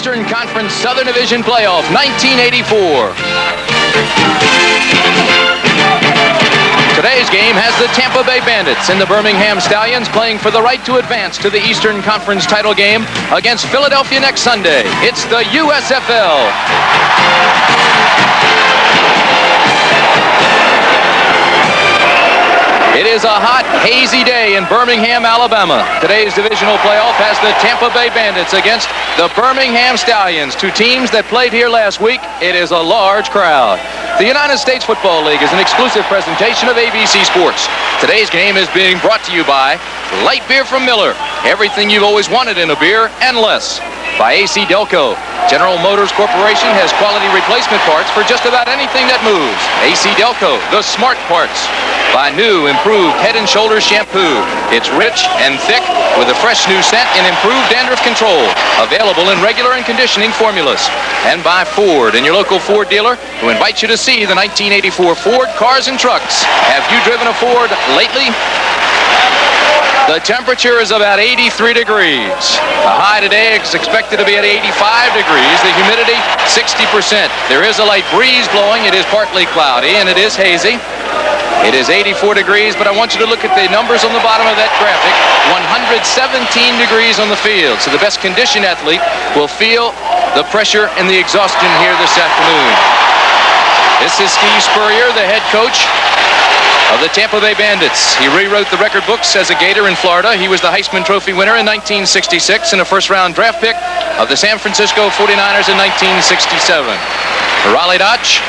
Eastern Conference Southern Division Playoff 1984. Today's game has the Tampa Bay Bandits and the Birmingham Stallions playing for the right to advance to the Eastern Conference title game against Philadelphia next Sunday. It's the USFL. It is a hot, hazy day in Birmingham, Alabama. Today's divisional playoff has the Tampa Bay Bandits against the Birmingham Stallions, two teams that played here last week. It is a large crowd. The United States Football League is an exclusive presentation of ABC Sports. Today's game is being brought to you by Light Beer from Miller. Everything you've always wanted in a beer and less. By AC Delco. General Motors Corporation has quality replacement parts for just about anything that moves. AC Delco, the smart parts. By new, improved Head & Shoulders shampoo. It's rich and thick with a fresh new scent and improved dandruff control. Available in regular and conditioning formulas. And by Ford, and your local Ford dealer, who invites you to see the 1984 Ford cars and trucks. Have you driven a Ford lately? The temperature is about 83 degrees. The high today is expected to be at 85 degrees. The humidity, 60%. There is a light breeze blowing. It is partly cloudy, and it is hazy. It is 84 degrees, but I want you to look at the numbers on the bottom of that graphic. 117 degrees on the field. So the best conditioned athlete will feel the pressure and the exhaustion here this afternoon. This is Steve Spurrier, the head coach of the Tampa Bay Bandits. He rewrote the record books as a Gator in Florida. He was the Heisman Trophy winner in 1966 and a first-round draft pick of the San Francisco 49ers in 1967. Raleigh Dodge,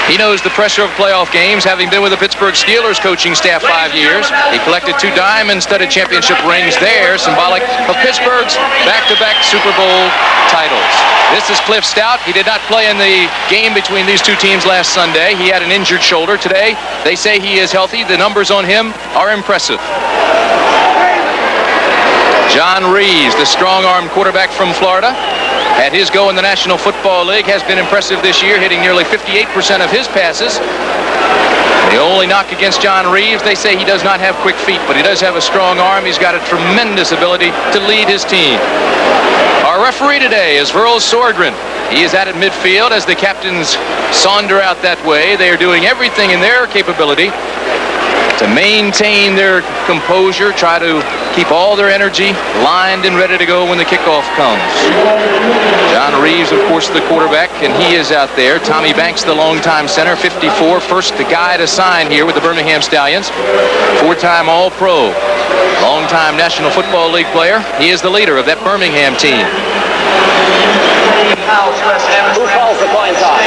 he knows the pressure of playoff games, having been with the Pittsburgh Steelers coaching staff 5 years. He collected 2 diamond-studded championship rings there, symbolic of Pittsburgh's back-to-back Super Bowl titles. This is Cliff Stout. He did not play in the game between these two teams last Sunday. He had an injured shoulder. Today, they say he is healthy. The numbers on him are impressive. John Reeves, the strong-arm quarterback from Florida, had his go in the National Football League, has been impressive this year, hitting nearly 58% of his passes. The only knock against John Reeves, they say he does not have quick feet, but he does have a strong arm. He's got a tremendous ability to lead his team. Our referee today is Verl Sorgren. He is out at midfield as the captains saunter out that way. They are doing everything in their capability to maintain their composure, try to keep all their energy lined and ready to go when the kickoff comes. John Reeves, of course, the quarterback, and he is out there. Tommy Banks, the longtime center, 54, first the guy to sign here with the Birmingham Stallions. 4-time All-Pro, longtime National Football League player. He is the leader of that Birmingham team. Who calls the coin toss?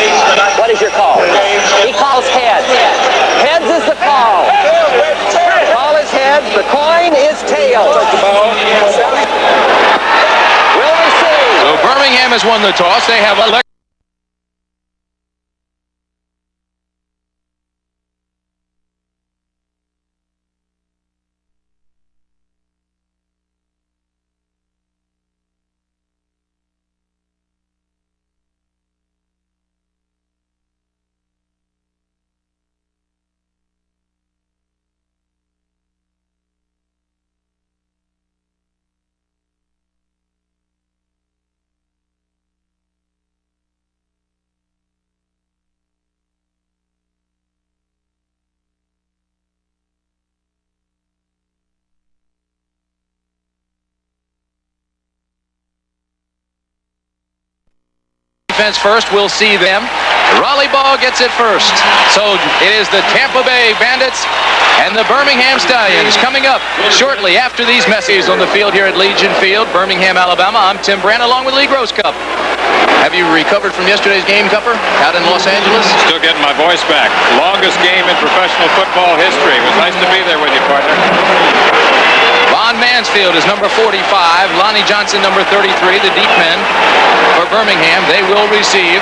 What is your call? He calls heads. Heads is the call. Call is heads. The coin is tails. We'll receive. So Birmingham has won the toss. They have elected. First, we'll see them. Raleigh ball gets it first. So it is the Tampa Bay Bandits and the Birmingham Stallions coming up shortly after these messages on the field here at Legion Field, Birmingham, Alabama. I'm Tim Brandt along with Lee Grosscup. Have you recovered from yesterday's game, Cupper, out in Los Angeles? Still getting my voice back. Longest game in professional football history. It was nice to be there with you, partner. Von Mansfield is number 45. Lonnie Johnson, number 33, the deep men for Birmingham. They will receive.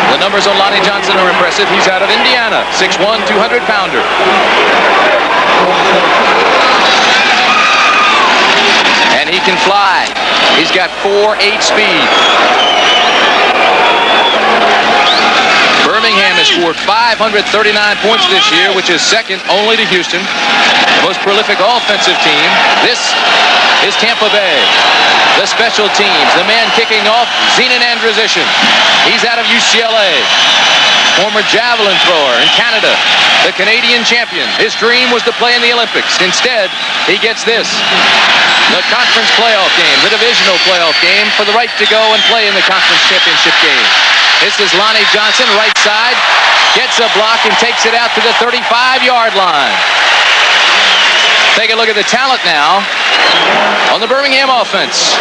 The numbers on Lonnie Johnson are impressive. He's out of Indiana, 6'1", 200-pounder. And he can fly. He's got 4.8 speed. Birmingham has scored 539 points this year, which is second only to Houston. The most prolific offensive team. This is Tampa Bay. The special teams, the man kicking off, Zenon Andrusician. He's out of UCLA. Former javelin thrower in Canada, the Canadian champion. His dream was to play in the Olympics. Instead, he gets this. The conference playoff game, the divisional playoff game for the right to go and play in the conference championship game. This is Lonnie Johnson, right side, gets a block and takes it out to the 35-yard line. Take a look at the talent now on the Birmingham offense.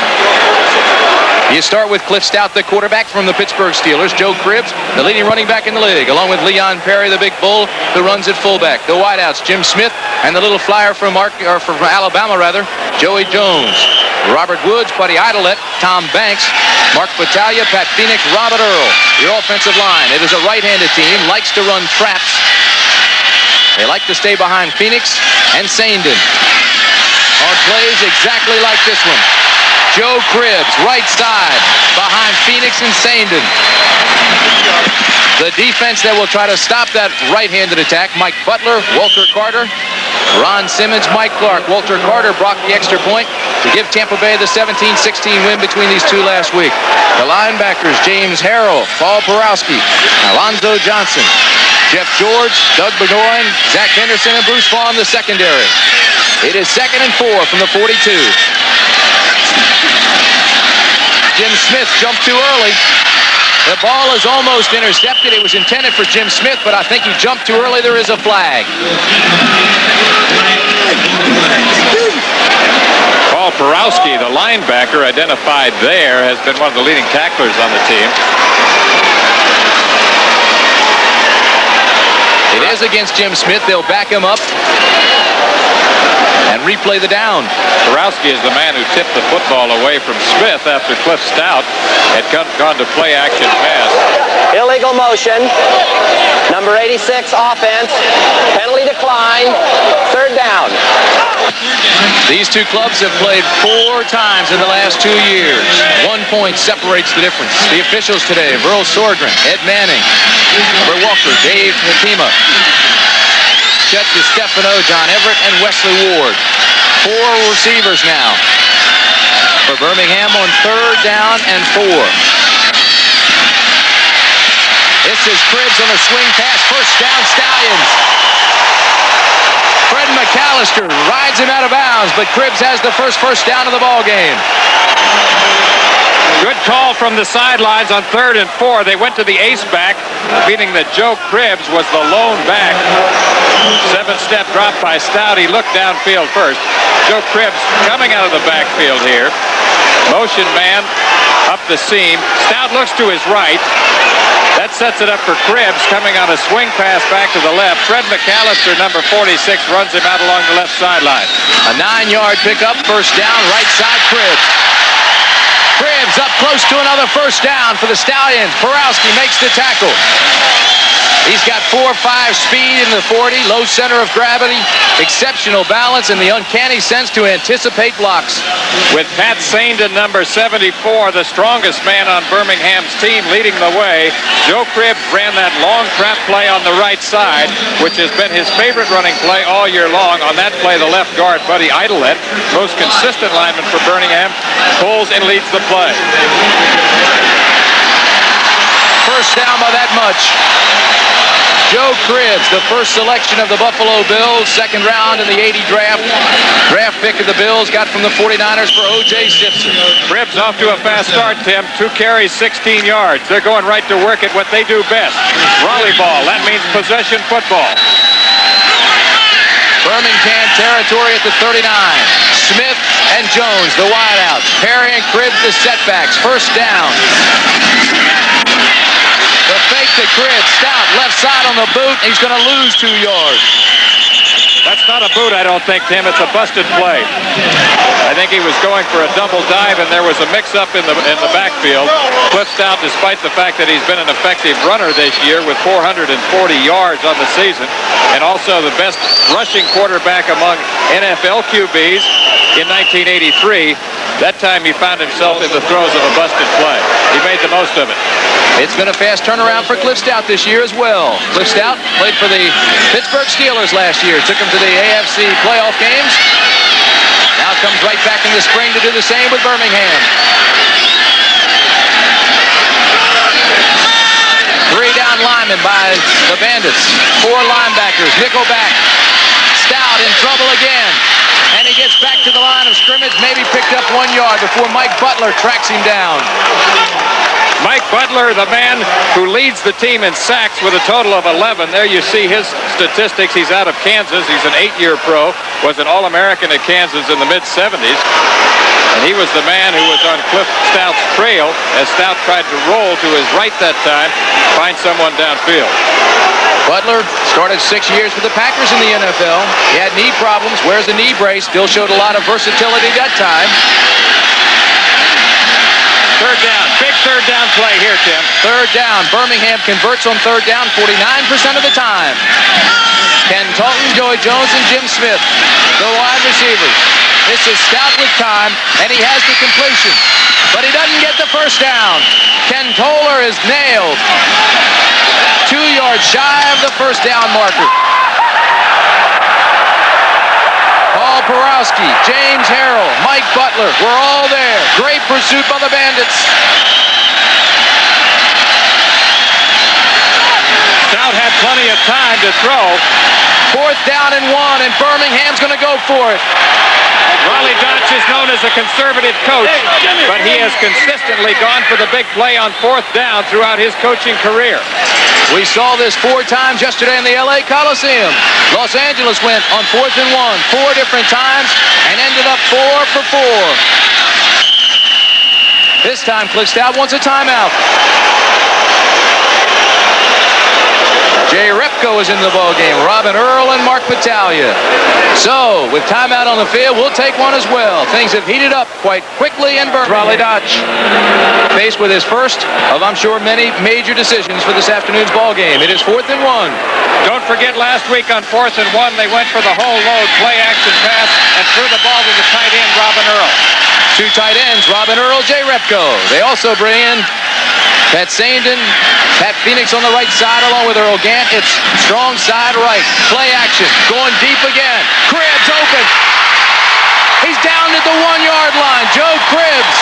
You start with Cliff Stout, the quarterback from the Pittsburgh Steelers. Joe Cribbs, the leading running back in the league, along with Leon Perry, the big bull who runs at fullback. The wideouts, Jim Smith, and the little flyer from Alabama, Joey Jones. Robert Woods, Buddy Idlett, Tom Banks, Mark Battaglia, Pat Phoenix, Robert Earl. Your offensive line. It is a right-handed team, likes to run traps. They like to stay behind Phoenix and Saindon. On plays exactly like this one. Joe Cribbs, right side, behind Phoenix and Saindon. The defense that will try to stop that right-handed attack, Mike Butler, Walter Carter, Ron Simmons, Mike Clark. Walter Carter brought the extra point to give Tampa Bay the 17-16 win between these two last week. The linebackers, James Harrell, Paul Porowski, Alonzo Johnson, Jeff George, Doug Burgoyne, Zach Henderson, and Bruce Vaughn, the secondary. It is 2nd and 4 from the 42. Jim Smith jumped too early. The ball is almost intercepted. It was intended for Jim Smith, but I think he jumped too early. There is a flag. Paul Porowski, the linebacker identified there, has been one of the leading tacklers on the team. It is against Jim Smith. They'll back him up and replay the down. Porowski is the man who tipped the football away from Smith after Cliff Stout had gone to play action pass. Illegal motion. Number 86 offense. Penalty decline. 3rd down. These two clubs have played 4 times in the last 2 years. 1 point separates the difference. The officials today, Verl Sorgren, Ed Manning, Robert Walker, Dave Hatima, Chet DiStefano, John Everett, and Wesley Ward. 4 receivers now for Birmingham on 3rd down and 4. This is Cribbs on a swing pass. 1st down, Stallions. Fred McAllister rides him out of bounds, but Cribbs has the first down of the ball game. Good call from the sidelines on 3rd and 4. They went to the ace back, meaning that Joe Cribbs was the lone back. 7-step drop by Stout. He looked downfield first. Joe Cribbs coming out of the backfield here. Motion man up the seam. Stout looks to his right. That sets it up for Cribbs coming on a swing pass back to the left. Fred McAllister, number 46, runs him out along the left sideline. A 9-yard pickup, 1st down, right side, Cribbs. Cribbs up close to another 1st down for the Stallions. Porowski makes the tackle. He's got 4.5 speed in the 40, low center of gravity, exceptional balance, and the uncanny sense to anticipate blocks. With Pat Saindon, number 74, the strongest man on Birmingham's team, leading the way, Joe Cribbs ran that long trap play on the right side, which has been his favorite running play all year long. On that play, the left guard, Buddy Idlett, most consistent lineman for Birmingham, pulls and leads the play. 1st down by that much. Joe Cribbs, the first selection of the Buffalo Bills, 2nd round in the 80 draft. Draft pick of the Bills, got from the 49ers for O.J. Simpson. Cribbs off to a fast start, Tim. 2 carries, 16 yards. They're going right to work at what they do best. Raleigh ball. That means possession football. Birmingham territory at the 39. Smith and Jones, the wideouts. Perry and Cribbs, the setbacks. 1st down. The fake to Cribbs. Stout, left side on the boot. He's going to lose 2 yards. That's not a boot, I don't think, Tim. It's a busted play. I think he was going for a double dive, and there was a mix-up in the backfield. Cliff Stout, despite the fact that he's been an effective runner this year with 440 yards on the season, and also the best rushing quarterback among NFL QBs in 1983, that time he found himself in the throes of a busted play. He made the most of it. It's been a fast turnaround for Cliff Stout this year as well. Cliff Stout played for the Pittsburgh Steelers last year. Took him to the AFC playoff games. Now comes right back in the spring to do the same with Birmingham. 3 down linemen by the Bandits. 4 linebackers, nickel back. Stout in trouble again. And he gets back to the line of scrimmage, maybe picked up 1 yard before Mike Butler tracks him down. Mike Butler, the man who leads the team in sacks with a total of 11. There you see his statistics. He's out of Kansas. He's an 8-year pro. Was an All-American at Kansas in the mid-70s. And he was the man who was on Cliff Stout's trail as Stout tried to roll to his right that time, find someone downfield. Butler started 6 years for the Packers in the NFL. He had knee problems, wears a knee brace, still showed a lot of versatility that time. Third down, big third down play here, Tim. Third down, Birmingham converts on third down 49% of the time. Ken Talton, Joey Jones, and Jim Smith, the wide receivers. This is Stout with time, and he has the completion, but he doesn't get the first down. Ken Toller is nailed. 2 yards shy of the first down marker. Paul Porowski, James Harrell, Mike Butler, we're all there. Great pursuit by the Bandits. Stout had plenty of time to throw. 4th down and 1, and Birmingham's going to go for it. Raleigh Dodge is known as a conservative coach, but he has consistently gone for the big play on 4th down throughout his coaching career. We saw this 4 times yesterday in the LA Coliseum. Los Angeles went on 4th and 1 4 different times and ended up 4 for 4. This time Cliff Stout wants a timeout. Jay Repko is in the ballgame. Robin Earl and Mark Battaglia. So, with timeout on the field, we'll take one as well. Things have heated up quite quickly in Birmingham. Raleigh Dodge faced with his first of, I'm sure, many major decisions for this afternoon's ballgame. It is 4th and 1. Don't forget last week on 4th and 1, they went for the whole load play action pass and threw the ball to the tight end, Robin Earl. 2 tight ends, Robin Earl, Jay Repko. They also bring in Pat Saindon, Pat Phoenix on the right side along with Earl Gant. It's strong side right. Play action. Going deep again. Cribbs open. He's down at the 1 yard line. Joe Cribbs.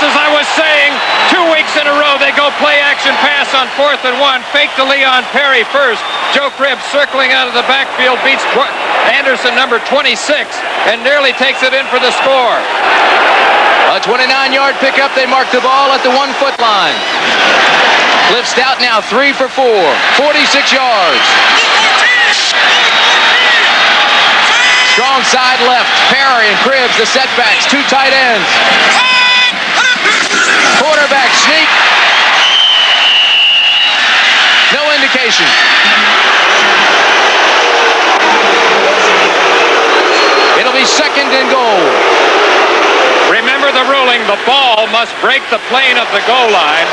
As I was saying, 2 weeks in a row they go play action pass on 4th and 1. Fake to Leon Perry first. Joe Cribbs circling out of the backfield beats Anderson, number 26, and nearly takes it in for the score. A 29-yard pickup. They mark the ball at the 1 foot line. Cliff Stout now 3 for 4. 46 yards. Strong side left. Perry and Cribbs, the setbacks. 2 tight ends. Quarterback sneak. No indication. It'll be 2nd and goal. Remember the ruling, the ball must break the plane of the goal line.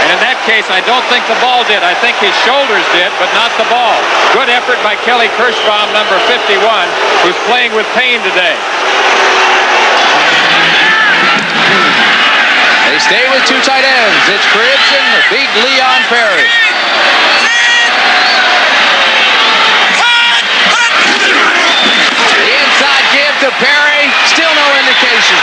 And in that case, I don't think the ball did. I think his shoulders did, but not the ball. Good effort by Kelly Kirschbaum, number 51, who's playing with pain today. They stay with 2 tight ends. It's Cribbs and the big Leon Perry. The inside give to Perry. Still no indication.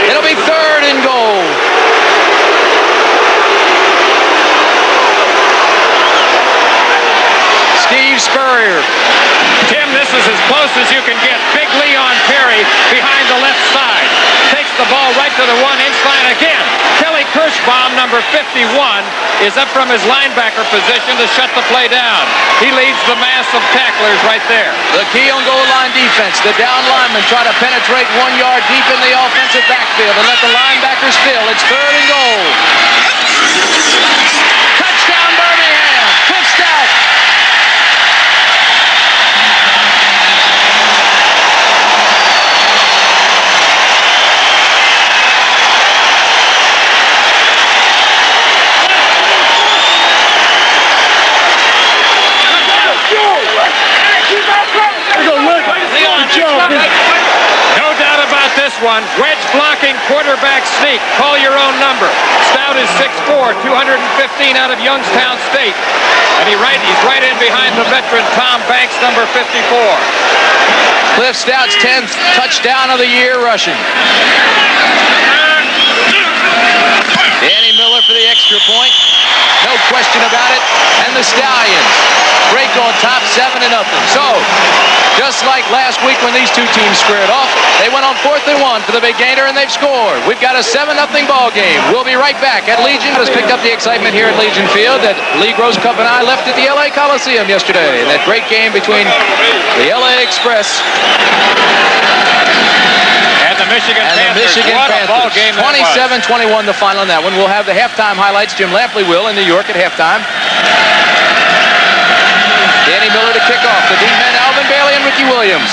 It'll be 3rd and goal. Steve Spurrier. Tim, this is as close as you can get. Big Leon Perry behind the left side. Takes the ball right to the 1-inch line again. Kelly Kirschbaum, number 51, is up from his linebacker position to shut the play down. He leads the mass of tacklers right there. The key on goal line defense. The down linemen try to penetrate 1 yard deep in the offensive backfield and let the linebackers fill. It's 3rd and goal. Touchdown Birmingham. Cliff Stout. one. Wedge blocking, quarterback sneak. Call your own number. Stout is 6'4", 215 out of Youngstown State. And he's right in behind the veteran Tom Banks, number 54. Cliff Stout's 10th touchdown of the year rushing. Danny Miller for the extra point. No question about it. And the Stallions break on top 7-0. So, just like last week when these two teams squared off, they went on 4th and 1 for the big gainer, and they've scored. We've got a 7-0 ball game. We'll be right back at Legion. Has picked up the excitement here at Legion Field that Lee Grosscup and I left at the LA Coliseum yesterday. That great game between the LA Express and the Michigan Panthers. What a ball game that was. 27-21 the final on that one. We'll have the halftime highlights. Jim Lampley will in New York at halftime. Danny Miller to kick off. The deep men, Alvin Bailey and Ricky Williams.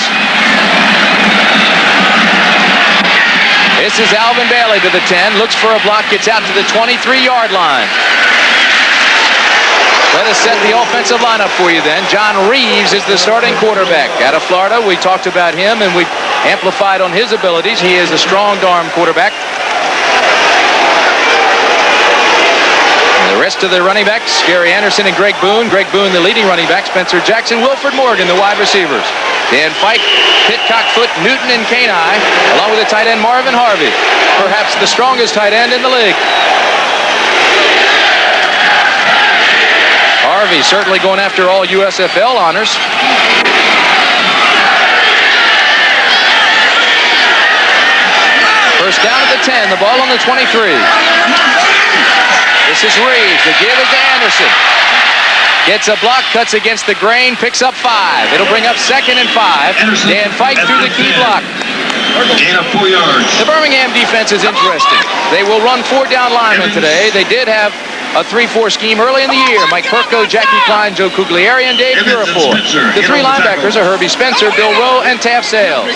This is Alvin Bailey to the 10. Looks for a block. Gets out to the 23-yard line. Let us set the offensive lineup for you then. John Reeves is the starting quarterback. Out of Florida, we talked about him and we amplified on his abilities. He is a strong-arm quarterback. The rest of the running backs, Gary Anderson and Greg Boone. Greg Boone, the leading running back. Spencer Jackson, Wilford Morgan, the wide receivers. Dan Fike, Pitcock, Foot, Newton, and Kenai, along with the tight end Marvin Harvey. Perhaps the strongest tight end in the league. Harvey certainly going after all USFL honors. First down at the 10, the ball on the 23. This is Reeves. The give is to Anderson. Gets a block, cuts against the grain, picks up 5. It'll bring up 2nd and 5. Dan Fike through the key block. Gain of 4 yards. The Birmingham defense is interesting. They will run 4 down linemen today. They did have a 3-4 scheme early in the year. Mike Perko, Jackie Klein, Joe Cugliari, and Dave Purifoy. The 3 linebackers are Herbie Spencer, Bill Rowe, and Taft Sales.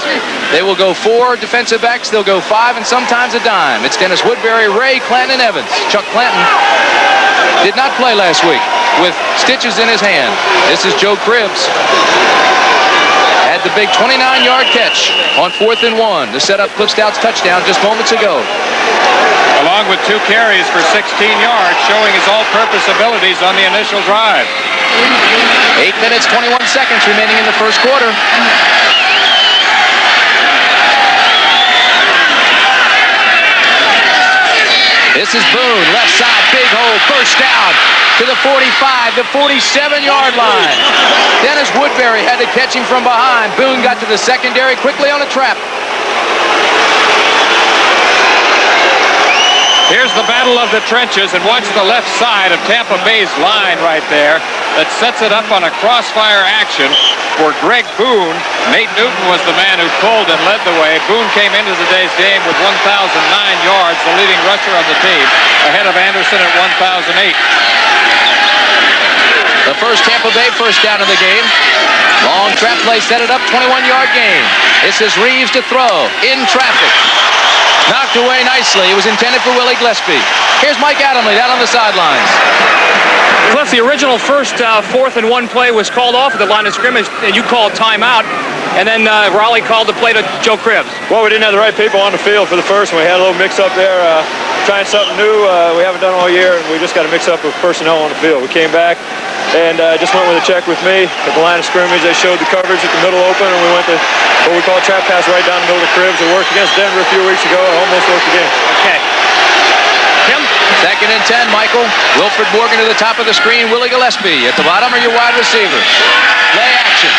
They will go 4 defensive backs. They'll go 5 and sometimes a dime. It's Dennis Woodbury, Ray, Clanton, and Evans. Chuck Clanton did not play last week with stitches in his hand. This is Joe Cribbs. Had the big 29-yard catch on 4th and 1 to set up Cliff Stout's touchdown just moments ago. Along with 2 carries for 16 yards, showing his all-purpose abilities on the initial drive. 8 minutes, 21 seconds remaining in the first quarter. This is Boone, left side, big hole, first down to the 45, the 47-yard line. Dennis Woodbury had to catch him from behind. Boone got to the secondary quickly on a trap. Here's the battle of the trenches, and watch the left side of Tampa Bay's line right there that sets it up on a crossfire action for Greg Boone. Nate Newton was the man who pulled and led the way. Boone came into today's game with 1,009 yards, the leading rusher on the team, ahead of Anderson at 1,008. The first Tampa Bay first down of the game. Long trap play, set it up, 21-yard gain. This is Reeves to throw, in traffic. Knocked away nicely. It was intended for Willie Gillespie. Here's Mike Adamley down on the sidelines. Cliff, the original first 4th and 1 play was called off at the line of scrimmage, and you called timeout, and then Raleigh called the play to Joe Cribbs. Well, we didn't have the right people on the field for the first one. We had a little mix-up there, trying something new we haven't done all year, and we just got a mix-up with personnel on the field. We came back and just went with a check with me. At the line of scrimmage, they showed the coverage at the middle open, and we went to what we call a trap pass right down the middle of Cribbs. It worked against Denver a few weeks ago. It almost worked again. Okay. Tim? 2nd and 10, Michael. Wilford Morgan to the top of the screen. Willie Gillespie at the bottom are your wide receivers. Play action.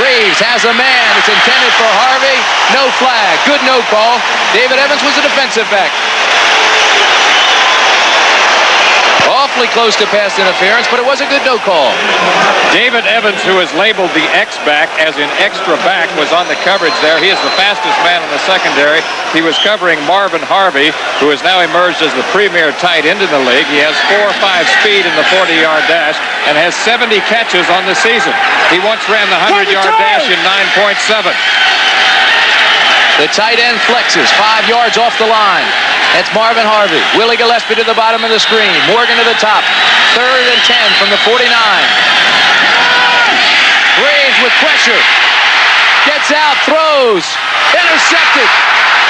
Reeves has a man. It's intended for Harvey. No flag. Good no call. David Evans was a defensive back. Awfully close to pass interference, but it was a good no call. David Evans, who is labeled the X-back, as in extra back, was on the coverage there. He is the fastest man in the secondary. He was covering Marvin Harvey, who has now emerged as the premier tight end in the league. He has 4.5 speed in the 40-yard dash and has 70 catches on the season. He once ran the 100-yard dash in 9.7. The tight end flexes 5 yards off the line. That's Marvin Harvey. Willie Gillespie to the bottom of the screen. Morgan to the top. 3rd and 10 from the 49. Reeves with pressure. Gets out, throws, intercepted.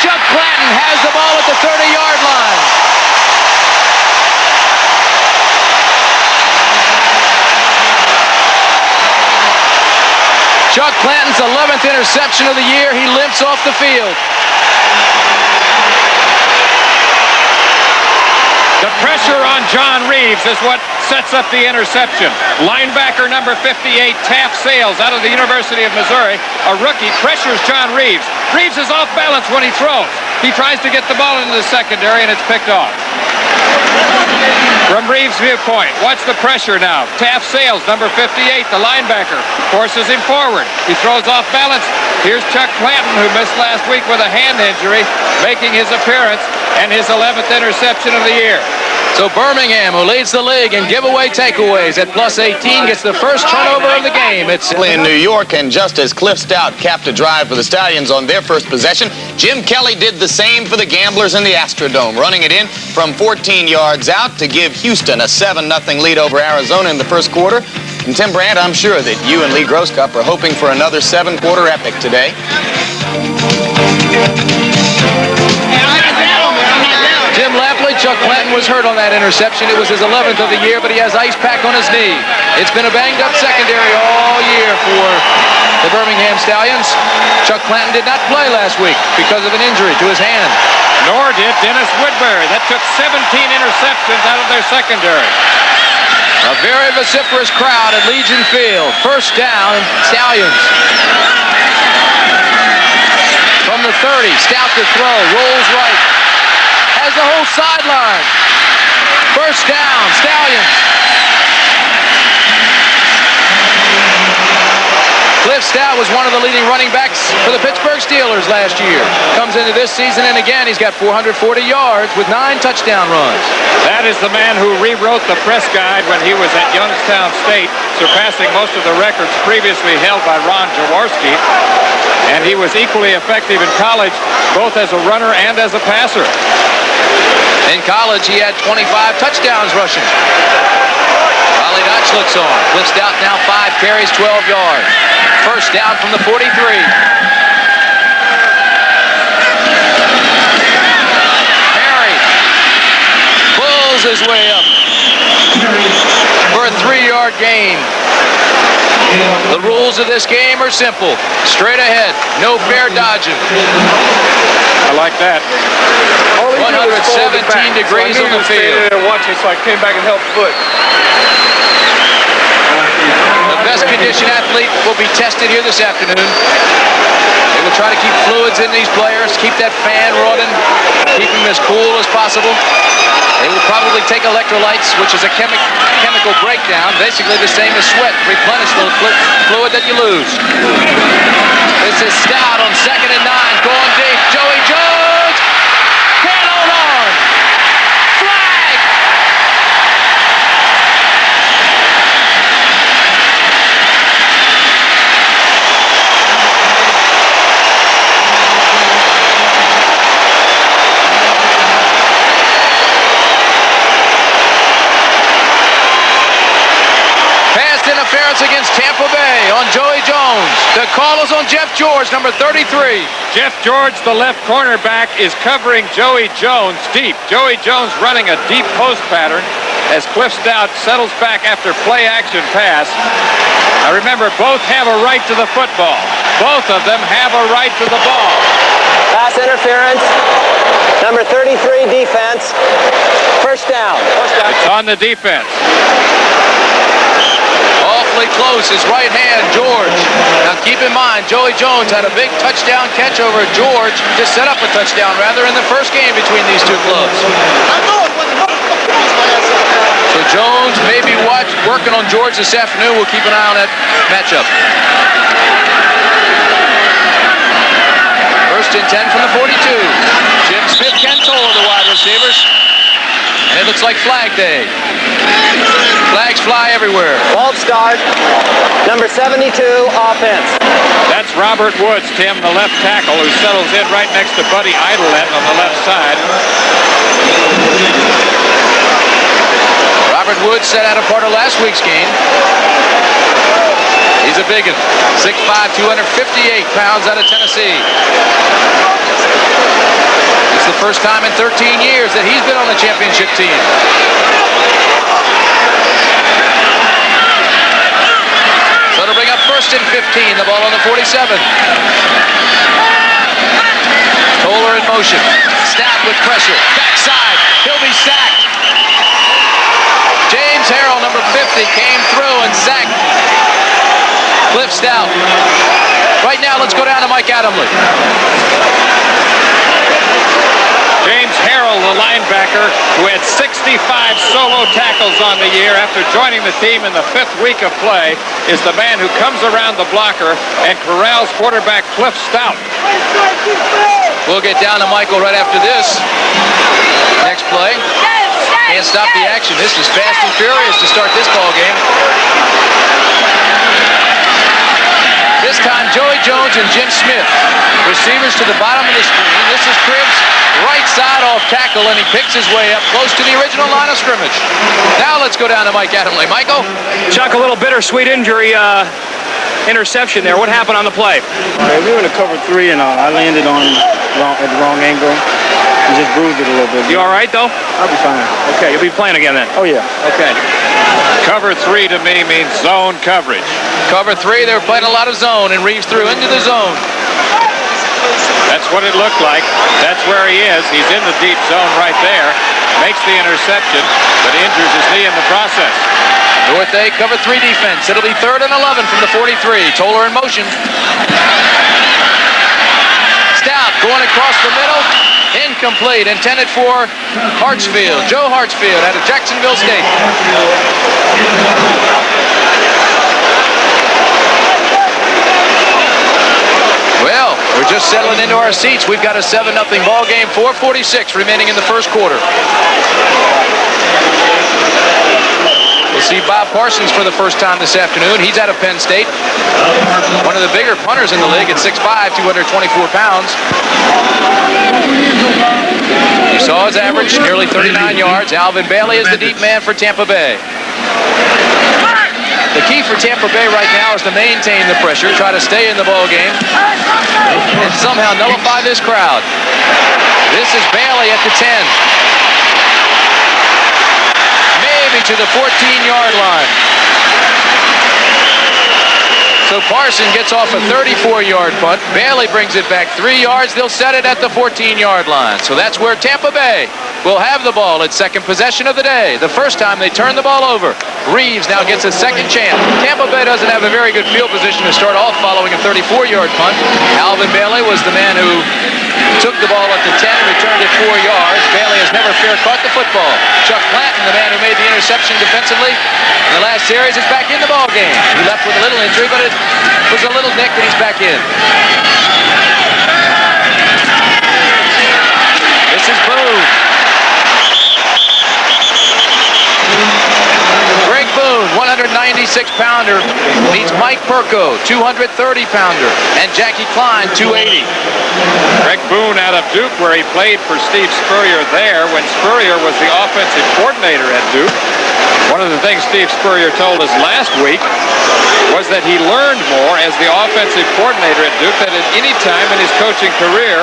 Chuck Clanton has the ball at the 30-yard line. Chuck Clanton's 11th interception of the year. He limps off the field. The pressure on John Reeves is what sets up the interception. Linebacker number 58, Taft Sales, out of the University of Missouri, a rookie, pressures John Reeves. Reeves is off balance when he throws. He tries to get the ball into the secondary, and it's picked off. From Reeves' viewpoint, watch the pressure now. Taft Sales, number 58, the linebacker, forces him forward. He throws off balance. Here's Chuck Clanton, who missed last week with a hand injury, making his appearance and his 11th interception of the year. So Birmingham, who leads the league in giveaway takeaways at plus 18, gets the first turnover of the game. It's in New York, and just as Cliff Stout capped a drive for the Stallions on their first possession, Jim Kelly did the same for the Gamblers in the Astrodome, running it in from 14 yards out to give Houston a 7-0 lead over Arizona in the first quarter. And Tim Brandt, I'm sure that you and Lee Grosskopf are hoping for another 7-quarter epic today. Jim Lampley, Chuck Clanton was hurt on that interception. It was his 11th of the year, but he has ice pack on his knee. It's been a banged-up secondary all year for the Birmingham Stallions. Chuck Clanton did not play last week because of an injury to his hand. Nor did Dennis Woodbury. That took 17 interceptions out of their secondary. A very vociferous crowd at Legion Field. First down, Stallions. From the 30, Stout to throw, rolls right. Has the whole sideline. First down, Stallions. Cliff Stout was one of the leading running backs for the Pittsburgh Steelers last year. Comes into this season, and again, he's got 440 yards with 9 touchdown runs. That is the man who rewrote the press guide when he was at Youngstown State, surpassing most of the records previously held by Ron Jaworski. And he was equally effective in college, both as a runner and as a passer. In college, he had 25 touchdowns rushing. Riley Dodge looks on. Cliff Stout now 5 carries, 12 yards. First down from the 43. Harry pulls his way up for a 3-yard gain. The rules of this game are simple. Straight ahead, no fair dodging. I like that. 117 degrees on the field. And watching, so I came back and helped foot. The best conditioned athlete will be tested here this afternoon. They will try to keep fluids in these players, keep that fan running, keep them as cool as possible. They will probably take electrolytes, which is a chemical breakdown, basically the same as sweat, replenish the fluid that you lose. This is Stout on 2nd and 9, going deep. Joey Jones can't hold on. Flag! Interference against Tampa Bay on Joey Jones. The call is on Jeff George, number 33. Jeff George, the left cornerback, is covering Joey Jones deep. Joey Jones running a deep post pattern as Cliff Stout settles back after play-action pass. Now remember, both have a right to the football. Both of them have a right to the ball. Pass interference. Number 33, defense. First down. It's on the defense. Awfully close, his right hand, George. Now keep in mind, Joey Jones had a big touchdown catch over George to set up a touchdown, rather, in the first game between these two clubs. So Jones may be working on George this afternoon. We'll keep an eye on that matchup. First and 10 from the 42. Jim Smith can toll the wide receivers. And it looks like Flag Day. Flags fly everywhere. False start. Number 72, offense. That's Robert Woods, Tim, the left tackle, who settles in right next to Buddy Idlet on the left side. Robert Woods set out a part of last week's game. He He's a big one. 6'5", 258 pounds out of Tennessee. It's the first time in 13 years that he's been on the championship team. So it'll bring up first and 15. The ball on the 47. Toller in motion. Stout with pressure. Backside. He'll be sacked. James Harrell, number 50, came through and sacked Cliff Stout. Right now, let's go down to Mike Adamle. James Harrell, the linebacker, who had 65 solo tackles on the year after joining the team in the 5th week of play, is the man who comes around the blocker and corrals quarterback Cliff Stout. We'll get down to Michael right after this. Next play. Can't stop the action. This is fast and furious to start this ball game. This time, Joey Jones and Jim Smith. Receivers to the bottom of the screen. This is Cribbs, right side off tackle, and he picks his way up close to the original line of scrimmage. Now let's go down to Mike Adamle. Michael? Chuck, a little bittersweet injury, interception there. What happened on the play? We were in a cover 3, and I landed at the wrong angle. And just bruised it a little bit. You all right, though? I'll be fine. Okay, you'll be playing again then? Oh, yeah. Okay. Cover 3 to me means zone coverage. Cover 3, they were playing a lot of zone, and Reeves threw into the zone. That's what it looked like. That's where he is. He's in the deep zone right there. Makes the interception, but injures his knee in the process. North A, cover 3 defense. It'll be 3rd and 11 from the 43. Toller in motion. Stout going across the middle. Incomplete. Intended for Hartsfield. Joe Hartsfield out of Jacksonville State. Well, we're just settling into our seats. We've got a 7-0 ball game. 4:46 remaining in the first quarter. We'll see Bob Parsons for the first time this afternoon. He's out of Penn State. One of the bigger punters in the league at 6'5", 224 pounds. You saw his average, nearly 39 yards. Alvin Bailey is the deep man for Tampa Bay. The key for Tampa Bay right now is to maintain the pressure, try to stay in the ball game, and somehow nullify this crowd. This is Bailey at the 10. Maybe to the 14-yard line. So Parson gets off a 34-yard punt. Bailey brings it back 3 yards. They'll set it at the 14-yard line. So that's where Tampa Bay will have the ball at second possession of the day. The first time they turn the ball over. Reeves now gets a second chance. Tampa Bay doesn't have a very good field position to start off following a 34-yard punt. Alvin Bailey was the man who took the ball at the 10 and returned it 4 yards. Bailey has never fair caught the football. Chuck Clanton, the man who made the interception defensively in the last series, is back in the ball game. He left with a little injury, but it was a little nick, and he's back in. This is Boone. Greg Boone, 196-pounder, meets Mike Perko, 230-pounder, and Jackie Klein, 280. Greg Boone out of Duke, where he played for Steve Spurrier there when Spurrier was the offensive coordinator at Duke. One of the things Steve Spurrier told us last week was that he learned more as the offensive coordinator at Duke than at any time in his coaching career.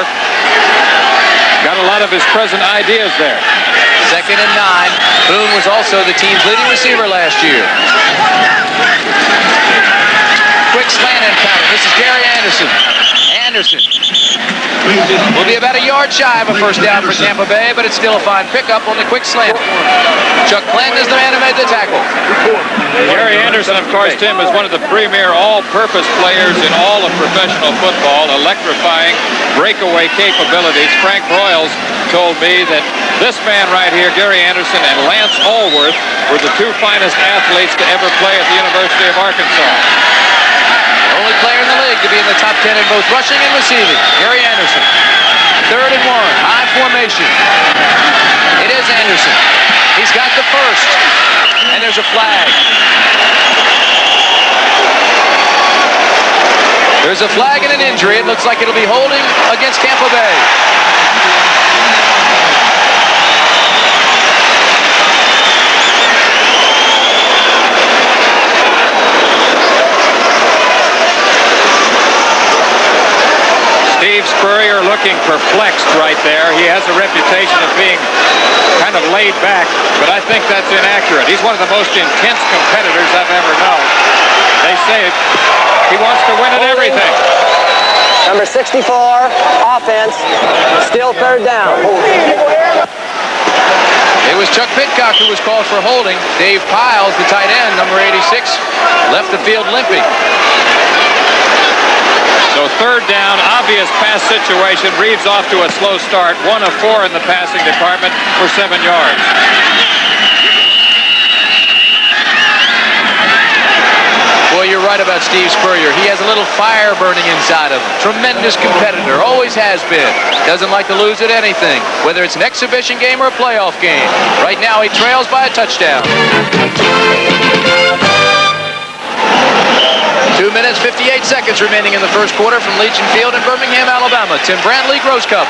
Got a lot of his present ideas there. 2nd and 9. Boone was also the team's leading receiver last year. Quick slant and pattern. This is Gary Anderson. Anderson will be about a yard shy of a first down for Tampa Bay, but it's still a fine pickup on the quick slant. Chuck Clanton is the man who made the tackle. Gary Anderson, of course, Tim, is one of the premier all-purpose players in all of professional football, electrifying breakaway capabilities. Frank Broyles told me that this man right here, Gary Anderson, and Lance Allworth were the 2 finest athletes to ever play at the University of Arkansas. Only player in the league to be in the top 10 in both rushing and receiving. Gary Anderson. 3rd and 1. High formation. It is Anderson. He's got the first. And there's a flag. There's a flag and an injury. It looks like it'll be holding against Tampa Bay. Steve Spurrier looking perplexed right there. He has a reputation of being kind of laid back, but I think that's inaccurate. He's one of the most intense competitors I've ever known. They say he wants to win at everything. Number 64, offense, still third down. It was Chuck Pitcock who was called for holding. Dave Piles, the tight end, number 86, left the field limping. So third down, obvious pass situation. Reeves off to a slow start. 1 of 4 in the passing department for 7 yards. Boy, you're right about Steve Spurrier. He has a little fire burning inside of him. Tremendous competitor, always has been. Doesn't like to lose at anything, whether it's an exhibition game or a playoff game. Right now, he trails by a touchdown. 2 minutes, 58 seconds remaining in the first quarter from Legion Field in Birmingham, Alabama. Tim Brantley, Gross Cup.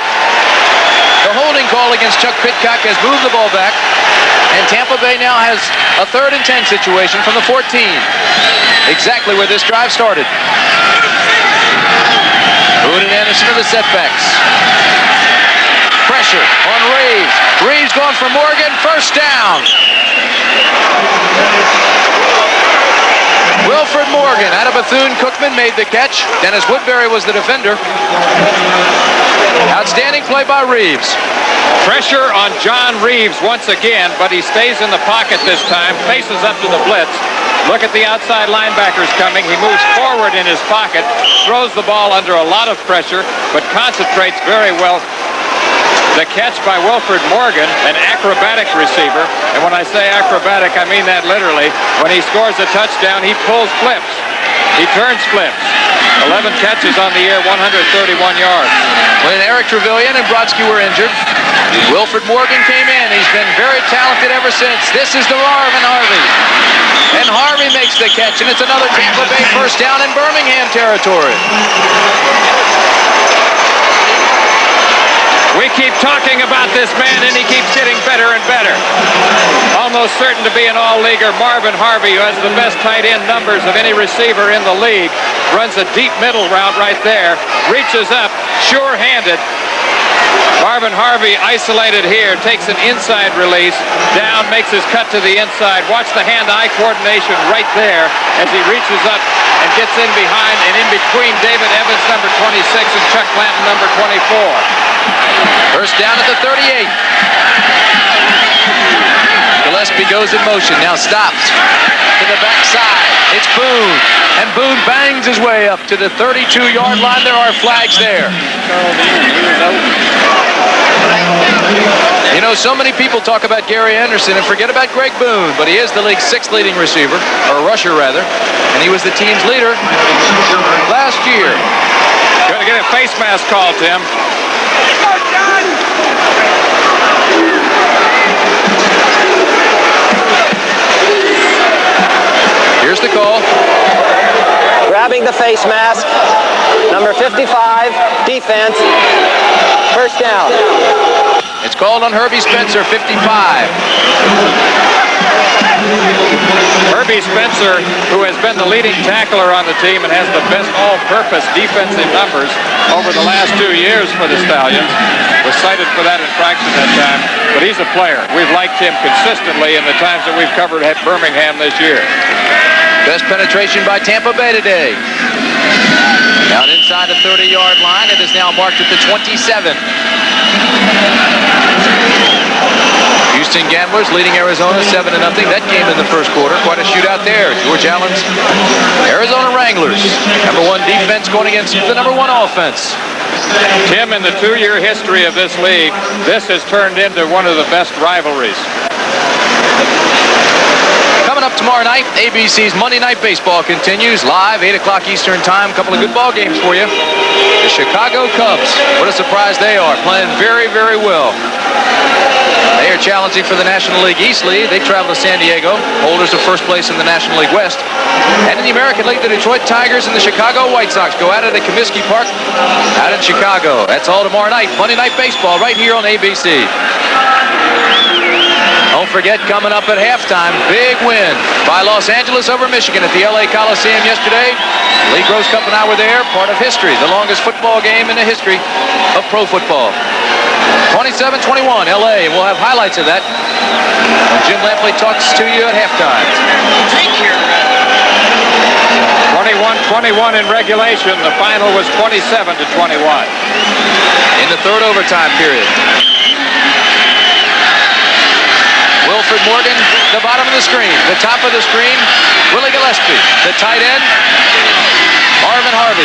The holding call against Chuck Pitcock has moved the ball back, and Tampa Bay now has a 3rd and 10 situation from the 14. Exactly where this drive started. Boone and Anderson are the setbacks. Pressure on Reeves. Reeves going for Morgan. First down. Wilfred Morgan out of Bethune-Cookman made the catch. Dennis Woodbury was the defender. Outstanding play by Reeves. Pressure on John Reeves once again, but he stays in the pocket this time, faces up to the blitz. Look at the outside linebackers coming. He moves forward in his pocket, throws the ball under a lot of pressure, but concentrates very well. The catch by Wilfred Morgan, an acrobatic receiver. And when I say acrobatic, I mean that literally. When he scores a touchdown, he pulls flips. He turns flips. 11 catches on the year, 131 yards. When Eric Trevelyan and Brodsky were injured, Wilfred Morgan came in. He's been very talented ever since. This is the Marvin Harvey. And Harvey makes the catch, and it's another Tampa Bay first down in Birmingham territory. We keep talking about this man, and he keeps getting better and better. Almost certain to be an all-leaguer, Marvin Harvey, who has the best tight end numbers of any receiver in the league, runs a deep middle route right there, reaches up, sure-handed. Marvin Harvey isolated here, takes an inside release, down, makes his cut to the inside. Watch the hand-eye coordination right there as he reaches up and gets in behind and in between David Evans, number 26, and Chuck Blanton, number 24. First down at the 38. Gillespie goes in motion, now stops to the backside. It's Boone, and Boone bangs his way up to the 32-yard line. There are flags there. You know, so many people talk about Gary Anderson and forget about Greg Boone, but he is the league's 6th leading receiver, or rusher rather, and he was the team's leader last year. Going to get a face mask call, Tim. Here's the call. Grabbing the face mask. Number 55, defense. First down. It's called on Herbie Spencer, 55. Herbie Spencer, who has been the leading tackler on the team and has the best all-purpose defensive numbers over the last 2 years for the Stallions, was cited for that infraction that time, but he's a player. We've liked him consistently in the times that we've covered at Birmingham this year. Best penetration by Tampa Bay today. Down inside the 30-yard line. It is now marked at the 27. Houston Gamblers leading Arizona 7-0. That game in the first quarter. Quite a shootout there. George Allen's Arizona Wranglers. Number 1 defense going against the number 1 offense. Tim, in the 2-year history of this league, this has turned into one of the best rivalries. Coming up tomorrow night, ABC's Monday Night Baseball continues live, 8 o'clock Eastern Time. A couple of good ball games for you. The Chicago Cubs, what a surprise they are, playing very, very well. They are challenging for the National League East League. They travel to San Diego, holders of first place in the National League West. And in the American League, the Detroit Tigers and the Chicago White Sox go at it at Comiskey Park out in Chicago. That's all tomorrow night. Monday Night Baseball right here on ABC. Don't forget, coming up at halftime, big win by Los Angeles over Michigan at the LA Coliseum yesterday. Lee Gross Cup and I were there, part of history, the longest football game in the history of pro football. 27-21, LA. We'll have highlights of that when Jim Lampley talks to you at halftime. 21-21 in regulation. The final was 27-21. In the third overtime period. Wilfred Morgan, the bottom of the screen. The top of the screen, Willie Gillespie. The tight end, Marvin Harvey.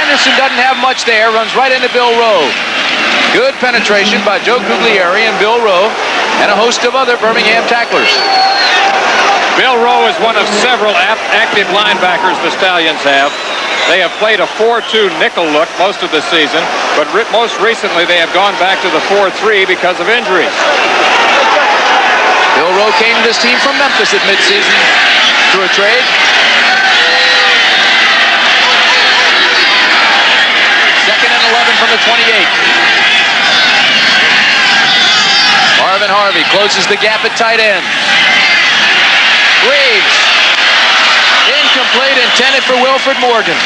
Anderson doesn't have much there, runs right into Bill Rowe. Good penetration by Joe Guglieri and Bill Rowe and a host of other Birmingham tacklers. Bill Rowe is one of several active linebackers the Stallions have. They have played a 4-2 nickel look most of the season, but most recently they have gone back to the 4-3 because of injuries. Bill Rowe came to this team from Memphis at midseason through a trade. Second and 11 from the 28. Marvin Harvey closes the gap at tight end. Reeves. Incomplete, intended for Wilfred Morgan.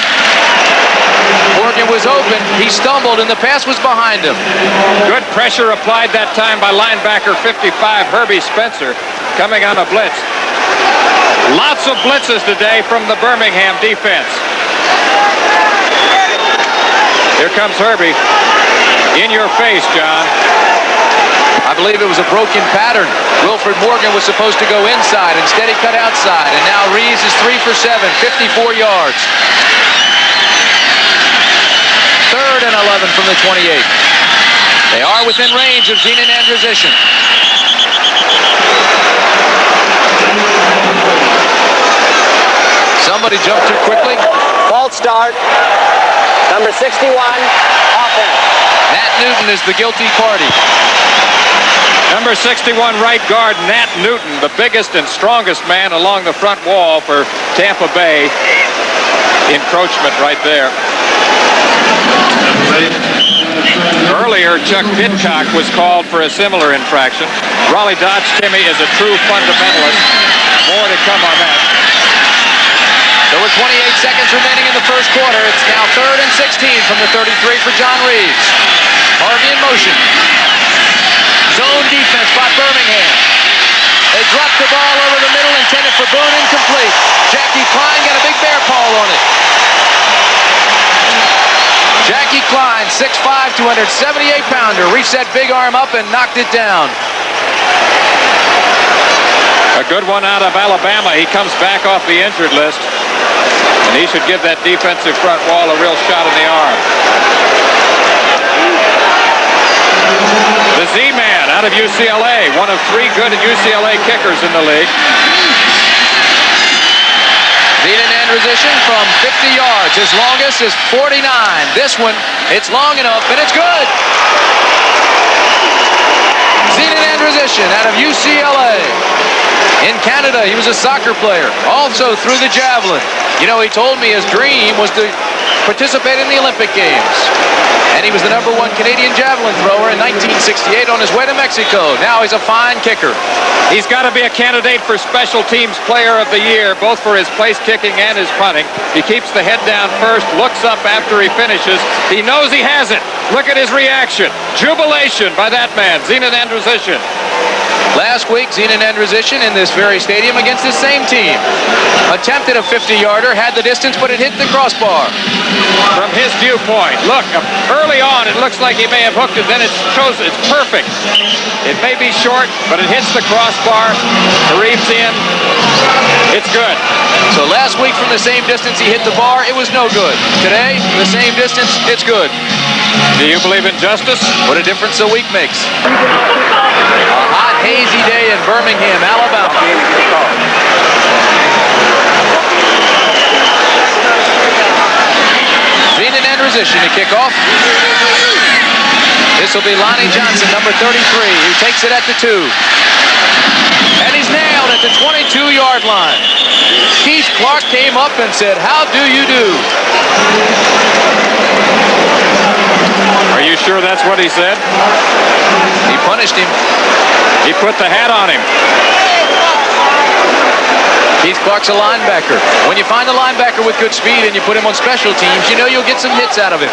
Morgan was open. He stumbled, and the pass was behind him. Good pressure applied that time by linebacker 55, Herbie Spencer, coming on a blitz. Lots of blitzes today from the Birmingham defense. Here comes Herbie. In your face, John. I believe it was a broken pattern. Wilfred Morgan was supposed to go inside. Instead, he cut outside. And now Reeves is 3 for 7, 54 yards. Third and 11 from the 28. They are within range of Zenon Andrusician. Somebody jumped too quickly. False start. Number 61, offense. Nat Newton is the guilty party. Number 61 right guard Nat Newton, the biggest and strongest man along the front wall for Tampa Bay. Encroachment right there. Earlier, Chuck Pitcock was called for a similar infraction. Raleigh Dodge Timmy is a true fundamentalist. More to come on that. So with 28 seconds remaining in the first quarter, it's now 3rd and 16 from the 33 for John Reeves. Harvey in motion. Zone defense by Birmingham. They dropped the ball over the middle, intended for Boone, incomplete. Jackie Klein got a big bear paw on it. Jackie Klein, 6'5", 278-pounder, reached that big arm up and knocked it down. A good one out of Alabama. He comes back off the injured list, and he should give that defensive front wall a real shot in the arm. The Z-Man out of UCLA, one of 3 good UCLA kickers in the league. Zenon Andrusician from 50 yards. His longest is 49. This one, it's long enough, and it's good. Zenon Andrusician out of UCLA. In Canada, he was a soccer player. Also threw the javelin. You know, he told me his dream was to participate in the Olympic Games. And he was the #1 Canadian javelin thrower in 1968 on his way to Mexico. Now he's a fine kicker. He's got to be a candidate for Special Teams Player of the Year, both for his place kicking and his punting. He keeps the head down first, looks up after he finishes. He knows he has it. Look at his reaction. Jubilation by that man, Zenon Andrusician. Last week, Zenon Andrusician in this very stadium against this same team. Attempted a 50-yarder, had the distance, but it hit the crossbar. From his viewpoint, look, early on it looks like he may have hooked it, then it shows it's perfect. It may be short, but it hits the crossbar, reaps in. It's good. So last week from the same distance he hit the bar, it was no good. Today, the same distance, it's good. Do you believe in justice? What a difference a week makes. A hot, hazy day in Birmingham, Alabama. Zenon Andrusician to kick off. This will be Lonnie Johnson, number 33, who takes it at the 2. And he's nailed at the 22-yard line. Keith Clark came up and said, "How do you do?" Are you sure that's what he said? He punished him. He put the hat on him. Keith Clark's a linebacker. When you find a linebacker with good speed and you put him on special teams, you know you'll get some hits out of him.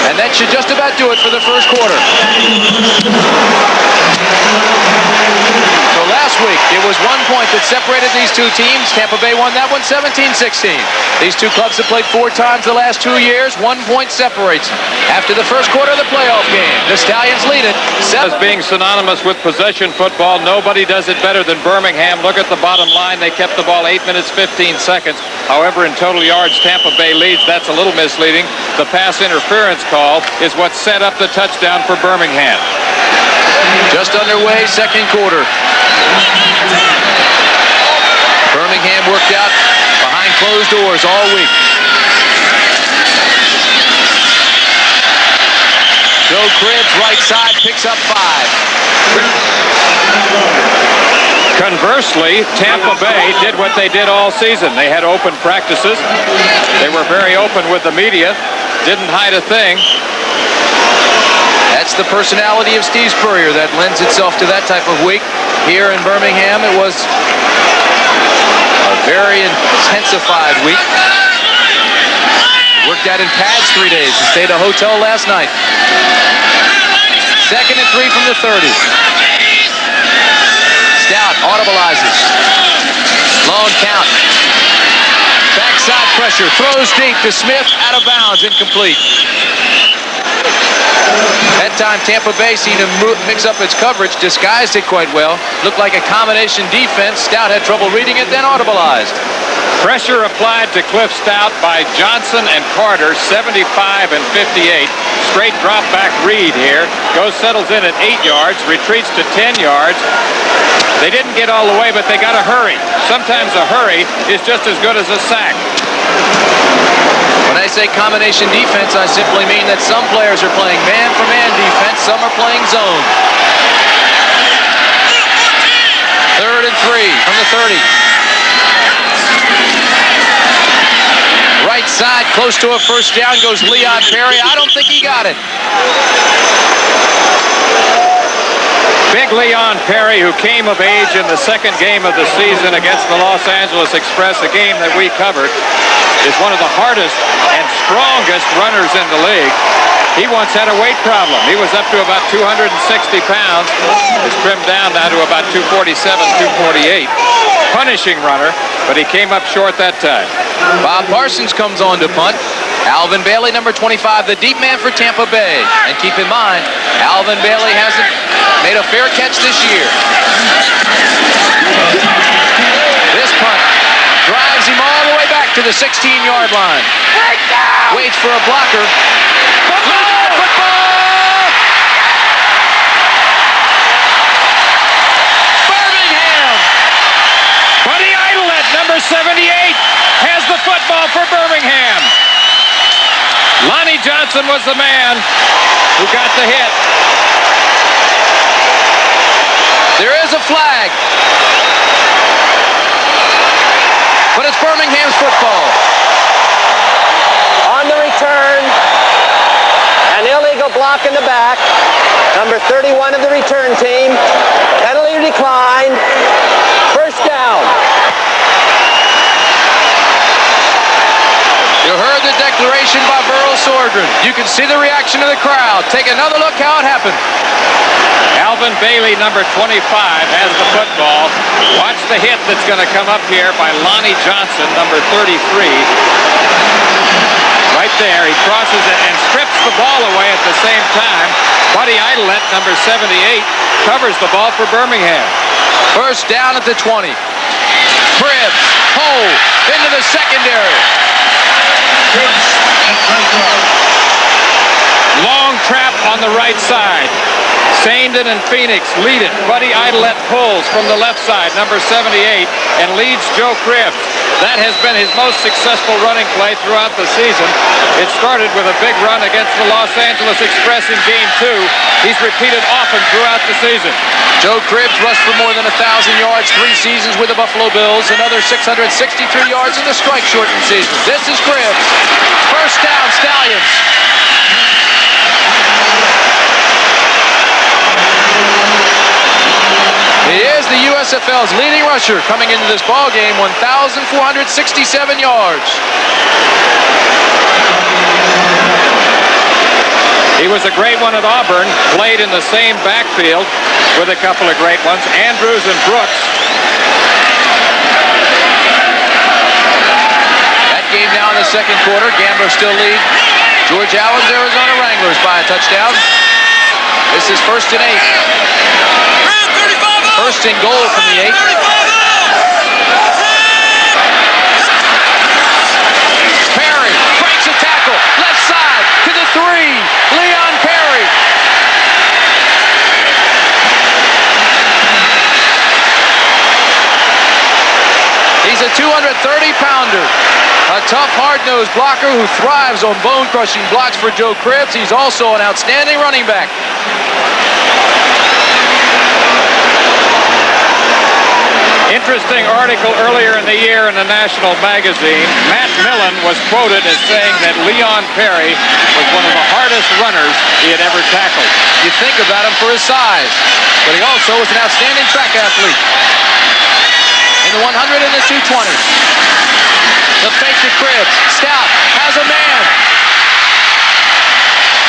And that should just about do it for the first quarter. So last week, it was 1 point that separated these two teams. Tampa Bay won that one 17-16. These two clubs have played 4 times the last 2 years. 1 point separates them. After the first quarter of the playoff game, the Stallions lead it. As being synonymous with possession football, nobody does it better than Birmingham. Look at the bottom line. They kept the ball 8 minutes, 15 seconds. However, in total yards, Tampa Bay leads. That's a little misleading. The pass interference call is what set up the touchdown for Birmingham. Just underway, second quarter. Birmingham worked out behind closed doors all week. Joe Cribbs, right side, picks up 5. Conversely, Tampa Bay did what they did all season. They had open practices. They were very open with the media. Didn't hide a thing. That's the personality of Steve Spurrier that lends itself to that type of week. Here in Birmingham, it was a very intensified week. Worked out in pads 3 days and stayed at a hotel last night. 2nd and 3 from the 30. Stout audibilizes. Lone count. Backside pressure. Throws deep to Smith. Out of bounds. Incomplete. That time Tampa Bay seemed to mix up its coverage, disguised it quite well. Looked like a combination defense. Stout had trouble reading it, then audibilized. Pressure applied to Cliff Stout by Johnson and Carter, 75 and 58. Straight drop back read here. Goes, settles in at 8 yards, retreats to 10 yards. They didn't get all the way, but they got to hurry. Sometimes a hurry is just as good as a sack. When I say combination defense, I simply mean that some players are playing man-for-man defense, some are playing zone. 3rd and 3 from the 30. Right side, close to a first down, goes Leon Perry. I don't think he got it. Big Leon Perry, who came of age in the second game of the season against the Los Angeles Express, a game that we covered, is one of the hardest and strongest runners in the league. He once had a weight problem. He was up to about 260 pounds. He's trimmed down now to about 247, 248. Punishing runner, but he came up short that time. Bob Parsons comes on to punt. Alvin Bailey, number 25, the deep man for Tampa Bay. And keep in mind, Alvin Bailey hasn't made a fair catch this year. This punt drives him all the way back to the 16-yard line. Waits for a blocker. Football! Birmingham! Buddy Idlett, number 78, has the football for Birmingham. Lonnie Johnson was the man who got the hit. There is a flag. But it's Birmingham's football. On the return, an illegal block in the back. Number 31 of the return team. Penalty declined. First down. You heard the declaration by Burl Sordren. You can see the reaction of the crowd. Take another look how it happened. Alvin Bailey, number 25, has the football. Watch the hit that's going to come up here by Lonnie Johnson, number 33. Right there, he crosses it and strips the ball away at the same time. Buddy Idlett, number 78, covers the ball for Birmingham. First down at the 20. Cribbs, hole, into the secondary. Long trap on the right side. Sandon and Phoenix lead it. Buddy Idlett pulls from the left side, number 78, and leads Joe Cribbs. That has been his most successful running play throughout the season. It started with a big run against the Los Angeles Express in Game 2. He's repeated often throughout the season. Joe Cribbs rushed for more than 1,000 yards 3 seasons with the Buffalo Bills. Another 663 yards in the strike-shortened season. This is Cribbs. First down, Stallions. He is the USFL's leading rusher coming into this ball game, 1,467 yards. He was a great one at Auburn, played in the same backfield with a couple of great ones, Andrews and Brooks. That game now in the second quarter. Gamblers still lead George Allen's Arizona Wranglers by a touchdown. This is 1st and 8. First and goal from the 8. Perry breaks a tackle. Left side to the 3. Leon Perry. He's a 230-pounder. A tough, hard-nosed blocker who thrives on bone-crushing blocks for Joe Cribbs. He's also an outstanding running back. Interesting article earlier in the year in the National Magazine. Matt Millen was quoted as saying that Leon Perry was one of the hardest runners he had ever tackled. You think about him for his size, but he also was an outstanding track athlete. In the 100 and the 220. The fake to Cribbs. Stout has a man.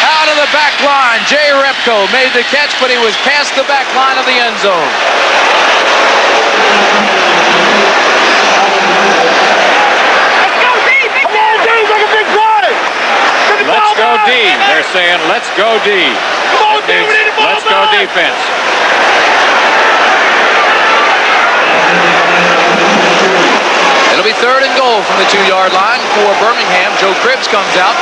Out of the back line. Jay Repko made the catch, but he was past the back line of the end zone. Let's go D. They're saying, let's go D. Let's go defense. It'll be 3rd and goal from the 2-yard line for Birmingham. Joe Cribbs comes out.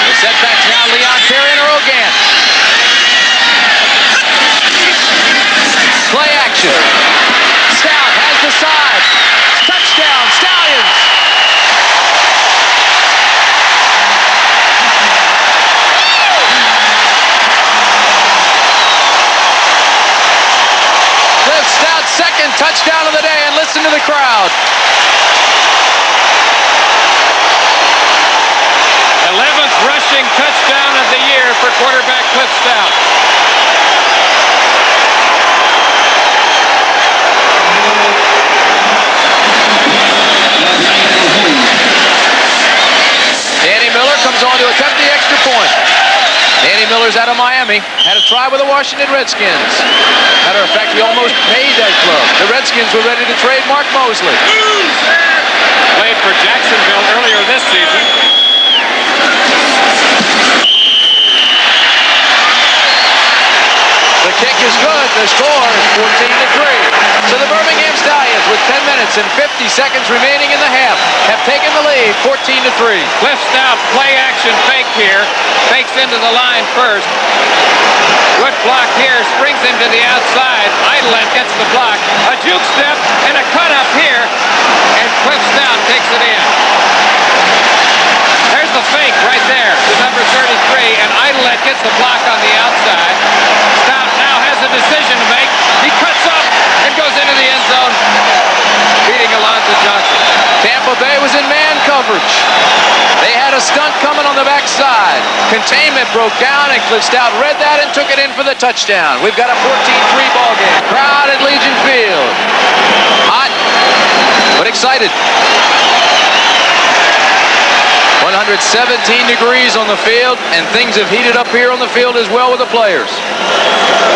The setbacks now, Leon Perry and Rogan. Play action. Stout has the side. Touchdown, Stallions. Cliff Stout's second touchdown of the day, and listen to the crowd. 11th rushing touchdown of the year for quarterback Cliff Stout. Danny Miller comes on to attempt the extra point. Danny Miller's out of Miami. Had a try with the Washington Redskins. Matter of fact, he almost made that club. The Redskins were ready to trade Mark Mosley. Played for Jacksonville earlier this season. The kick is good. The score is 14-3. So the Birmingham Stallions, with 10 minutes and 50 seconds remaining in the half, have taken the lead 14-3. Cliff Stout, play action fake here. Fakes into the line first. Good block here. Springs him to the outside. Idlehead gets the block. A juke step and a cut up here. And Cliff Stout takes it in. There's the fake right there to number 33. And Idlehead gets the block on the outside. Stout now has a decision to make. He cuts up and goes into the end zone, beating Alonzo Johnson. Tampa Bay was in man coverage. They had a stunt coming on the backside. Containment broke down, and Cliff Stout read that and took it in for the touchdown. We've got a 14-3 ball game. Crowd at Legion Field. Hot, but excited. 117 degrees on the field, and things have heated up here on the field as well with the players.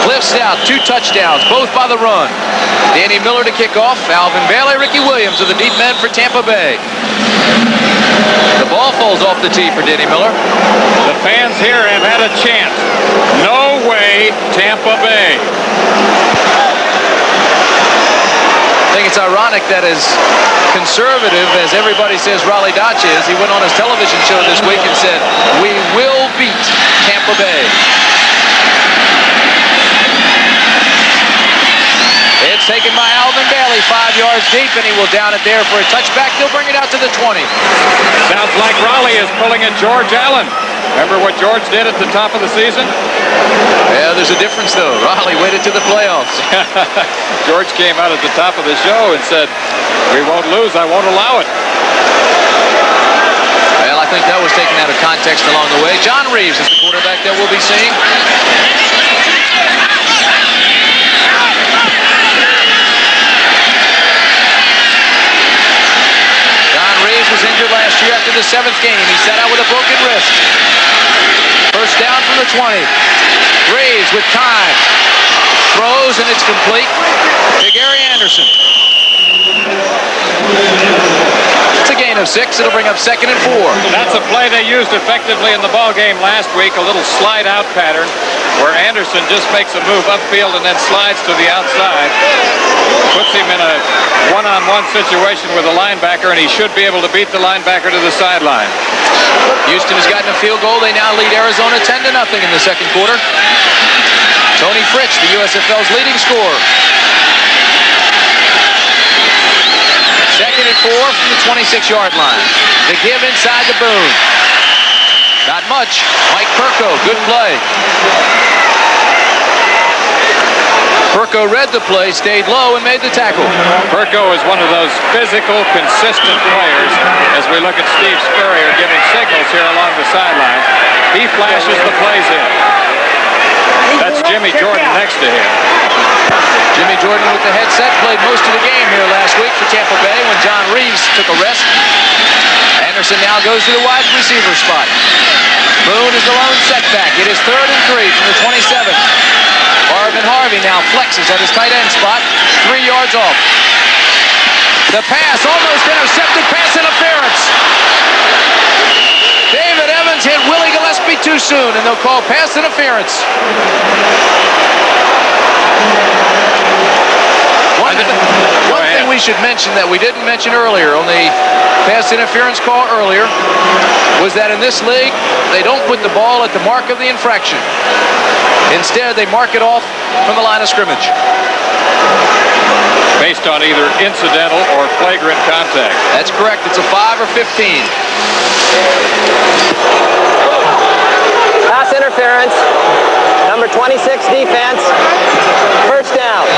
Cliff Stout, 2 touchdowns, both by the run. Danny Miller to kick off. Alvin Bailey, Ricky Williams are the deep men for Tampa Bay. The ball falls off the tee for Danny Miller. The fans here have had a chant. No way, Tampa Bay. I think it's ironic that as conservative as everybody says Raleigh Dodge is, he went on his television show this week and said, "We will beat Tampa Bay." It's taken by Alvin Bailey, 5 yards deep, and he will down it there for a touchback. He'll bring it out to the 20. Sounds like Raleigh is pulling a George Allen. Remember what George did at the top of the season? Yeah, there's a difference, though. Raleigh waited to the playoffs. George came out at the top of the show and said, "We won't lose. I won't allow it." Well, I think that was taken out of context along the way. John Reeves is the quarterback that we'll be seeing. John Reeves was injured last year after the 7th game. He sat out with a broken wrist. First down from the 20. Reeves with time. Throws, and it's complete to Gary Anderson. It's a gain of 6. It'll bring up 2nd and 4. That's a play they used effectively in the ball game last week, a little slide out pattern where Anderson just makes a move upfield and then slides to the outside. Puts him in a one-on-one situation with a linebacker, and he should be able to beat the linebacker to the sideline. Houston has gotten a field goal. They now lead Arizona 10-0 in the second quarter. Tony Fritz, the USFL's leading scorer. 2nd and 4 from the 26-yard line. The give inside the Boone. Not much. Mike Perko, good play. Perko read the play, stayed low, and made the tackle. Perko is one of those physical, consistent players as we look at Steve Spurrier giving signals here along the sideline. He flashes the plays in. That's Jimmy Jordan next to him. Jimmy Jordan with the headset played most of the game here last week for Tampa Bay when John Reeves took a rest. Anderson now goes to the wide receiver spot. Boone is the lone setback. It is 3rd and 3 from the 27. Marvin Harvey now flexes at his tight end spot, 3 yards off. The pass almost intercepted, pass interference. David Evans hit Willie Gillespie too soon, and they'll call pass interference. One thing we should mention that we didn't mention earlier on the pass interference call earlier was that in this league, they don't put the ball at the mark of the infraction. Instead, they mark it off from the line of scrimmage. Based on either incidental or flagrant contact. That's correct. It's a 5 or 15. Pass interference. Number 26 defense. First down.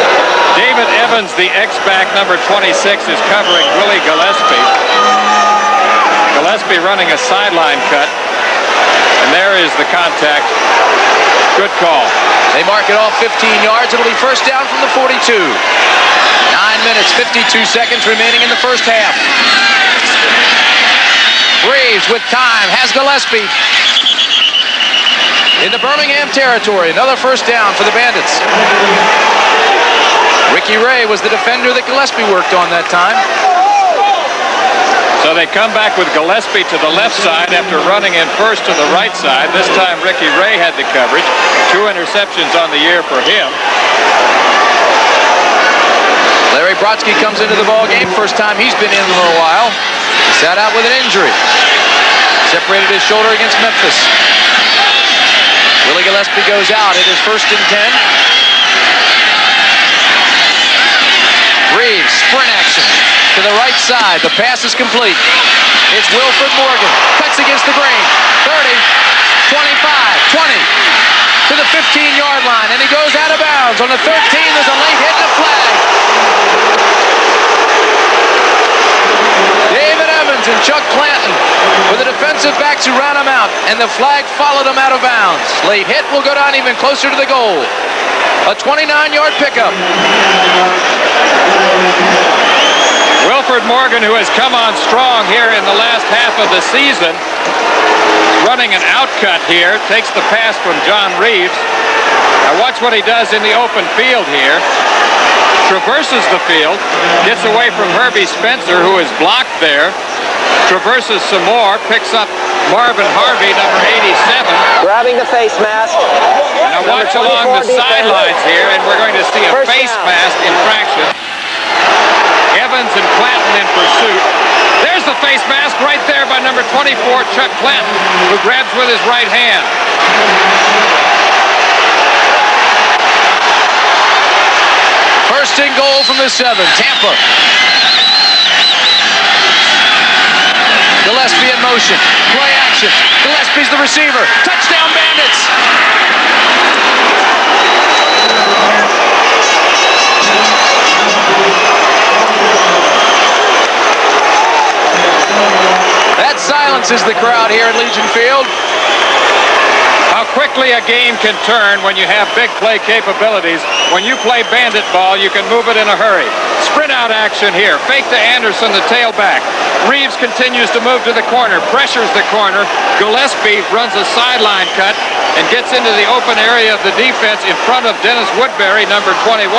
David Evans, the X-back, number 26, is covering Willie Gillespie. Gillespie running a sideline cut. And there is the contact. Good call. They mark it off 15 yards. It'll be first down from the 42. 9 minutes, 52 seconds remaining in the first half. Reeves with time, has Gillespie in the Birmingham territory. Another first down for the Bandits. Ricky Ray was the defender that Gillespie worked on that time. So they come back with Gillespie to the left side after running in first to the right side. This time Ricky Ray had the coverage. 2 interceptions on the year for him. Larry Brodsky comes into the ball game. First time he's been in a little while. He sat out with an injury. Separated his shoulder against Memphis. Willie Gillespie goes out. It is 1st and 10. Reeves, sprint action to the right side. The pass is complete. It's Wilfred Morgan. Cuts against the grain. 30, 25, 20 to the 15-yard line. And he goes out of bounds. On the 13, there's a late hit and a flag. David Evans and Chuck Clanton were the defensive backs who ran him out. And the flag followed him out of bounds. Late hit will go down even closer to the goal. A 29-yard pickup. Wilfred Morgan, who has come on strong here in the last half of the season, running an outcut here, takes the pass from John Reeves. Now watch what he does in the open field here. Traverses the field, gets away from Herbie Spencer, who is blocked there. Traverses some more, picks up Marvin Harvey, number 87. Grabbing the face mask. Now watch along the sidelines here, and we're going to see a face mask infraction. Evans and Clanton in pursuit. There's the face mask right there by number 24, Chuck Clanton, who grabs with his right hand. First and goal from the 7. Tampa. Gillespie in motion. Play action. Gillespie's the receiver. Touchdown, Bandits. That silences the crowd here at Legion Field. How quickly a game can turn when you have big play capabilities. When you play bandit ball, you can move it in a hurry. Sprint out action here. Fake to Anderson, the tailback. Reeves continues to move to the corner, pressures the corner. Gillespie runs a sideline cut and gets into the open area of the defense in front of Dennis Woodbury, number 21.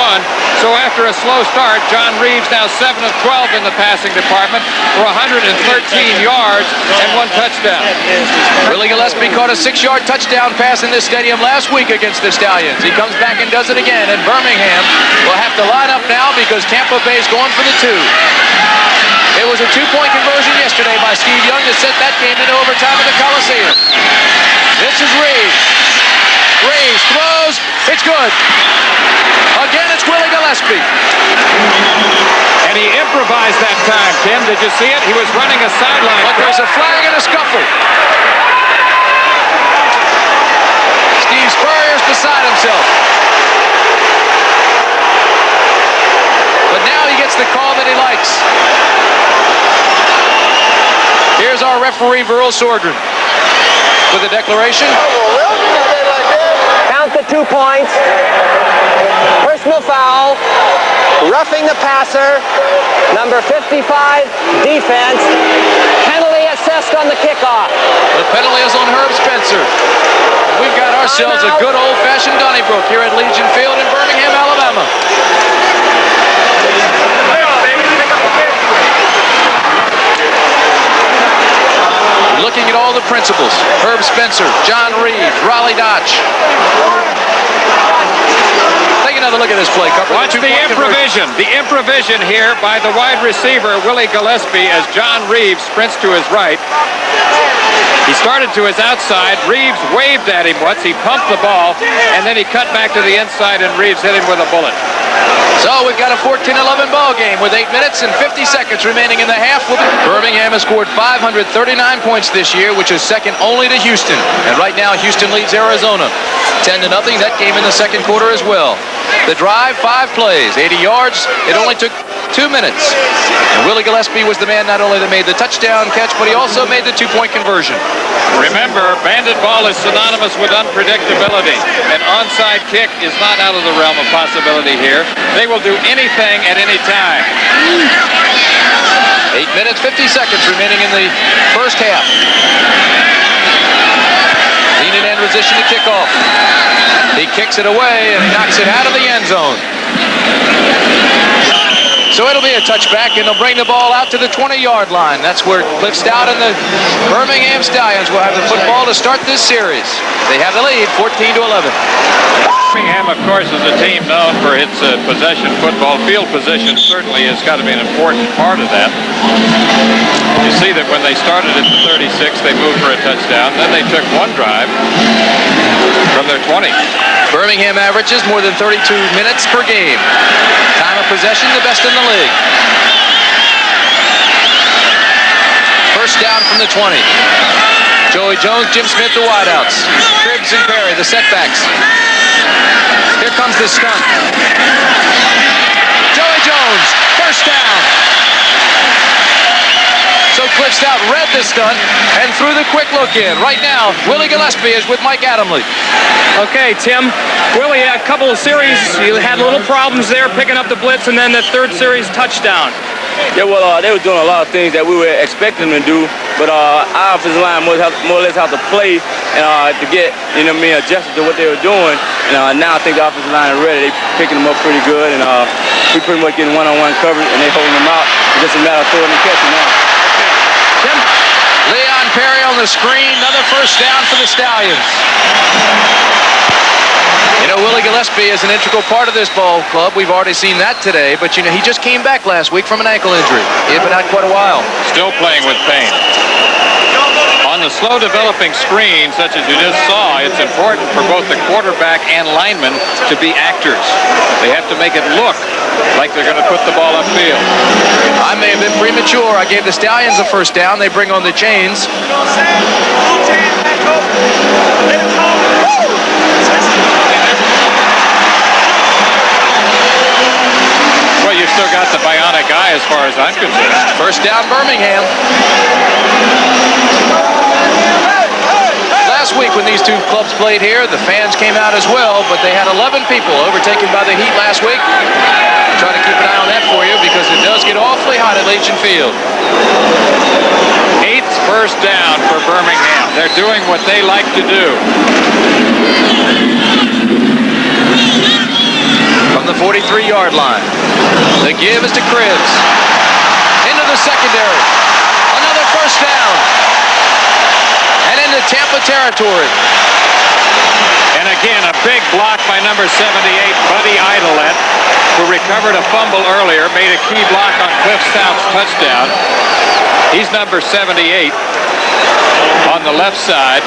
So after a slow start, John Reeves now 7 of 12 in the passing department for 113 yards and 1 touchdown. Willie Gillespie caught a 6-yard touchdown pass in this stadium last week against the Stallions. He comes back and does it again, and Birmingham will have to line up now because Tampa Bay's going for the 2. It was a 2-point conversion yesterday by Steve Young to set that game into overtime at the Coliseum. This is Reeves. Reeves throws. It's good. Again, it's Willie Gillespie. And he improvised that time, Tim. Did you see it? He was running a sideline. But there's a flag and a scuffle. Steve Spurrier's beside himself. But now he gets the call that he likes. Here's our referee, Verl Sordren, with a declaration. Count the 2 points. Personal foul. Roughing the passer. Number 55, defense. Penalty assessed on the kickoff. The penalty is on Herb Spencer. We've got ourselves a good old-fashioned Donnybrook here at Legion Field in Birmingham, Alabama. Looking at all the principals. Herb Spencer, John Reeves, Raleigh Dotch. Take another look at this play. Watch the improvision. The improvision here by the wide receiver, Willie Gillespie, as John Reeves sprints to his right. He started to his outside. Reeves waved at him once. He pumped the ball, and then he cut back to the inside, and Reeves hit him with a bullet. So we've got a 14-11 ball game with 8 minutes and 50 seconds remaining in the half. Birmingham has scored 539 points this year, which is second only to Houston. And right now, Houston leads Arizona 10-0. That game in the second quarter as well. The drive, 5 plays, 80 yards. It only took 2 minutes. And Willie Gillespie was the man not only that made the touchdown catch, but he also made the 2-point conversion. Remember, bandit ball is synonymous with unpredictability. An onside kick is not out of the realm of possibility here. They will do anything at any time. 8 minutes, 50 seconds remaining in the first half. Leaning end position to kick off. He kicks it away and he knocks it out of the end zone. So it'll be a touchback, and they'll bring the ball out to the 20-yard line. That's where Cliff Stout and the Birmingham Stallions will have the football to start this series. They have the lead, 14-11. Birmingham, of course, is a team known for its possession football. Field position certainly has got to be an important part of that. You see that when they started at the 36, they moved for a touchdown. Then they took 1 drive from their 20. Birmingham averages more than 32 minutes per game. Time of possession, the best in the league. First down from the 20. Joey Jones, Jim Smith, the wideouts. Cribbs and Perry, the setbacks. Here comes the stunt. Joey Jones, first down. So Cliff Stout read the stunt and threw the quick look in. Right now, Willie Gillespie is with Mike Adamle. Okay, Tim. Willie, a couple of series, you had little problems there picking up the blitz, and then the 3rd series touchdown. Yeah, well, they were doing a lot of things that we were expecting them to do, but our offensive line more or less have to play and to get, adjusted to what they were doing. And now I think the offensive line is ready. They're picking them up pretty good, and we pretty much getting one-on-one coverage, and they holding them out. It's just a matter of throwing and catching now. Tim? Leon Perry on the screen, another first down for the Stallions. You know, Willie Gillespie is an integral part of this ball club. We've already seen that today, but he just came back last week from an ankle injury. He had been out quite a while. Still playing with pain. On the a slow developing screen such as you just saw, it's important for both the quarterback and lineman to be actors. They have to make it look like they're going to put the ball upfield. I may have been premature. I gave the Stallions a first down. They bring on the chains. Well, you still got the bionic eye as far as I'm concerned. First down, Birmingham. Last week when these two clubs played here, the fans came out as well, but they had 11 people overtaken by the heat last week. I'll try to keep an eye on that for you because it does get awfully hot at Legion Field. 8th first down for Birmingham. They're doing what they like to do. From the 43-yard line. The give is to Cribbs. Into the secondary. Another first down. And into Tampa territory. And again, a big block by number 78, Buddy Idolette, who recovered a fumble earlier, made a key block on Cliff South's touchdown. He's number 78 on the left side.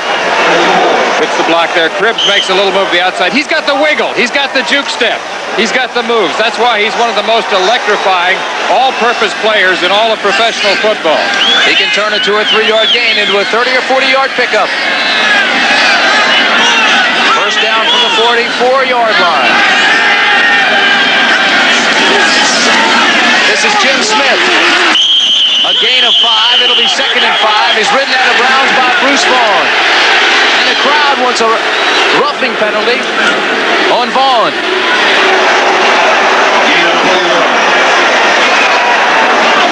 Gets the block there. Cribbs makes a little move to the outside. He's got the wiggle. He's got the juke step. He's got the moves. That's why he's one of the most electrifying all-purpose players in all of professional football. He can turn a 2 or 3 yard gain into a 30 or 40 yard pickup. First down from the 44-yard line. This is Jim Smith. A gain of 5. It'll be 2nd and 5. He's ridden out of bounds by Bruce Vaughn. And the crowd wants a roughing penalty on Vaughn.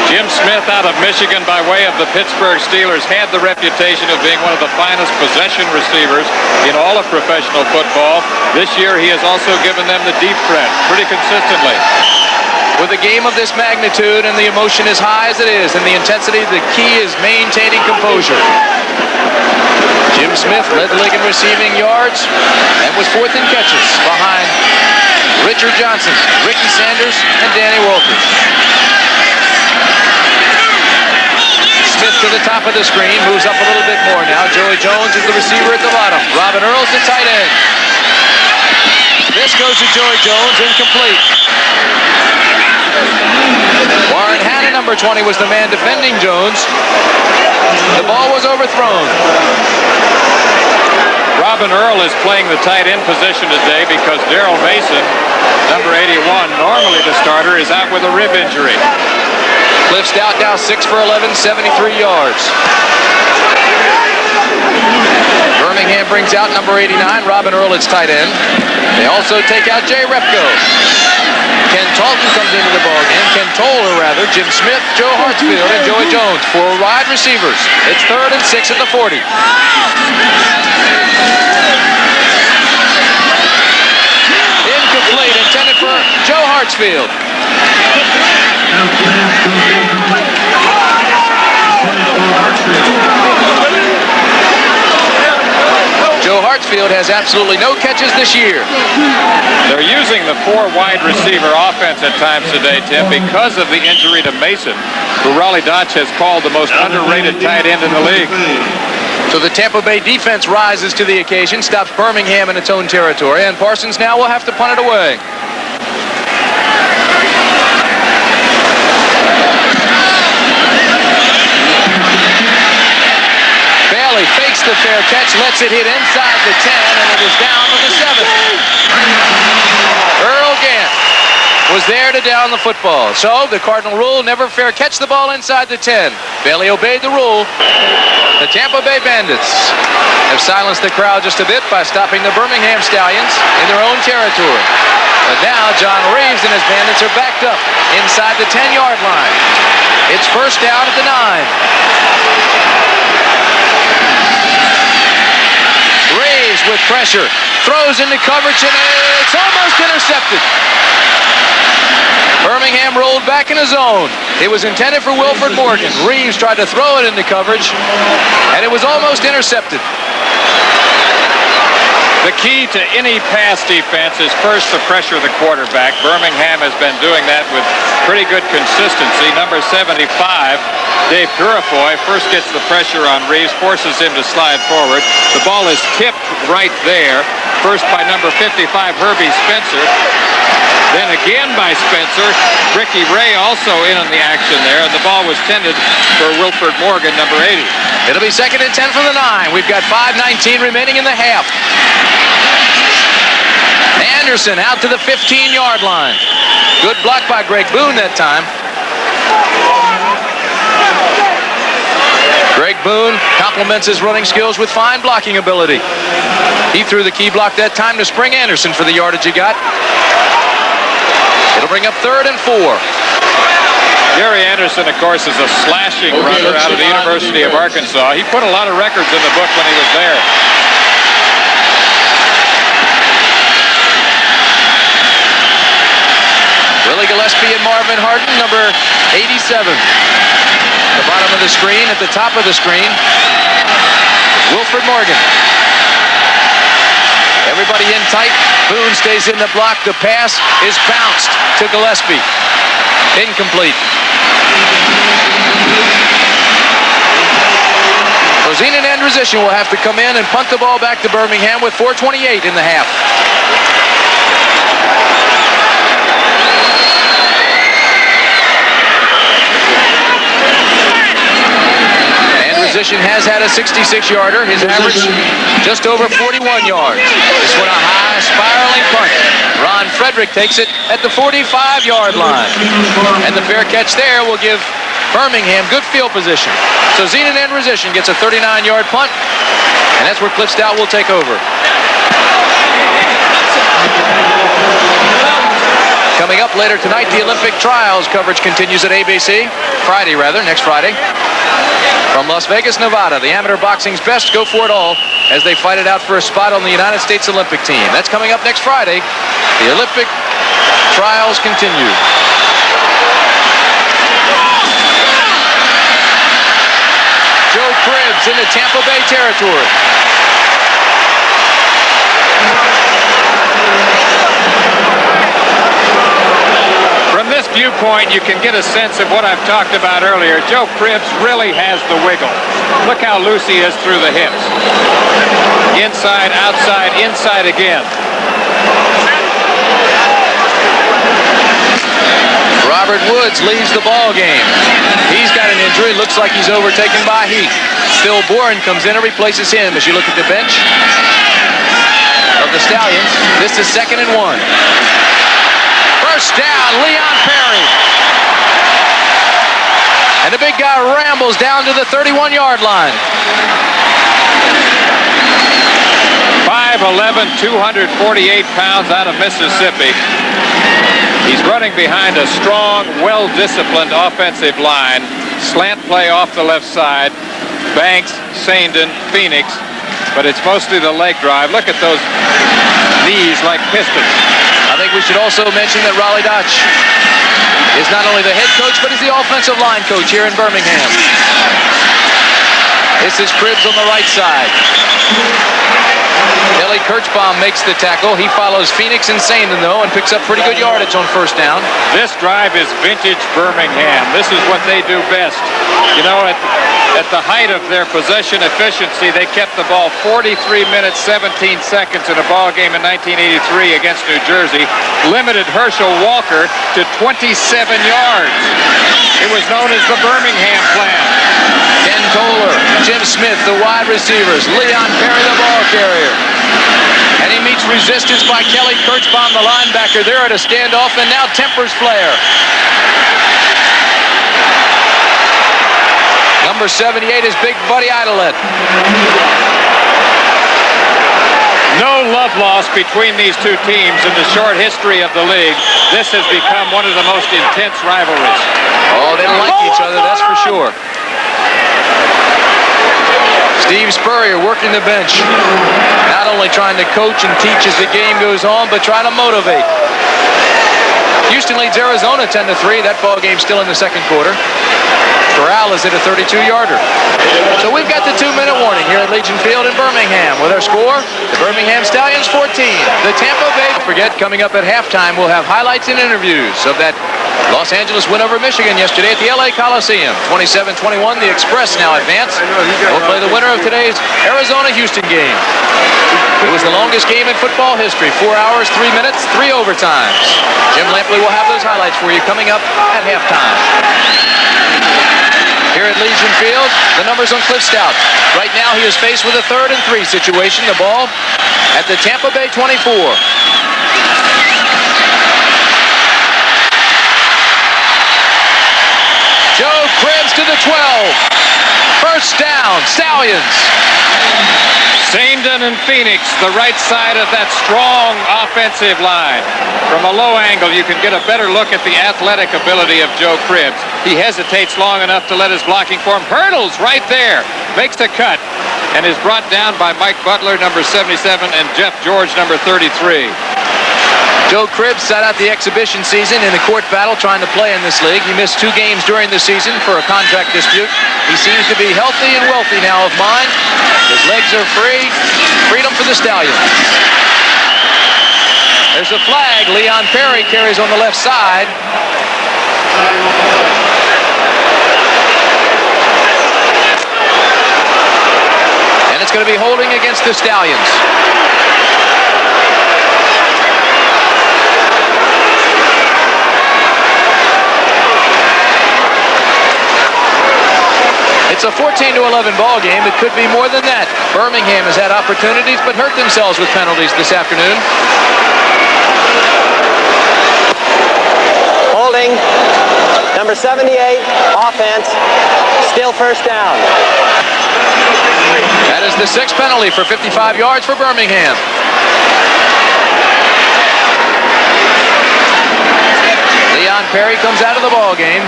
Jim Smith out of Michigan by way of the Pittsburgh Steelers had the reputation of being one of the finest possession receivers in all of professional football. This year he has also given them the deep threat pretty consistently. With a game of this magnitude and the emotion as high as it is and the intensity, the key is maintaining composure. Jim Smith led the league in receiving yards and was 4th in catches behind Richard Johnson, Ricky Sanders, and Danny Walters. Smith to the top of the screen, moves up a little bit more now. Joey Jones is the receiver at the bottom. Robin Earl's the tight end. This goes to Joey Jones, incomplete. Warren Hanna, number 20, was the man defending Jones. The ball was overthrown. Robin Earl is playing the tight end position today because Daryl Mason, number 81, normally the starter, is out with a rib injury. Cliff Stout now 6 for 11, 73 yards. Birmingham brings out number 89, Robin Earl, its tight end. They also take out Jay Repko. Ken Talton comes into the ballgame. Ken Toller, rather. Jim Smith, Joe Hartsfield, and Joey Jones. 4 wide receivers. It's 3rd and 6 at the 40. Incomplete, intended for Joe Hartsfield. Joe Hartsfield has absolutely no catches this year. They're using the 4 wide receiver offense at times today, Tim, because of the injury to Mason, who Raleigh Dodge has called the most underrated tight end in the league. So the Tampa Bay defense rises to the occasion, stops Birmingham in its own territory, and Parsons now will have to punt it away. Bailey fakes the fair catch, lets it hit inside the 10, and it is down to the 7. Earl Gant was there to down the football. So the Cardinal rule, never fair catch the ball inside the 10. Bailey obeyed the rule. The Tampa Bay Bandits have silenced the crowd just a bit by stopping the Birmingham Stallions in their own territory. But now John Reeves and his Bandits are backed up inside the 10-yard line. It's first down at the 9. Reeves with pressure, throws into coverage, and it's almost intercepted. Birmingham rolled back in his zone. It was intended for Wilford Morgan. Reeves tried to throw it into coverage, and it was almost intercepted. The key to any pass defense is first to pressure the quarterback. Birmingham has been doing that with pretty good consistency. Number 75 Dave Purifoy first gets the pressure on Reeves, forces him to slide forward. The ball is tipped right there. First by number 55, Herbie Spencer. Then again by Spencer. Ricky Ray also in on the action there, and the ball was tended for Wilford Morgan, number 80. It'll be 2nd and 10 from the 9. We've got 5:19 remaining in the half. Anderson out to the 15-yard line. Good block by Greg Boone that time. Greg Boone complements his running skills with fine blocking ability. He threw the key block that time to Spring Anderson for the yardage he got. It'll bring up 3rd and 4. Gary Anderson, of course, is a slashing runner out of the University of Arkansas. He put a lot of records in the book when he was there. Willie Gillespie and Marvin Harden, number 87. The bottom of the screen, at the top of the screen, Wilford Morgan. Everybody in tight. Boone stays in the block. The pass is bounced to Gillespie. Incomplete. Rosina and Androsian will have to come in and punt the ball back to Birmingham with 4:28 in the half. Androsian has had a 66-yarder. His average just over 41 yards. This one a high spiraling punt. Ron Frederick takes it at the 45-yard line. And the fair catch there will give Birmingham good field position. So Zenon Androsian gets a 39-yard punt, and that's where Cliff Stout will take over. Coming up later tonight, the Olympic trials coverage continues at ABC. Next Friday. From Las Vegas, Nevada, the amateur boxing's best go for it all as they fight it out for a spot on the United States Olympic team. That's coming up next Friday. The Olympic trials continue. Joe Cribbs into Tampa Bay territory. From this viewpoint, you can get a sense of what I've talked about earlier. Joe Cribbs really has the wiggle. Look how loose he is through the hips. Inside, outside, inside again. Robert Woods leaves the ball game. He's got an injury. Looks like he's overtaken by heat. Phil Bourne comes in and replaces him. As you look at the bench of the Stallions, this is 2nd and 1. First down, Leon Perry. And the big guy rambles down to the 31-yard line. 5'11", 248 pounds out of Mississippi. He's running behind a strong, well-disciplined offensive line. Slant play off the left side. Banks, Sandin, Phoenix. But it's mostly the leg drive. Look at those knees like pistons. I think we should also mention that Raleigh Dotch is not only the head coach, but he's the offensive line coach here in Birmingham. This is Cribbs on the right side. Kelly Kirchbaum makes the tackle. He follows Phoenix and Sandin, though, and picks up pretty good yardage on first down. This drive is vintage Birmingham. This is what they do best. You know, at the height of their possession efficiency, they kept the ball 43 minutes, 17 seconds in a ball game in 1983 against New Jersey. Limited Herschel Walker to 27 yards. It was known as the Birmingham plan. Ken Toller, Jim Smith, the wide receivers. Leon Perry, the ball carrier. And he meets resistance by Kelly Kirchbaum, the linebacker. There at a standoff, and now tempers Flair. Number 78 is Big Buddy Idolette. No love lost between these two teams in the short history of the league. This has become one of the most intense rivalries. Oh, they don't like each other, that's for sure. Steve Spurrier working the bench. Not only trying to coach and teach as the game goes on, but trying to motivate. Houston leads Arizona 10-3. That ball game still in the second quarter. Corral is at a 32-yarder. So we've got the 2-minute warning here at Legion Field in Birmingham. With our score, the Birmingham Stallions 14. The Tampa Bay. Forget, coming up at halftime, we'll have highlights and interviews of that Los Angeles win over Michigan yesterday at the LA Coliseum. 27-21, the Express now advance. We'll play the winner of today's Arizona-Houston game. It was the longest game in football history. 4 hours, 3 minutes, 3 overtimes. Jim Lampley will have those highlights for you coming up at halftime. Here at Legion Field, the numbers on Cliff Stout. Right now he is faced with a 3rd and 3 situation. The ball at the Tampa Bay 24. Joe Cribbs to the 12. First down, Stallions. Saindon and Phoenix, the right side of that strong offensive line. From a low angle, you can get a better look at the athletic ability of Joe Cribbs. He hesitates long enough to let his blocking form. Hurdles right there. Makes the cut and is brought down by Mike Butler, number 77, and Jeff George, number 33. Joe Cribbs sat out the exhibition season in a court battle trying to play in this league. He missed 2 games during the season for a contract dispute. He seems to be healthy and wealthy now of mind. His legs are free. Freedom for the Stallions. There's a flag. Leon Perry carries on the left side. And it's going to be holding against the Stallions. It's a 14-11 ball game. It could be more than that. Birmingham has had opportunities but hurt themselves with penalties this afternoon. Holding, number 78, offense, still first down. That is the 6th penalty for 55 yards for Birmingham. Leon Perry comes out of the ball game.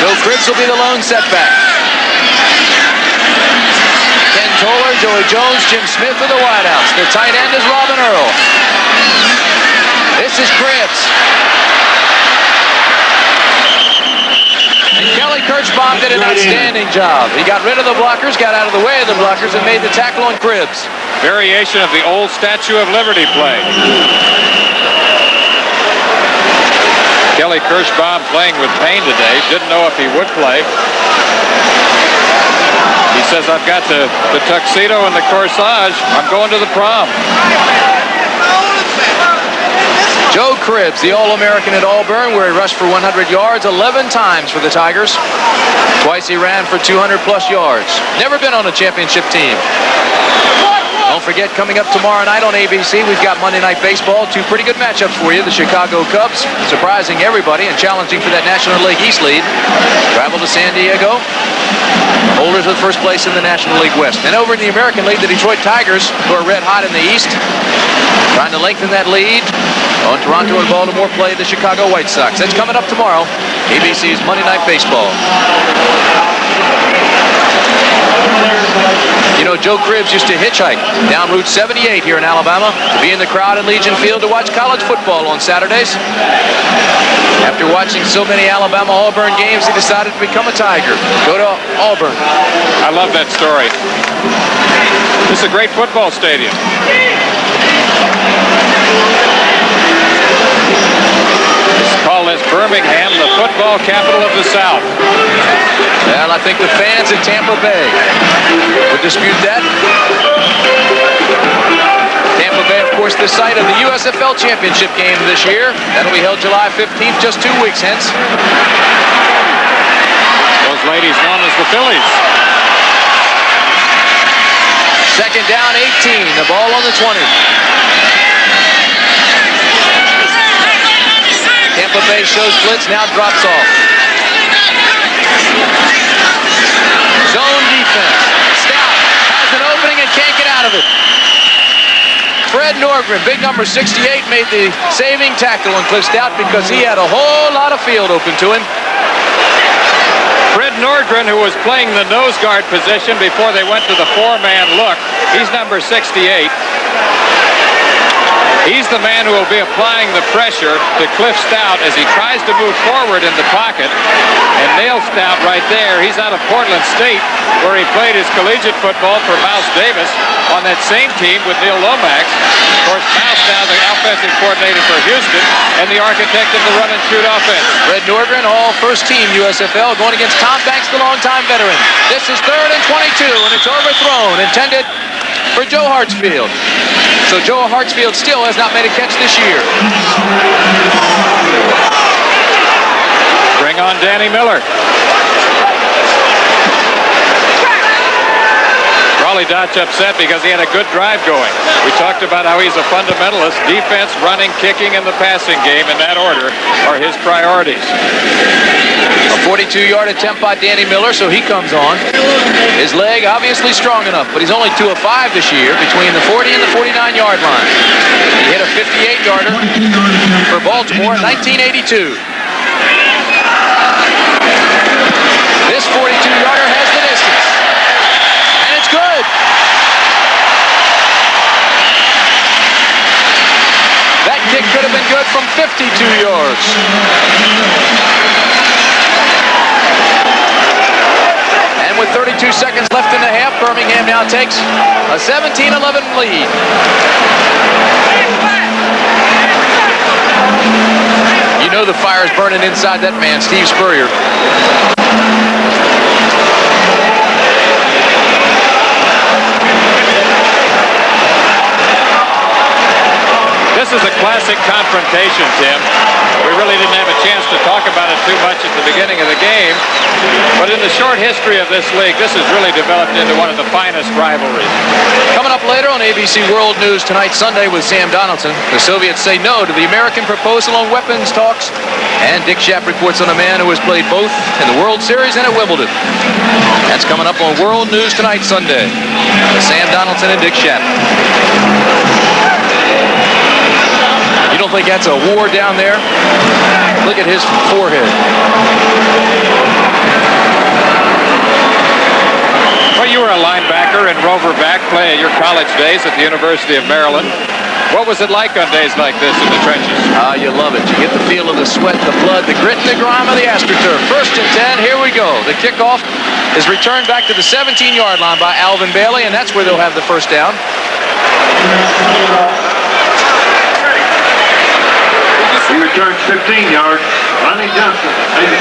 Joe Cribbs will be the lone setback. Ken Toller, Joey Jones, Jim Smith are the wideouts. The tight end is Robin Earl. This is Cribbs. And Kelly Kirschbaum did an outstanding job. He got rid of the blockers, got out of the way of the blockers, and made the tackle on Cribbs. Variation of the old Statue of Liberty play. Kelly Kirschbaum playing with pain today. Didn't know if he would play. He says, I've got the tuxedo and the corsage. I'm going to the prom. Joe Cribbs, the All-American at Auburn, where he rushed for 100 yards 11 times for the Tigers. Twice he ran for 200-plus yards. Never been on a championship team. Don't forget, coming up tomorrow night on ABC, we've got Monday Night Baseball. 2 pretty good matchups for you. The Chicago Cubs, surprising everybody and challenging for that National League East lead. Travel to San Diego. Holders of first place in the National League West. And over in the American League, the Detroit Tigers, who are red hot in the East, trying to lengthen that lead. On Toronto and Baltimore play the Chicago White Sox. That's coming up tomorrow. ABC's Monday Night Baseball. You know, Joe Cribbs used to hitchhike down Route 78 here in Alabama to be in the crowd at Legion Field to watch college football on Saturdays. After watching so many Alabama-Auburn games, he decided to become a Tiger. Go to Auburn. I love that story. This is a great football stadium. Call this Birmingham the football capital of the South. Well, I think the fans in Tampa Bay would dispute that. Tampa Bay, of course, the site of the USFL championship game this year. That'll be held July 15th, just 2 weeks hence. Those ladies known as the Phillies. Second down, 18. The ball on the 20. Tampa Bay shows blitz, now drops off. Zone defense. Stout has an opening and can't get out of it. Fred Norgren, big number 68, made the saving tackle on Cliff Stout because he had a whole lot of field open to him. Fred Norgren, who was playing the nose guard position before they went to the 4-man look. He's number 68. He's the man who will be applying the pressure to Cliff Stout as he tries to move forward in the pocket. And nails Stout right there. He's out of Portland State, where he played his collegiate football for Mouse Davis on that same team with Neil Lomax. Of course, Mouse now the offensive coordinator for Houston and the architect of the run-and-shoot offense. Red Norgren, all first-team USFL, going against Tom Banks, the longtime veteran. This is 3rd and 22, and it's overthrown, intended for Joe Hartsfield. So Joe Hartsfield still has not made a catch this year. Bring on Danny Miller. Raleigh Dodge upset because he had a good drive going. We talked about how he's a fundamentalist. Defense, running, kicking, and the passing game in that order are his priorities. A 42-yard attempt by Danny Miller, so he comes on. His leg obviously strong enough, but he's only 2 of 5 this year between the 40 and the 49-yard line. He hit a 58-yarder for Baltimore in 1982. This 42-yarder has the distance. And it's good. That kick could have been good from 52 yards. And with 32 seconds left in the half, Birmingham now takes a 17-11 lead. You know the fire's burning inside that man, Steve Spurrier. This is a classic confrontation, Tim. We really didn't have a chance to talk about it too much at the beginning of the game. But in the short history of this league, this has really developed into one of the finest rivalries. Coming up later on ABC World News tonight, Sunday, with Sam Donaldson. The Soviets say no to the American proposal on weapons talks. And Dick Schaap reports on a man who has played both in the World Series and at Wimbledon. That's coming up on World News tonight, Sunday. With Sam Donaldson and Dick Schaap. You don't think that's a war down there? Look at his forehead. Well, you were a linebacker and rover back play at your college days at the University of Maryland. What was it like on days like this in the trenches? You love it. You get the feel of the sweat, the blood, the grit, and the grime of the AstroTurf. 1st and 10, here we go. The kickoff is returned back to the 17-yard line by Alvin Bailey, and that's where they'll have the first down. He returns 15 yards. Ronnie Johnson, 80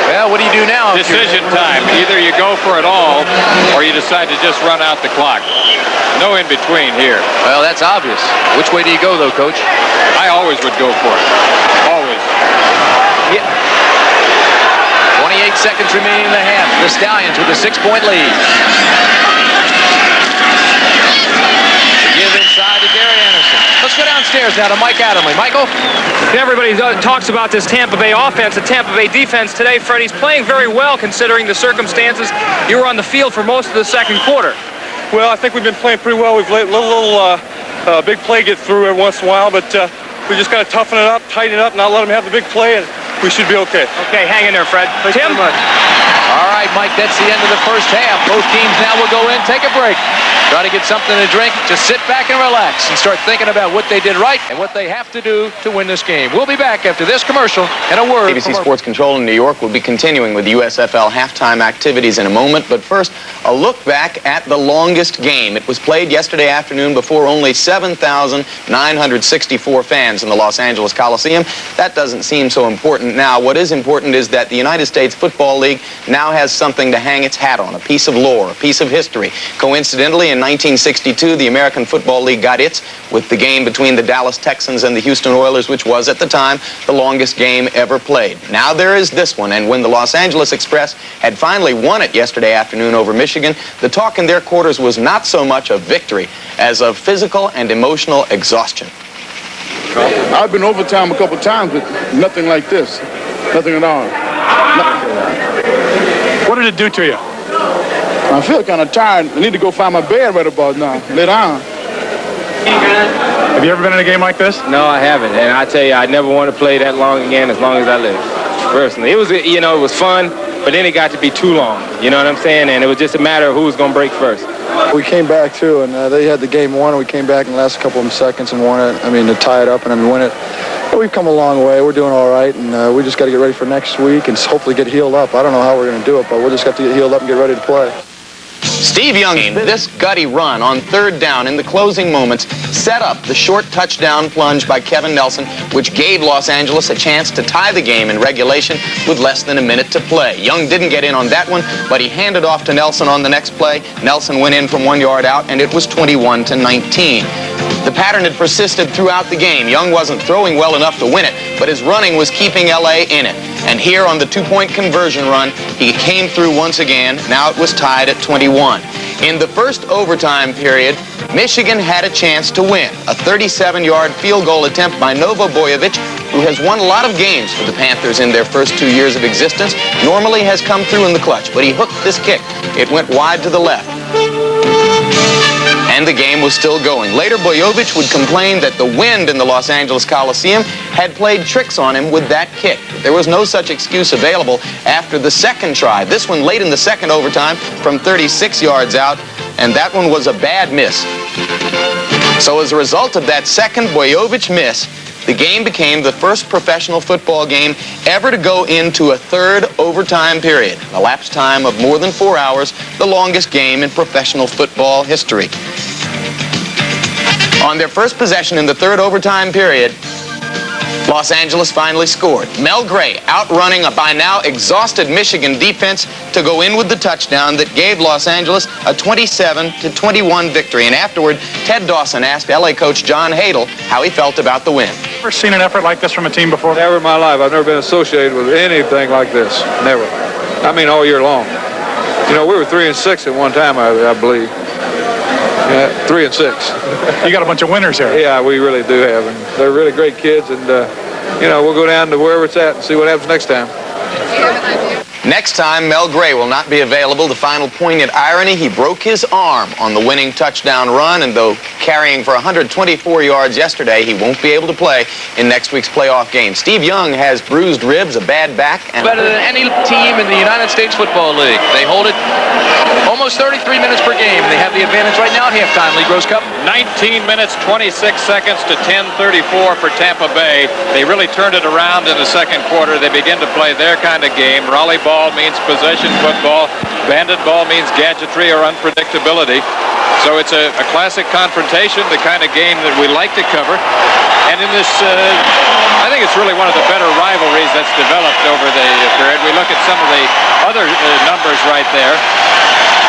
Well, what do you do now? Decision time. Either you go for it all or you decide to just run out the clock. No in between here. Well, that's obvious. Which way do you go, though, Coach? I always would go for it. Always. Yeah. 28 seconds remaining in the half. The Stallions with a 6-point lead. Give inside to Gary Anderson. Let's go downstairs now to Mike Adamley. Michael? Everybody talks about this Tampa Bay offense, the Tampa Bay defense today. Freddie's playing very well considering the circumstances. You were on the field for most of the second quarter. Well, I think we've been playing pretty well. We've let a little big play get through every once in a while, but we just got to toughen it up, tighten it up, not let them have the big play, and we should be okay. Okay, hang in there, Fred. Thanks Tim? very much. All right, Mike, that's the end of the first half. Both teams now will go in, take a break. Try to get something to drink, just sit back and relax and start thinking about what they did right and what they have to do to win this game. We'll be back after this commercial and a word. ABC Sports Control in New York will be continuing with USFL halftime activities in a moment, but first, a look back at the longest game. It was played yesterday afternoon before only 7,964 fans in the Los Angeles Coliseum. That doesn't seem so important now. What is important is that the United States Football League now has something to hang its hat on, a piece of lore, a piece of history. Coincidentally, in 1962, the American Football League got its with the game between the Dallas Texans and the Houston Oilers, which was at the time the longest game ever played. Now there is this one, and when the Los Angeles Express had finally won it yesterday afternoon over Michigan, the talk in their quarters was not so much of victory as of physical and emotional exhaustion. I've been overtime a couple times, but nothing like this. Nothing at all. What did it do to you? I feel kind of tired. I need to go find my bed right about now. Lay down. Have you ever been in a game like this? No, I haven't. And I tell you, I never want to play that long again as long as I live, personally. It was, it was fun, but then it got to be too long. You know what I'm saying? And it was just a matter of who was going to break first. We came back, too, and they had the game won, and we came back in the last couple of seconds and won it. I mean, to tie it up and then win it. But we've come a long way. We're doing all right, and we just got to get ready for next week and hopefully get healed up. I don't know how we're going to do it, but we'll just have to get healed up and get ready to play. Steve Young, this gutty run on third down in the closing moments set up the short touchdown plunge by Kevin Nelson, which gave Los Angeles a chance to tie the game in regulation with less than a minute to play. Young didn't get in on that one, but he handed off to Nelson on the next play. Nelson went in from 1 yard out, and it was 21-19. The pattern had persisted throughout the game. Young wasn't throwing well enough to win it, but his running was keeping LA in it. And here on the two-point conversion run, he came through once again. Now it was tied at 21. In the first overtime period, Michigan had a chance to win. A 37-yard field goal attempt by Novo Bojovic, who has won a lot of games for the Panthers in their first 2 years of existence, normally has come through in the clutch, but he hooked this kick. It went wide to the left. And the game was still going. Later, Bojovic would complain that the wind in the Los Angeles Coliseum had played tricks on him with that kick. There was no such excuse available after the second try. This one late in the second overtime from 36 yards out, and that one was a bad miss. So as a result of that second Bojovic miss, the game became the first professional football game ever to go into a third overtime period, an elapsed time of more than 4 hours, the longest game in professional football history. On their first possession in the third overtime period, Los Angeles finally scored. Mel Gray outrunning a by now exhausted Michigan defense to go in with the touchdown that gave Los Angeles a 27-21 victory. And afterward, Ted Dawson asked LA coach John Hadel how he felt about the win. Ever seen an effort like this from a team before? Never in my life. I've never been associated with anything like this. Never. I mean, all year long. You know, we were 3-6 at one time, I believe. Yeah, 3-6. You got a bunch of winners here. Yeah, we really do have. And they're really great kids. And, you know, we'll go down to wherever it's at and see what happens next time. Next time, Mel Gray will not be available. The final poignant irony, he broke his arm on the winning touchdown run, and though carrying for 124 yards yesterday, he won't be able to play in next week's playoff game. Steve Young has bruised ribs, a bad back, and better than any team in the United States Football League. They hold it almost 33 minutes per game. They have the advantage right now at halftime, Lee Grosscup. 19 minutes, 26 seconds to 10:34 for Tampa Bay. They really turned it around in the second quarter. They begin to play their kind of game. Raleigh ball means possession football. Bandit ball means gadgetry or unpredictability. So it's a classic confrontation, the kind of game that we like to cover. And in this, I think it's really one of the better rivalries that's developed over the period. We look at some of the other numbers right there.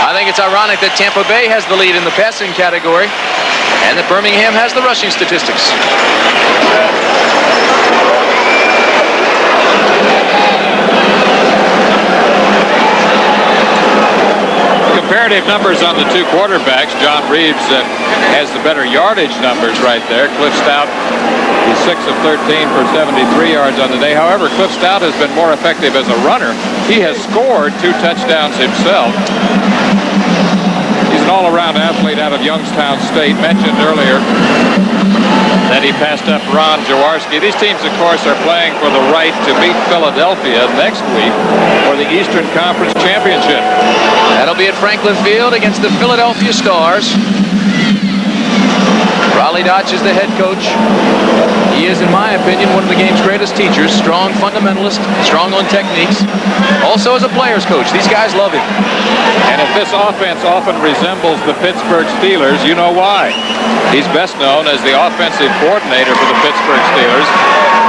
I think it's ironic that Tampa Bay has the lead in the passing category and that Birmingham has the rushing statistics. Comparative numbers on the two quarterbacks. John Reeves has the better yardage numbers right there. Cliff Stout is 6 of 13 for 73 yards on the day. However, Cliff Stout has been more effective as a runner. He has scored 2 touchdowns himself. He's an all-around athlete out of Youngstown State. Mentioned earlier that he passed up Ron Jaworski. These teams, of course, are playing for the right to beat Philadelphia next week for the Eastern Conference Championship. That'll be at Franklin Field against the Philadelphia Stars. Raleigh Dodge is the head coach. He is, in my opinion, one of the game's greatest teachers. Strong fundamentalist, strong on techniques. Also as a player's coach. These guys love him. And if this offense often resembles the Pittsburgh Steelers, you know why. He's best known as the offensive coordinator for the Pittsburgh Steelers.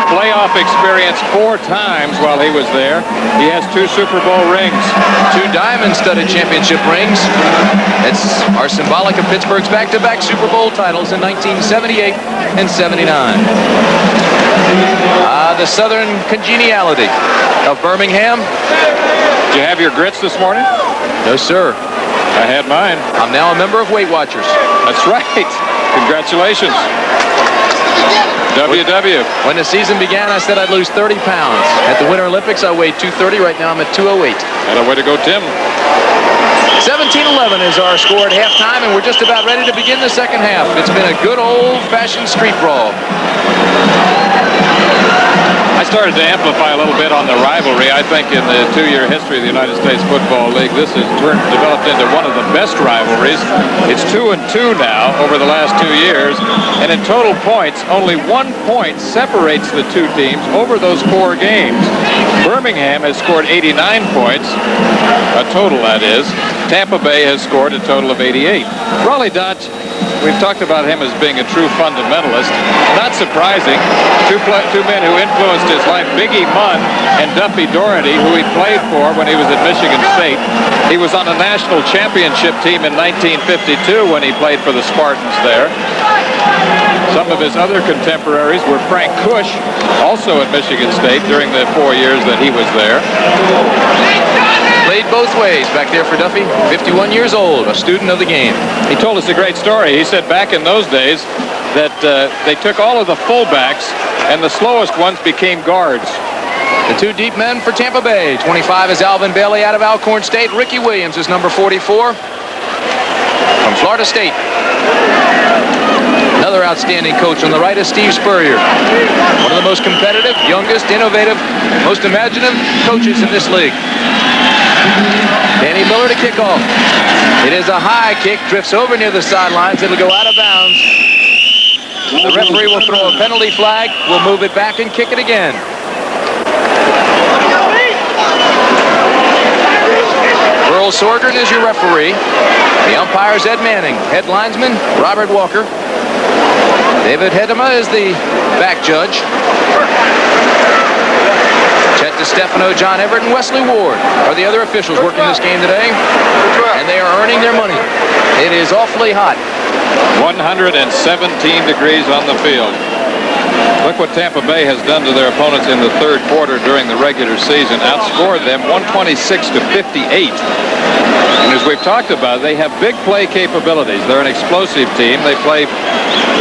Playoff experience 4 times while he was there. He has 2 Super Bowl rings. 2 diamond-studded championship rings. That are symbolic of Pittsburgh's back-to-back Super Bowl titles in 1978 and 79. The southern congeniality of Birmingham. Did you have your grits this morning? No, sir. I had mine. I'm now a member of Weight Watchers. That's right. Congratulations. WW. When the season began, I said I'd lose 30 pounds. At the Winter Olympics, I weighed 230. Right now, I'm at 208. And a way to go, Tim. 17-11 is our score at halftime, and we're just about ready to begin the second half. It's been a good old-fashioned street brawl. I started to amplify a little bit on the rivalry. I think in the 2-year history of the United States Football League, this has developed into one of the best rivalries. It's 2-2 now over the last 2 years, and in total points, only 1 point separates the two teams over those 4 games. Birmingham has scored 89 points, a total that is. Tampa Bay has scored a total of 88. Raleigh Dodge, we've talked about him as being a true fundamentalist. Not surprising. Two men who influenced his life, Biggie Munn and Duffy Doherty, who he played for when he was at Michigan State. He was on a national championship team in 1952 when he played for the Spartans there. Some of his other contemporaries were Frank Cush, also at Michigan State during the 4 years that he was there. Played both ways back there for Duffy. 51 years old, a student of the game. He told us a great story. He said back in those days that they took all of the fullbacks and the slowest ones became guards. The 2 deep men for Tampa Bay. 25 is Alvin Bailey out of Alcorn State. Ricky Williams is number 44 from Florida State. Another outstanding coach on the right is Steve Spurrier. One of the most competitive, youngest, innovative, most imaginative coaches in this league. Danny Miller to kick off. It is a high kick, drifts over near the sidelines. It'll go out of bounds. The referee will throw a penalty flag. We'll move it back and kick it again. Earl Sorgren is your referee. The umpire is Ed Manning. Head linesman, Robert Walker. David Hedema is the back judge. Chet DeStefano, John Everett, and Wesley Ward are the other officials working this game today. And they are earning their money. It is awfully hot. 117 degrees on the field. Look what Tampa Bay has done to their opponents in the third quarter during the regular season. Outscored them 126-58. And as we've talked about, they have big play capabilities. They're an explosive team. They play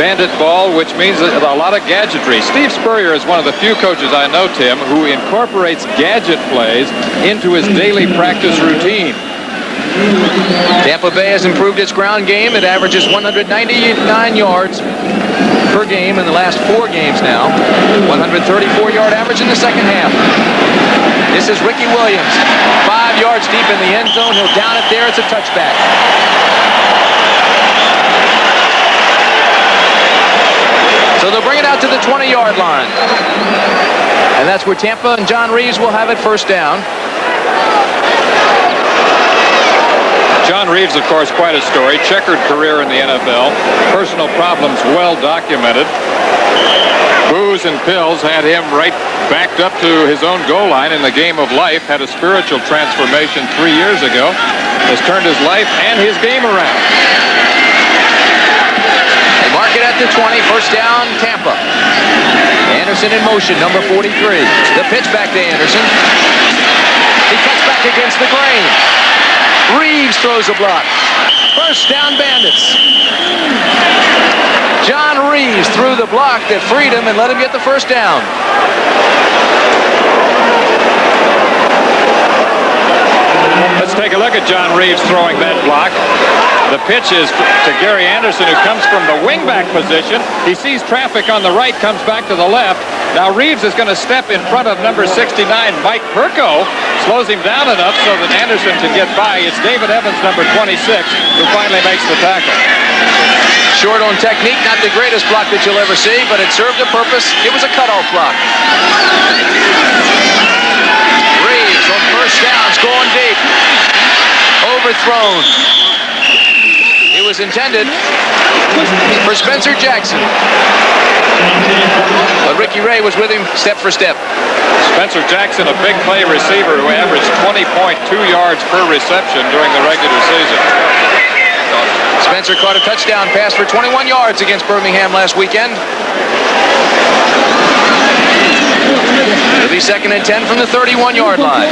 bandit ball, which means a lot of gadgetry. Steve Spurrier is one of the few coaches I know, Tim, who incorporates gadget plays into his daily practice routine. Tampa Bay has improved its ground game. It averages 199 yards per game in the last 4 games now. 134-yard average in the second half. This is Ricky Williams. 5 yards deep in the end zone. He'll down it there. It's a touchback. So they'll bring it out to the 20-yard line. And that's where Tampa and John Reeves will have it first down. John Reeves, of course, quite a story. Checkered career in the NFL. Personal problems well documented. Booze and pills had him right backed up to his own goal line in the game of life. Had a spiritual transformation 3 years ago. Has turned his life and his game around. They mark it at the 20. First down, Tampa. Anderson in motion, number 43. The pitch back to Anderson. He cuts back against the grain. Reeves throws a block. First down, Bandits. John Reeves threw the block that freed him and let him get the first down. Let's take a look at John Reeves throwing that block. The pitch is to Gary Anderson, who comes from the wingback position. He sees traffic on the right, comes back to the left. Now Reeves is going to step in front of number 69, Mike Perko. Slows him down enough so that Anderson can get by. It's David Evans, number 26, who finally makes the tackle. Short on technique, not the greatest block that you'll ever see, but it served a purpose. It was a cutoff block. Reeves on first down, going deep. Overthrown. It was intended for Spencer Jackson. But Ricky Ray was with him step for step. Spencer Jackson, a big play receiver who averaged 20.2 yards per reception during the regular season. Spencer caught a touchdown pass for 21 yards against Birmingham last weekend. It'll be 2nd and 10 from the 31-yard line.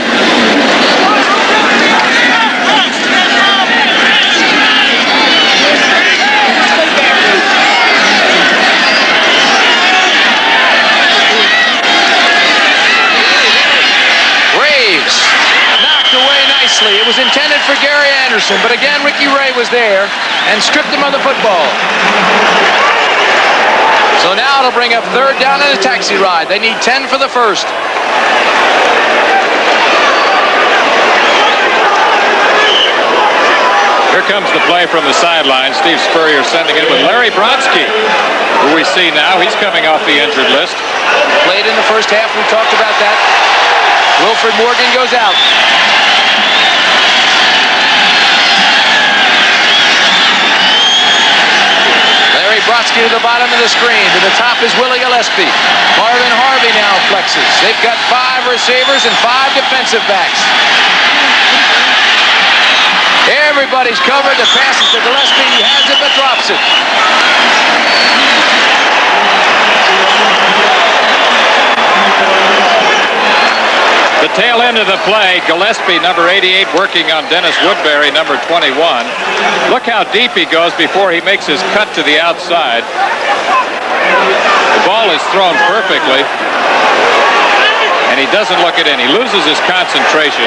It was intended for Gary Anderson, but again, Ricky Ray was there and stripped him of the football. So now it'll bring up third down in a taxi ride. They need 10 for the first. Here comes the play from the sideline. Steve Spurrier sending it with Larry Brodsky, who we see now. He's coming off the injured list. Played in the first half. We talked about that. Wilfred Morgan goes out. Larry Brodsky to the bottom of the screen. To the top is Willie Gillespie. Marvin Harvey now flexes. They've got 5 receivers and 5 defensive backs. Everybody's covered. The pass is to Gillespie. He has it but drops it. The tail end of the play, Gillespie, number 88, working on Dennis Woodbury, number 21. Look how deep he goes before he makes his cut to the outside. The ball is thrown perfectly, and he doesn't look it in. He loses his concentration.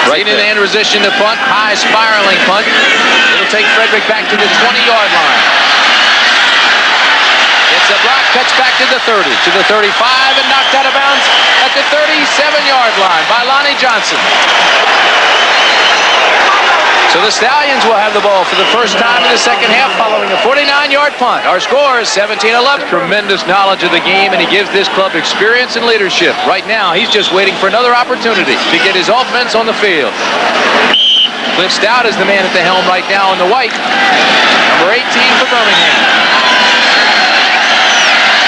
Right in the end position to punt. High spiraling punt. It'll take Frederick back to the 20-yard line. It's a block, cuts back to the 30, to the 35, and knocked out of bounds at the 37-yard line by Lonnie Johnson. So the Stallions will have the ball for the first time in the second half following a 49-yard punt. Our score is 17-11. Tremendous knowledge of the game, and he gives this club experience and leadership. Right now, he's just waiting for another opportunity to get his offense on the field. Cliff Stout is the man at the helm right now in the white. Number 18 for Birmingham.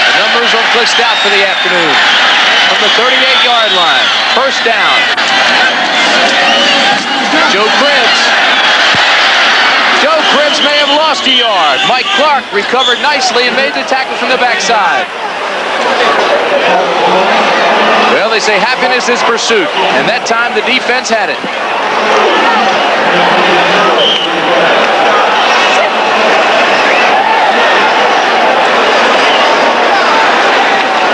The numbers on Cliff Stout for the afternoon. From the 38-yard line. First down. Joe Cribbs. Joe Cribbs may have lost a yard. Mike Clark recovered nicely and made the tackle from the backside. Well, they say happiness is pursuit, and that time the defense had it.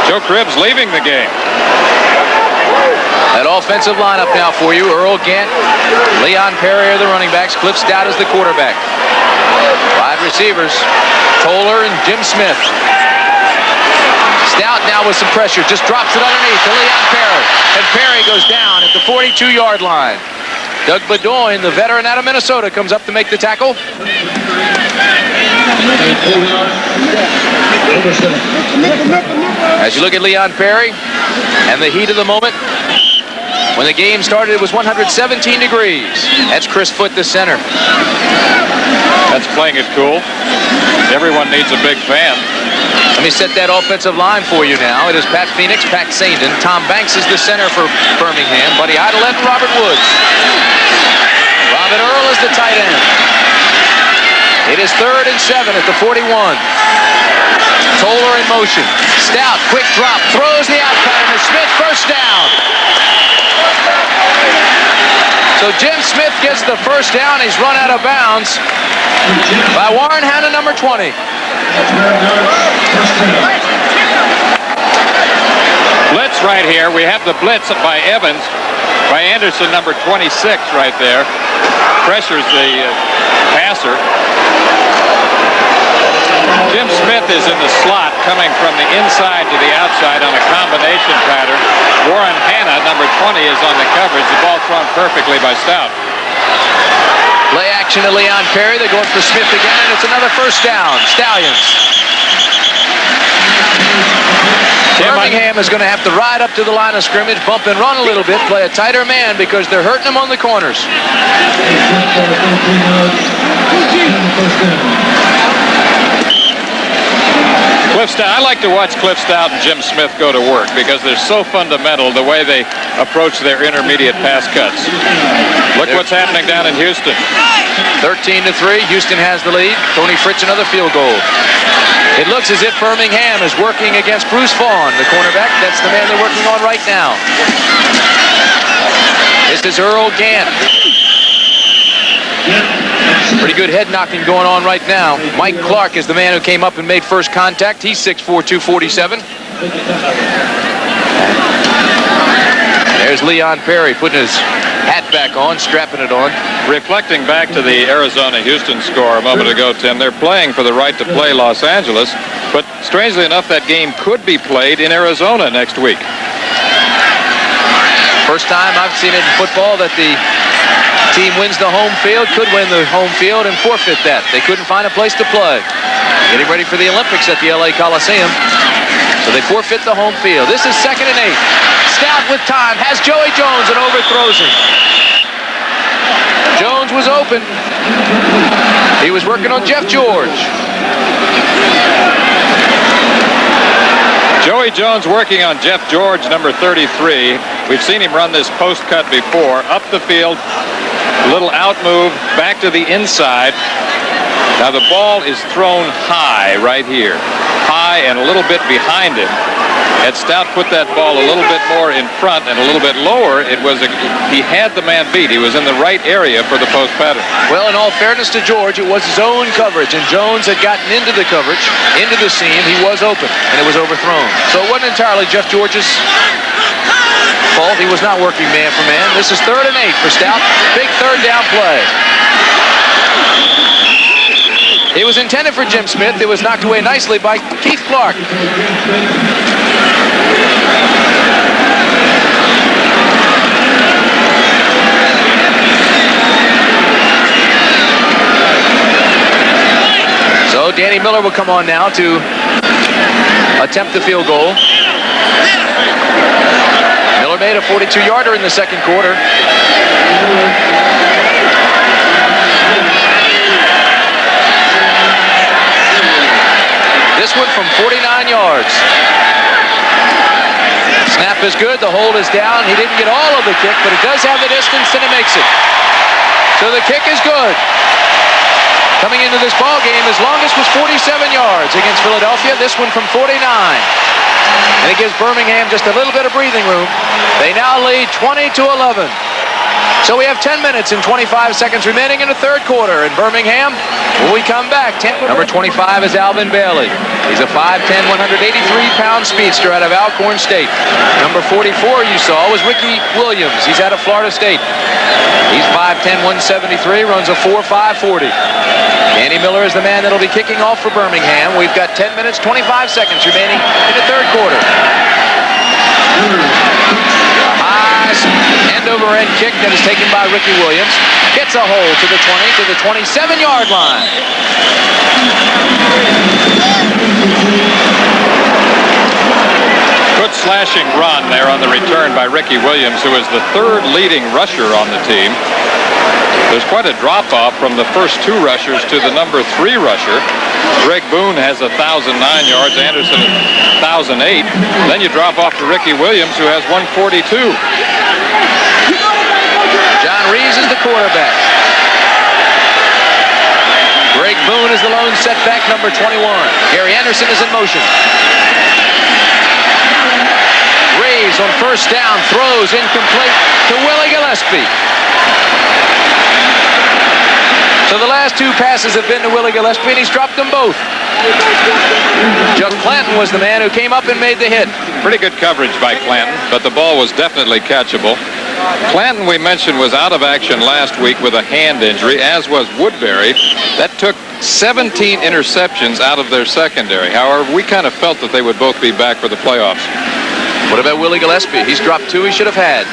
Joe Cribbs leaving the game. That offensive lineup now for you. Earl Gant, Leon Perry are the running backs. Cliff Stout is the quarterback. 5 receivers, Toller and Jim Smith. Stout now with some pressure, just drops it underneath to Leon Perry. And Perry goes down at the 42-yard line. Doug Bedoin, the veteran out of Minnesota, comes up to make the tackle. As you look at Leon Perry and the heat of the moment, when the game started, it was 117 degrees. That's Chris Foote, the center. That's playing it cool. Everyone needs a big fan. Let me set that offensive line for you now. It is Pat Phoenix, Pat Saindon. Tom Banks is the center for Birmingham. Buddy Idolette and Robert Woods. Robin Earl is the tight end. It is 3rd and 7 at the 41. Toller in motion. Stout, quick drop, throws the out pattern to Smith, first down. So Jim Smith gets the first down. He's run out of bounds by Warren Hanna, number 20. Blitz right here. We have the blitz by Evans, by Anderson, number 26 right there. Pressures the passer. Jim Smith is in the slot, coming from the inside to the outside on a combination pattern. Warren Hanna, number 20, is on the coverage. The ball thrown perfectly by Stout. Play action to Leon Perry. They're going for Smith again, and it's another first down. Stallions. Birmingham is going to have to ride up to the line of scrimmage, bump and run a little bit, play a tighter man because they're hurting them on the corners. Cliff Stout, I like to watch Cliff Stout and Jim Smith go to work because they're so fundamental the way they approach their intermediate pass cuts. Look what's happening down in Houston. 13-3, Houston has the lead. Tony Fritz another field goal. It looks as if Birmingham is working against Bruce Vaughn, the cornerback. That's the man they're working on right now. This is Earl Gant. Pretty good head knocking going on right now. Mike Clark is the man who came up and made first contact. He's 6'4", 247. There's Leon Perry putting his hat back on, strapping it on. Reflecting back to the Arizona-Houston score a moment ago, Tim, they're playing for the right to play Los Angeles. But strangely enough, that game could be played in Arizona next week. First time I've seen it in football that the team wins the home field, could win the home field and forfeit that. They couldn't find a place to play. Getting ready for the Olympics at the LA Coliseum. So they forfeit the home field. This is 2nd and 8. Stout with time, has Joey Jones and overthrows him. Jones was open. He was working on Jeff George. Joey Jones working on Jeff George, number 33. We've seen him run this post cut before. Up the field, little out move, back to the inside. Now the ball is thrown high right here. High and a little bit behind him. Had Stout put that ball a little bit more in front and a little bit lower, he had the man beat. He was in the right area for the post pattern. Well, in all fairness to George, it was his own coverage, and Jones had gotten into the coverage, into the seam. He was open, and it was overthrown. So it wasn't entirely Jeff George's fault. He was not working man for man. This is 3rd and 8 for Stout. Big 3rd down play. It was intended for Jim Smith. It was knocked away nicely by Keith Clark. So Danny Miller will come on now to attempt the field goal. Miller made a 42-yarder in the 2nd quarter. This one from 49 yards. Snap is good. The hold is down. He didn't get all of the kick, but it does have the distance, and it makes it. So the kick is good. Coming into this ball game, his longest was 47 yards against Philadelphia. This one from 49. And it gives Birmingham just a little bit of breathing room. They now lead 20-11. So we have 10 minutes and 25 seconds remaining in the 3rd quarter in Birmingham. When we come back, number 25 is Alvin Bailey. He's a 5'10", 183-pound speedster out of Alcorn State. Number 44 you saw was Ricky Williams. He's out of Florida State. He's 5'10", 173, runs a 4.5 40. Danny Miller is the man that'll be kicking off for Birmingham. We've got 10 minutes, 25 seconds remaining in the 3rd quarter. End-over-end kick that is taken by Ricky Williams. Gets a hole to the 20, to the 27-yard line. Good slashing run there on the return by Ricky Williams, who is the 3rd leading rusher on the team. There's quite a drop-off from the first 2 rushers to the number 3 rusher. Greg Boone has 1,009 yards, Anderson 1,008. Then you drop off to Ricky Williams, who has 142. John Reeves is the quarterback. Greg Boone is the lone setback, number 21. Gary Anderson is in motion. Reeves on 1st down, throws incomplete to Willie Gillespie. So the last 2 passes have been to Willie Gillespie, and he's dropped them both. Chuck Clanton was the man who came up and made the hit. Pretty good coverage by Clanton, but the ball was definitely catchable. Clanton, we mentioned, was out of action last week with a hand injury, as was Woodbury. That took 17 interceptions out of their secondary. However, we kind of felt that they would both be back for the playoffs. What about Willie Gillespie? He's dropped 2 he should have had.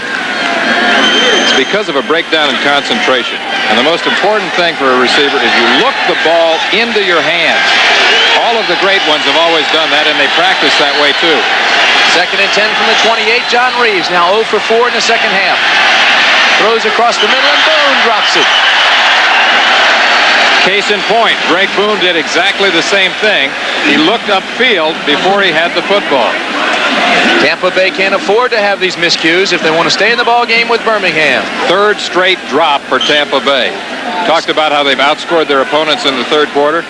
It's because of a breakdown in concentration. And the most important thing for a receiver is you look the ball into your hands. All of the great ones have always done that, and they practice that way too. 2nd and 10 from the 28. John Reeves now 0 for 4 in the 2nd half. Throws across the middle, and Boone drops it. Case in point, Greg Boone did exactly the same thing. He looked upfield before he had the football. Tampa Bay can't afford to have these miscues if they want to stay in the ball game with Birmingham. 3rd straight drop for Tampa Bay. Talked about how they've outscored their opponents in the 3rd quarter.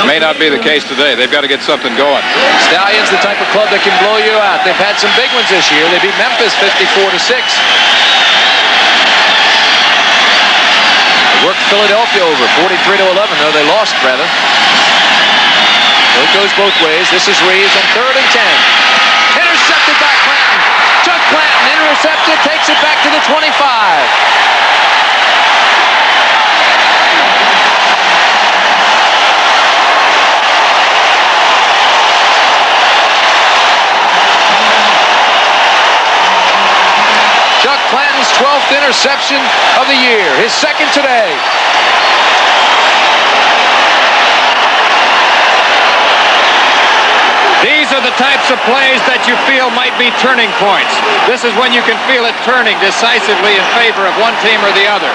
May not be the case today. They've got to get something going. Stallions, the type of club that can blow you out. They've had some big ones this year. They beat Memphis 54-6. Worked Philadelphia over 43-11, though they lost rather. So it goes both ways. This is Reeves on 3rd and 10. Intercepted by Clanton. Chuck Clanton intercepted, takes it back to the 25. 12th interception of the year, his second today. These are the types of plays that you feel might be turning points. This is when you can feel it turning decisively in favor of one team or the other.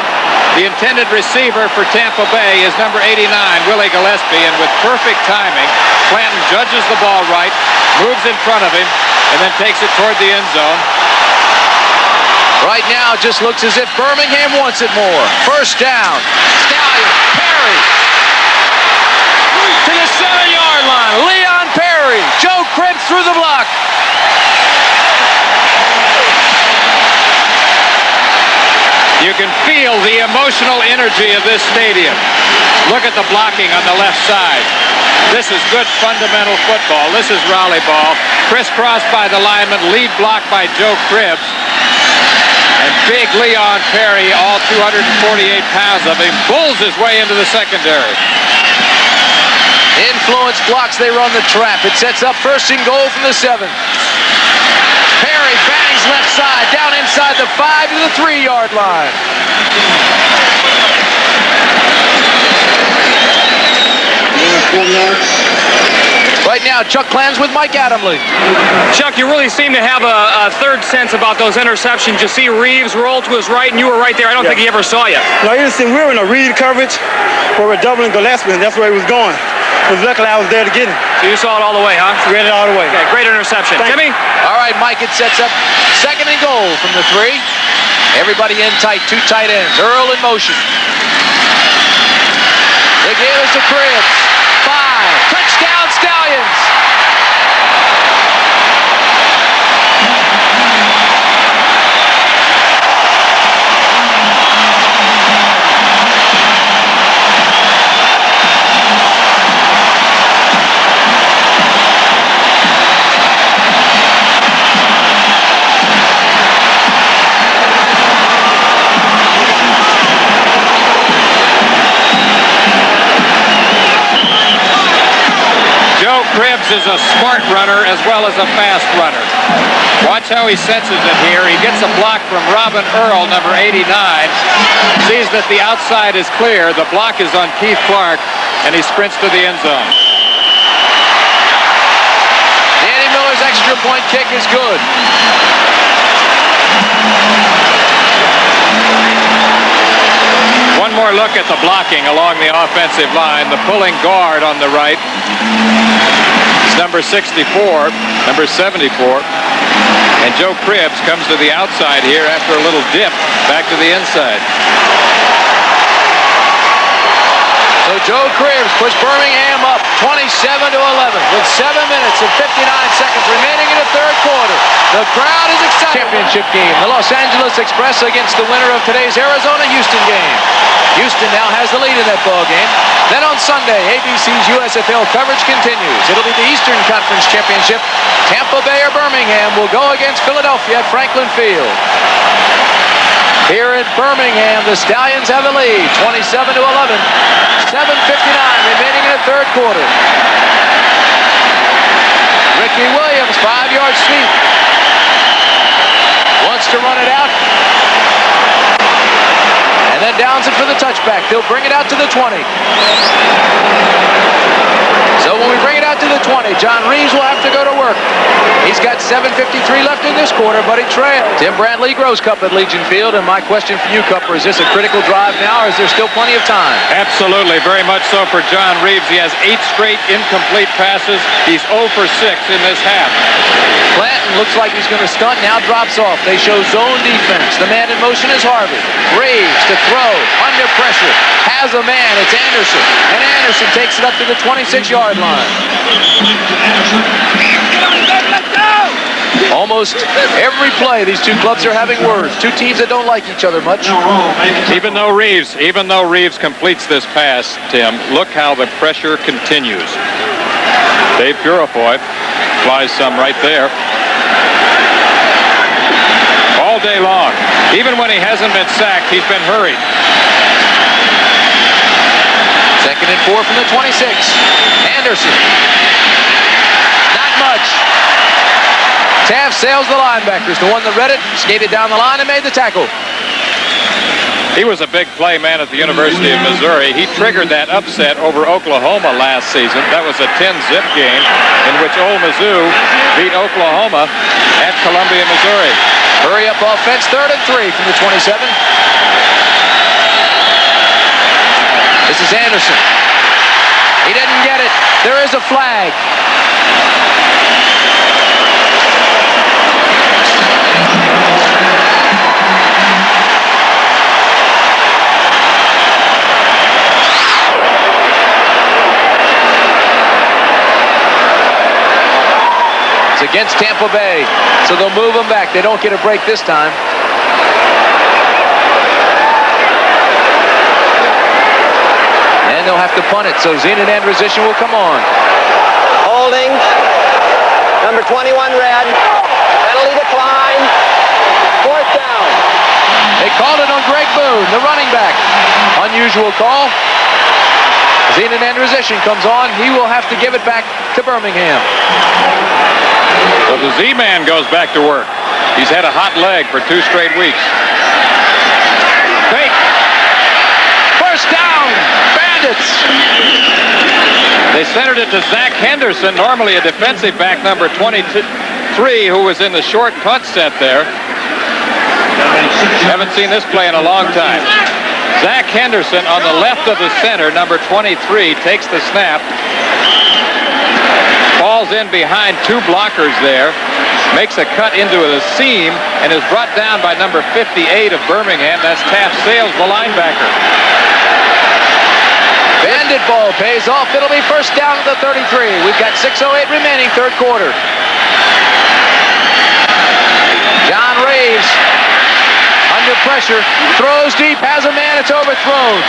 The intended receiver for Tampa Bay is number 89, Willie Gillespie, and with perfect timing, Clanton judges the ball right, moves in front of him, and then takes it toward the end zone. Right now, it just looks as if Birmingham wants it more. First down. Stallions, Perry. To the 7-yard line. Leon Perry. Joe Cribbs through the block. You can feel the emotional energy of this stadium. Look at the blocking on the left side. This is good fundamental football. This is Raleigh ball. Crisscrossed by the lineman, lead block by Joe Cribbs. And big Leon Perry, all 248 pounds of him, bulls his way into the secondary. Influence blocks, they run the trap. It sets up first and goal from the 7. Perry bangs left side, down inside the 5 to the 3-yard line. Right now, Chuck Clans with Mike Adamle. Chuck, you really seem to have a third sense about those interceptions. You see Reeves roll to his right, and you were right there. I don't think he ever saw you. No, you see, we were in a read coverage where we're doubling Gillespie, and that's where he was going. But luckily, I was there to get him. So you saw it all the way, huh? Read it all the way. Okay, great interception. Timmy? All right, Mike, it sets up second and goal from the 3. Everybody in tight, 2 tight ends. Earl in motion. They gave us to Cribbs. 5. Touchdown, Stallions. Cribbs is a smart runner as well as a fast runner. Watch how he senses it here. He gets a block from Robin Earl, number 89. Sees that the outside is clear. The block is on Keith Clark, and he sprints to the end zone. Danny Miller's extra point kick is good. One more look at the blocking along the offensive line. The pulling guard on the right is number 64, number 74. And Joe Cribbs comes to the outside here after a little dip back to the inside. So Joe Cribbs puts Birmingham up 27-11 with 7 minutes and 59 seconds remaining in the third quarter. The crowd is excited. Championship game. The Los Angeles Express against the winner of today's Arizona-Houston game. Houston now has the lead in that ball game. Then on Sunday, ABC's USFL coverage continues. It'll be the Eastern Conference Championship. Tampa Bay or Birmingham will go against Philadelphia at Franklin Field. Here in Birmingham, the Stallions have the lead, 27-11. 7:59 remaining in the third quarter. Ricky Williams, 5-yard sweep. Wants to run it out. And then downs it for the touchback. They'll bring it out to the 20. So when we bring it out to the 20, John Reeves will have to go to work. He's got 7:53 left in this quarter, but he trails. Tim Bradley Gross Cup at Legion Field, and my question for you, Cupper, is this a critical drive now, or is there still plenty of time? Absolutely, very much so for John Reeves. He has 8 straight incomplete passes. He's 0 for 6 in this half. Clanton looks like he's going to stunt, now drops off. They show zone defense. The man in motion is Harvey. Reeves to throw, under pressure. Has a man, it's Anderson. And Anderson takes it up to the 26-yard line. Almost every play, these two clubs are having words. Two teams that don't like each other much. Even though Reeves completes this pass, Tim, look how the pressure continues. Dave Purifoy flies some right there. All day long. Even when he hasn't been sacked, he's been hurried. 2nd and 4 from the 26. Anderson. Not much. Taft sails the linebackers. The one that read it, skated down the line and made the tackle. He was a big play man at the University of Missouri. He triggered that upset over Oklahoma last season. That was a 10-zip game in which Ole Mizzou beat Oklahoma at Columbia, Missouri. Hurry up offense, 3rd and 3 from the 27. This is Anderson. He didn't get it. There is a flag. Against Tampa Bay, so they'll move them back. They don't get a break this time. And they'll have to punt it, so Zena Androsian will come on. Holding. Number 21, red. Penalty decline. 4th down. They called it on Greg Boone, the running back. Unusual call. Zena Androsian comes on. He will have to give it back to Birmingham. So the Z-Man goes back to work. He's had a hot leg for 2 straight weeks. Fake. First down. Bandits. They centered it to Zach Henderson, normally a defensive back, number 23, who was in the short punt set there. Haven't seen this play in a long time. Zach Henderson on the left of the center, number 23, takes the snap. Falls in behind 2 blockers there, makes a cut into the seam, and is brought down by number 58 of Birmingham. That's Taft Sales, the linebacker. Bandit ball pays off. It'll be first down to the 33. We've got 6:08 remaining, 3rd quarter. John Reeves under pressure, throws deep, has a man, it's overthrown.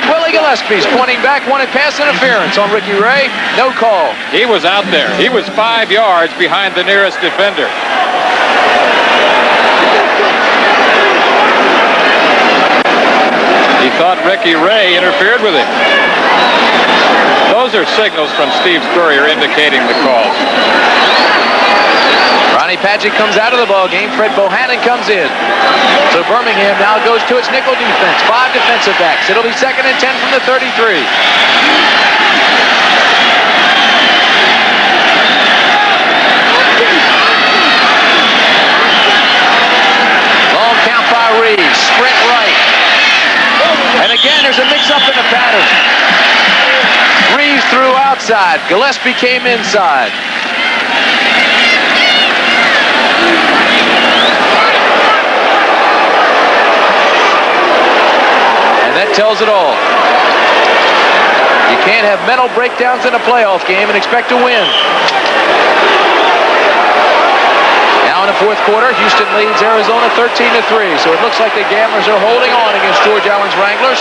Willie Gillespie's pointing back, wanted pass interference on Ricky Ray. No call. He was out there. He was 5 yards behind the nearest defender. He thought Ricky Ray interfered with him. Those are signals from Steve Spurrier indicating the calls. Ronnie Padgett comes out of the ball game. Fred Bohannon comes in. So Birmingham now goes to its nickel defense. 5 defensive backs. It'll be 2nd and 10 from the 33. Long count by Reeves. Sprint right. And again, there's a mix-up in the pattern. Reeves threw outside. Gillespie came inside. That tells it all. You can't have mental breakdowns in a playoff game and expect to win. Now in the 4th quarter, Houston leads Arizona 13-3. So it looks like the Gamblers are holding on against George Allen's Wranglers.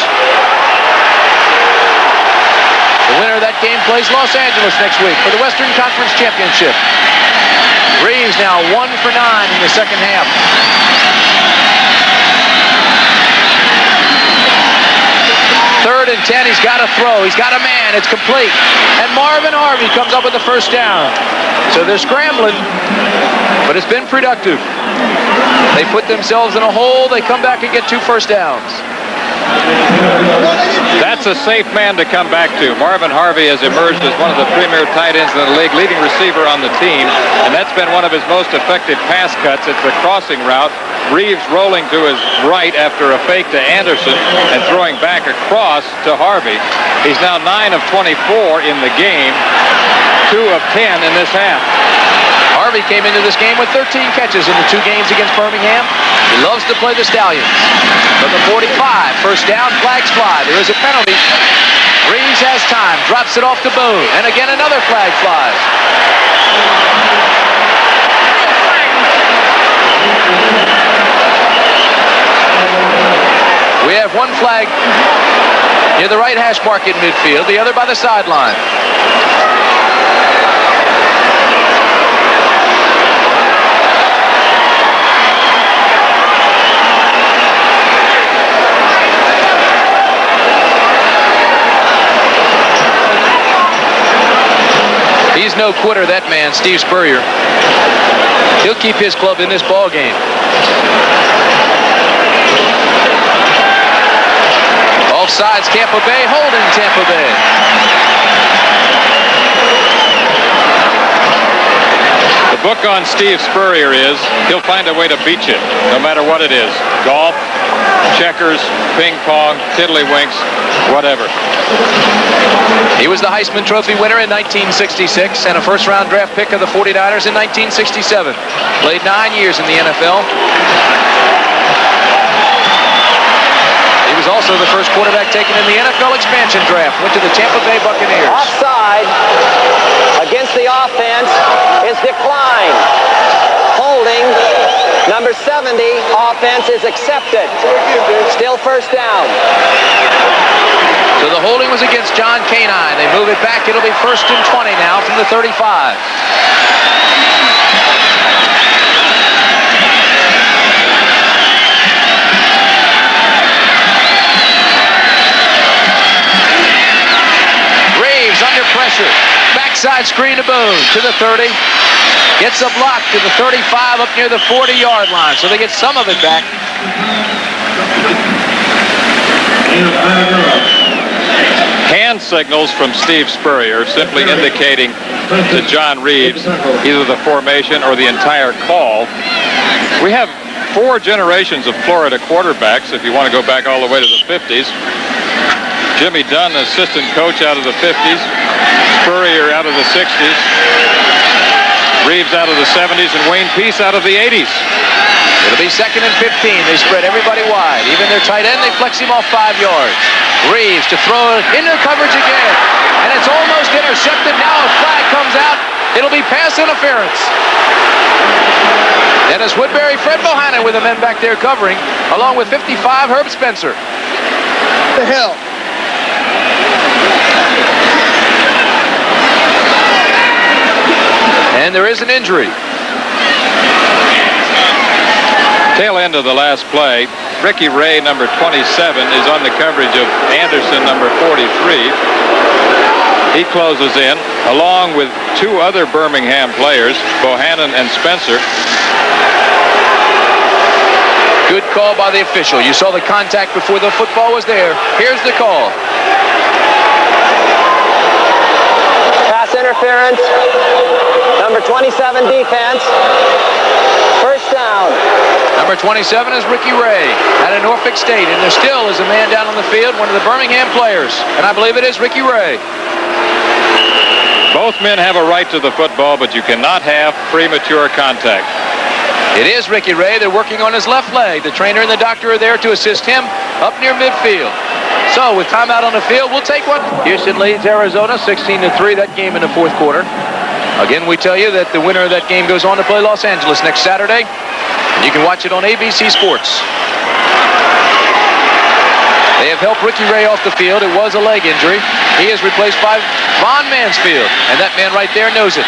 The winner of that game plays Los Angeles next week for the Western Conference Championship. Reeves now 1 for 9 in the 2nd half. Third and 10, he's got to throw. He's got a man. It's complete. And Marvin Harvey comes up with the first down. So they're scrambling, but it's been productive. They put themselves in a hole. They come back and get 2 first downs. That's a safe man to come back to. Marvin Harvey has emerged as one of the premier tight ends in the league, leading receiver on the team, and that's been one of his most effective pass cuts. It's the crossing route. Reeves rolling to his right after a fake to Anderson and throwing back across to Harvey. He's now 9 of 24 in the game, 2 of 10 in this half. Harvey came into this game with 13 catches in the 2 games against Birmingham. He loves to play the Stallions. From the 45, first down, flags fly. There is a penalty. Reeves has time, drops it off to Boone, and again another flag flies. We have one flag near the right hash mark in midfield, the other by the sideline. He's no quitter, that man, Steve Spurrier. He'll keep his club in this ball game. Offsides Tampa Bay, holding Tampa Bay. The book on Steve Spurrier is he'll find a way to beat you, no matter what it is. Golf, checkers, ping pong, tiddlywinks, whatever. He was the Heisman Trophy winner in 1966 and a first-round draft pick of the 49ers in 1967. Played 9 years in the NFL. He was also the first quarterback taken in the NFL expansion draft. Went to the Tampa Bay Buccaneers. Offside against the offense is declined. Holding. Number 70, offense is accepted. Still first down. So the holding was against John Canine. They move it back. It'll be 1st and 20 now from the 35. Reeves under pressure. Backside screen to Boone to the 30. Gets a block to the 35 up near the 40-yard line. So they get some of it back. Hand signals from Steve Spurrier simply indicating to John Reeves either the formation or the entire call. We have 4 generations of Florida quarterbacks, if you want to go back all the way to the 50s. Jimmy Dunn, assistant coach out of the 50s. Spurrier out of the 60s. Reeves out of the 70s, and Wayne Peace out of the 80s. It'll be 2nd and 15. They spread everybody wide. Even their tight end, they flex him off 5 yards. Reeves to throw it into coverage again. And it's almost intercepted. Now a flag comes out. It'll be pass interference. Dennis Woodbury, Fred Bohannon with the men back there covering, along with 55, Herb Spencer. What the hell? And there is an injury. Tail end of the last play, Ricky Ray, number 27, is on the coverage of Anderson, number 43. He closes in, along with 2 other Birmingham players, Bohannon and Spencer. Good call by the official. You saw the contact before the football was there. Here's the call. Pass interference. Number 27 defense. First down. Number 27 is Ricky Ray out of Norfolk State, and there still is a man down on the field, one of the Birmingham players, and I believe it is Ricky Ray. Both men have a right to the football, but you cannot have premature contact. It is Ricky Ray. They're working on his left leg. The trainer and the doctor are there to assist him up near midfield. So with timeout on the field, we'll take one. Houston leads Arizona 16-3, that game in the 4th quarter. Again, we tell you that the winner of that game goes on to play Los Angeles next Saturday. You can watch it on ABC Sports. They have helped Ricky Ray off the field. It was a leg injury. He is replaced by Von Mansfield, and that man right there knows it.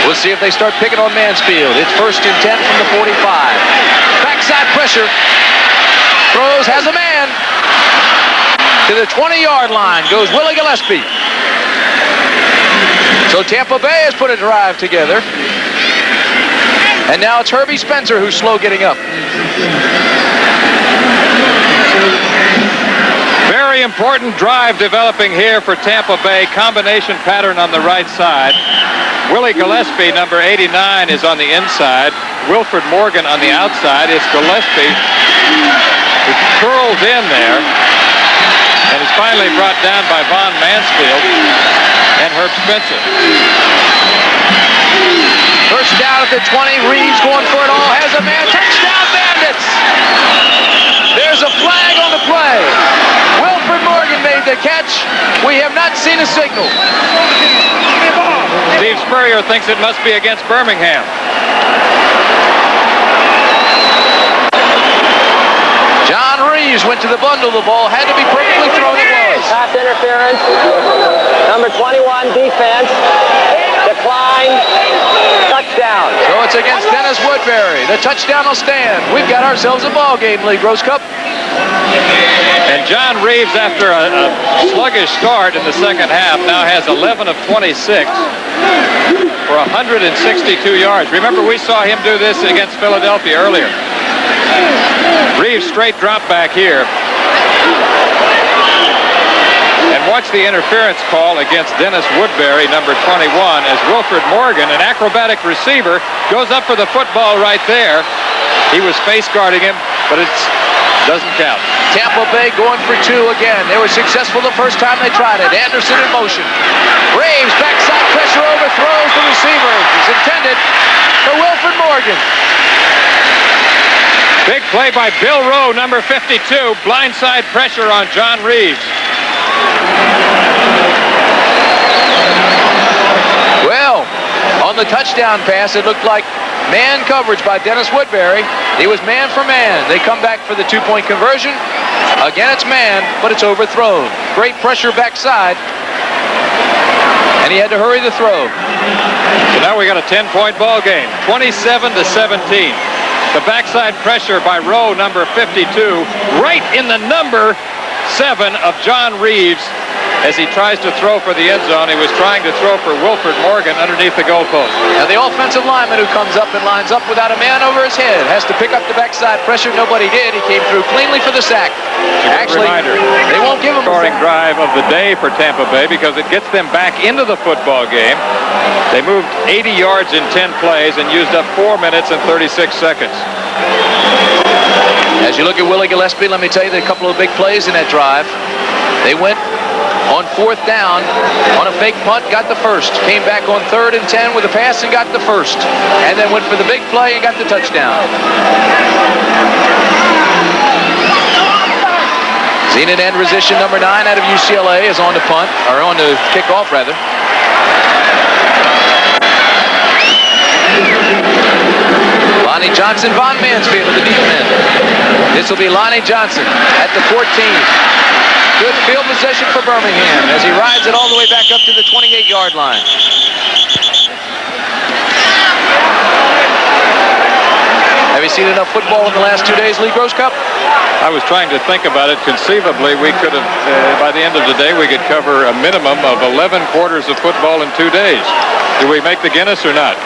We'll see if they start picking on Mansfield. It's 1st and 10 from the 45. Backside pressure. Throws, has a man. To the 20-yard line goes Willie Gillespie. So Tampa Bay has put a drive together. And now it's Herbie Spencer who's slow getting up. Very important drive developing here for Tampa Bay. Combination pattern on the right side. Willie Gillespie, number 89, is on the inside. Wilfred Morgan on the outside. It's Gillespie who curls in there and is finally brought down by Von Mansfield and Herb Spencer. First down at the 20. Reeves going for it all. Has a man. Touchdown, Bandits! There's a flag on the play. Wilfred Morgan made the catch. We have not seen a signal. Steve Spurrier thinks it must be against Birmingham. John Reeves went to the bundle. The ball had to be perfectly thrown. It was. Pass interference. Number 21 defense. Decline. Touchdown. So it's against Dennis Woodbury. The touchdown will stand. We've got ourselves a ball game, Lee Grosscup. And John Reeves, after a sluggish start in the second half, now has 11 of 26 for 162 yards. Remember, we saw him do this against Philadelphia earlier. Reeves straight drop back here. And watch the interference call against Dennis Woodbury, number 21, as Wilfred Morgan, an acrobatic receiver, goes up for the football right there. He was face guarding him, but it doesn't count. Tampa Bay going for 2 again. They were successful the first time they tried it. Anderson in motion. Braves backside pressure overthrows the receiver. It's intended for Wilfred Morgan. Big play by Bill Rowe, number 52. Blindside pressure on John Reeves. Well, on the touchdown pass, it looked like man coverage by Dennis Woodbury. He was man for man. They come back for the 2-point conversion. Again, it's man, but it's overthrown. Great pressure backside. And he had to hurry the throw. So now we got a 10-point ball game, 27-17. The backside pressure by Rowe, number 52, right in the number 7 of John Reeves as he tries to throw for the end zone. He was trying to throw for Wilfred Morgan underneath the goalpost. Now the offensive lineman who comes up and lines up without a man over his head has to pick up the backside pressure. Nobody did. He came through cleanly for the sack. Actually, reminder. They won't give him a scoring drive of the day for Tampa Bay because it gets them back into the football game. They moved 80 yards in 10 plays and used up 4 minutes and 36 seconds. As you look at Willie Gillespie, let me tell you, there are a couple of big plays in that drive. They went on 4th down on a fake punt, got the first. Came back on 3rd and 10 with a pass and got the first. And then went for the big play and got the touchdown. Zenit Androsian, number 9 out of UCLA, is on the punt, or on the kickoff rather. Lonnie Johnson, Von Mansfield of the deep end. This will be Lonnie Johnson at the 14. Good field possession for Birmingham as he rides it all the way back up to the 28-yard line. Have you seen enough football in the last 2 days, Lee Gross Cup? I was trying to think about it. Conceivably, we could have, by the end of the day, we could cover a minimum of 11 quarters of football in 2 days. Do we make the Guinness or not?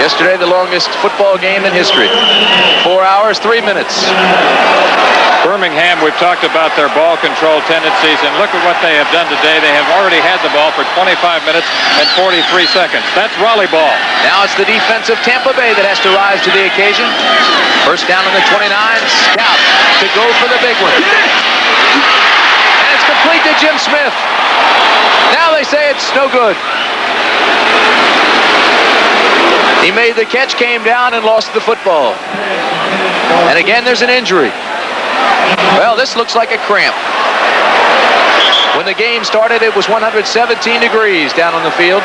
Yesterday, the longest football game in history. 4 hours, 3 minutes. Birmingham, we've talked about their ball control tendencies, and look at what they have done today. They have already had the ball for 25 minutes and 43 seconds. That's Raleigh ball. Now it's the defense of Tampa Bay that has to rise to the occasion. First down on the 29. Scout to go for the big one. And it's complete to Jim Smith. Now they say it's no good. He made the catch, came down, and lost the football. And again, there's an injury. Well, this looks like a cramp. When the game started, it was 117 degrees down on the field.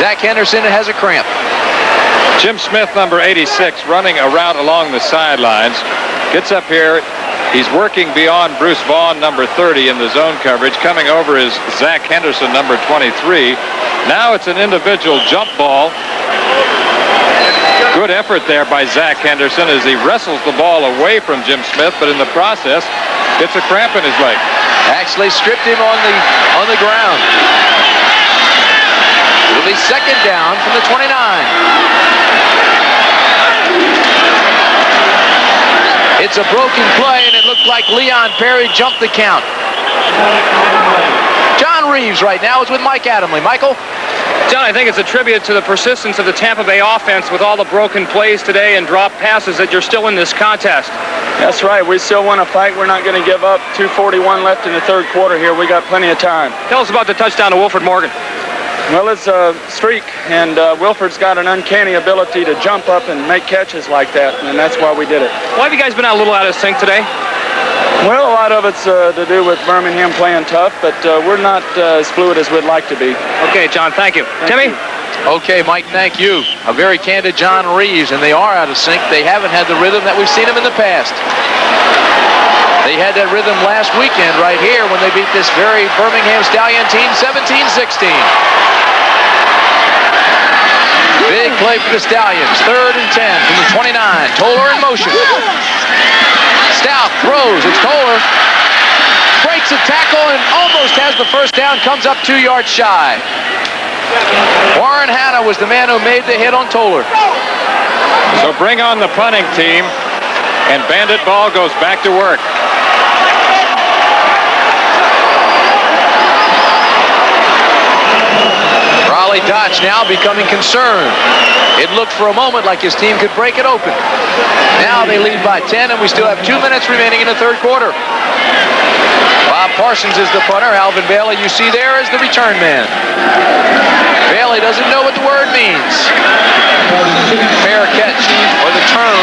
Zach Henderson has a cramp. Jim Smith, number 86, running a route along the sidelines. Gets up here. He's working beyond Bruce Vaughn, number 30, in the zone coverage. Coming over is Zach Henderson, number 23. Now it's an individual jump ball. Good effort there by Zach Henderson as he wrestles the ball away from Jim Smith, but in the process, gets a cramp in his leg. Actually stripped him on the ground. It'll be second down from the 29. It's a broken play, and it looked like Leon Perry jumped the count. John Reeves right now is with Mike Adamley. Michael? John, I think it's a tribute to the persistence of the Tampa Bay offense with all the broken plays today and drop passes that you're still in this contest. That's right. We still want to fight. We're not going to give up. 2:41 left in the third quarter here. We got plenty of time. Tell us about the touchdown to Wilfred Morgan. Well, it's a streak, and Wilfred's got an uncanny ability to jump up and make catches like that, and that's why we did it. Why have you guys been out a little out of sync today? Well, a lot of it's to do with Birmingham playing tough, but we're not as fluid as we'd like to be. Okay, John, thank you. Timmy? Okay, Mike, thank you. A very candid John Reeves, and they are out of sync. They haven't had the rhythm that we've seen them in the past. They had that rhythm last weekend right here when they beat this very Birmingham Stallion team 17-16. Big play for the Stallions. 3rd and 10 from the 29. Toller in motion. Stout throws. It's Toller. Breaks a tackle and almost has the first down. Comes up 2 yards shy. Warren Hanna was the man who made the hit on Toller. So bring on the punting team, and Bandit ball goes back to work. Valley Dodge now becoming concerned. It looked for a moment like his team could break it open. Now they lead by 10, and we still have 2 minutes remaining in the third quarter. Bob Parsons is the punter. Alvin Bailey, you see there, is the return man. Bailey doesn't know what the word means. Fair catch, or the term.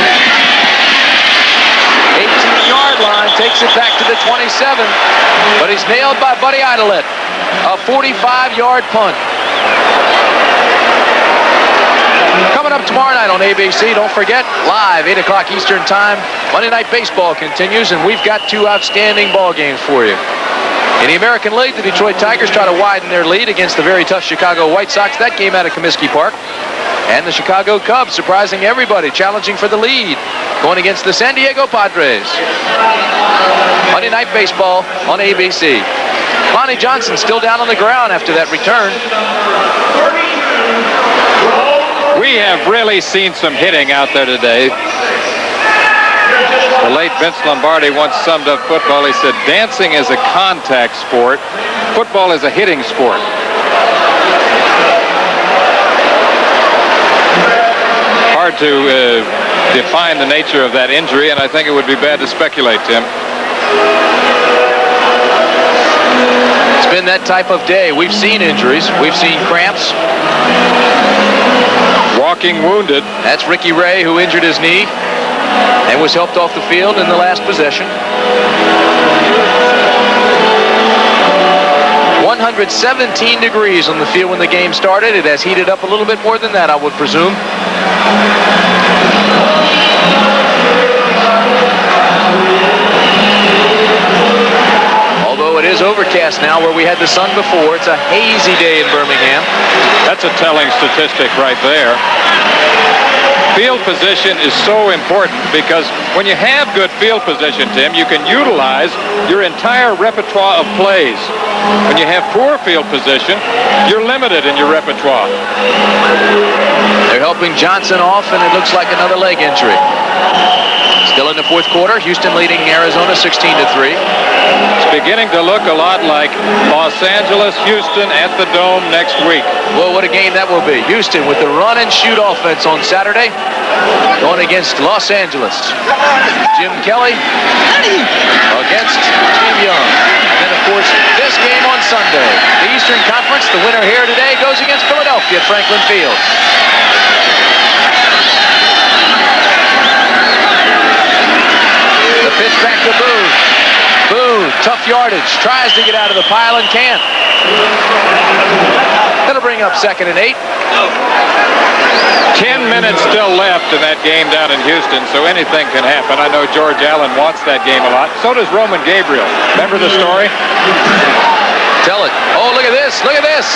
18-yard line, takes it back to the 27, but he's nailed by Buddy Idolette. A 45-yard punt. Coming up tomorrow night on ABC, don't forget, live 8 o'clock Eastern Time, Monday Night Baseball continues, and we've got 2 outstanding ball games for you. In the American League, the Detroit Tigers try to widen their lead against the very tough Chicago White Sox. That game out of Comiskey Park. And the Chicago Cubs surprising everybody, challenging for the lead, going against the San Diego Padres. Monday Night Baseball on ABC. Lonnie Johnson still down on the ground after that return. We have really seen some hitting out there today. The late Vince Lombardi once summed up football. He said, dancing is a contact sport. Football is a hitting sport. Hard to define the nature of that injury, and I think it would be bad to speculate, Tim. It's been that type of day. We've seen injuries. We've seen cramps. Walking wounded. That's Ricky Ray, who injured his knee and was helped off the field in the last possession. 117 degrees on the field when the game started. It has heated up a little bit more than that, I would presume. Although it is overcast now where we had the sun before, it's a hazy day in Birmingham. That's a telling statistic right there. Field position is so important because when you have good field position, Tim, you can utilize your entire repertoire of plays. When you have poor field position, you're limited in your repertoire. They're helping Johnson off, and it looks like another leg injury. Still in the fourth quarter, Houston leading Arizona 16-3. It's beginning to look a lot like Los Angeles, Houston at the Dome next week. Well, what a game that will be. Houston with the run and shoot offense on Saturday, going against Los Angeles. Jim Kelly against Steve Young. And then, of course, this game on Sunday. The Eastern Conference, the winner here today goes against Philadelphia at Franklin Field. The pitch back to Boone. Boone, tough yardage, tries to get out of the pile and can't. That'll bring up 2nd and 8. 10 minutes still left in that game down in Houston, so anything can happen. I know George Allen wants that game a lot. So does Roman Gabriel. Remember the story? Tell it. Oh, look at this. Look at this.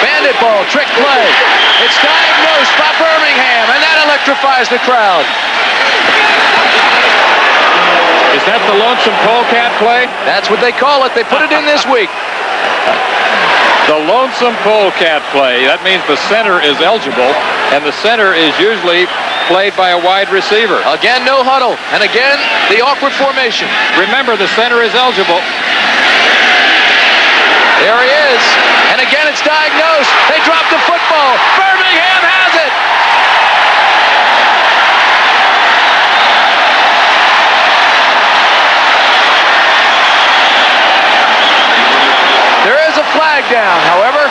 Bandit ball, trick play. It's diagnosed by Birmingham, and that electrifies the crowd. Is that the lonesome polecat play? That's what they call it. They put it in this week. The lonesome polecat play. That means the center is eligible, and the center is usually played by a wide receiver. Again, no huddle. And again, the awkward formation. Remember, the center is eligible. There he is. And again, it's diagnosed. They dropped the football. Birmingham has it. There is a flag down, however.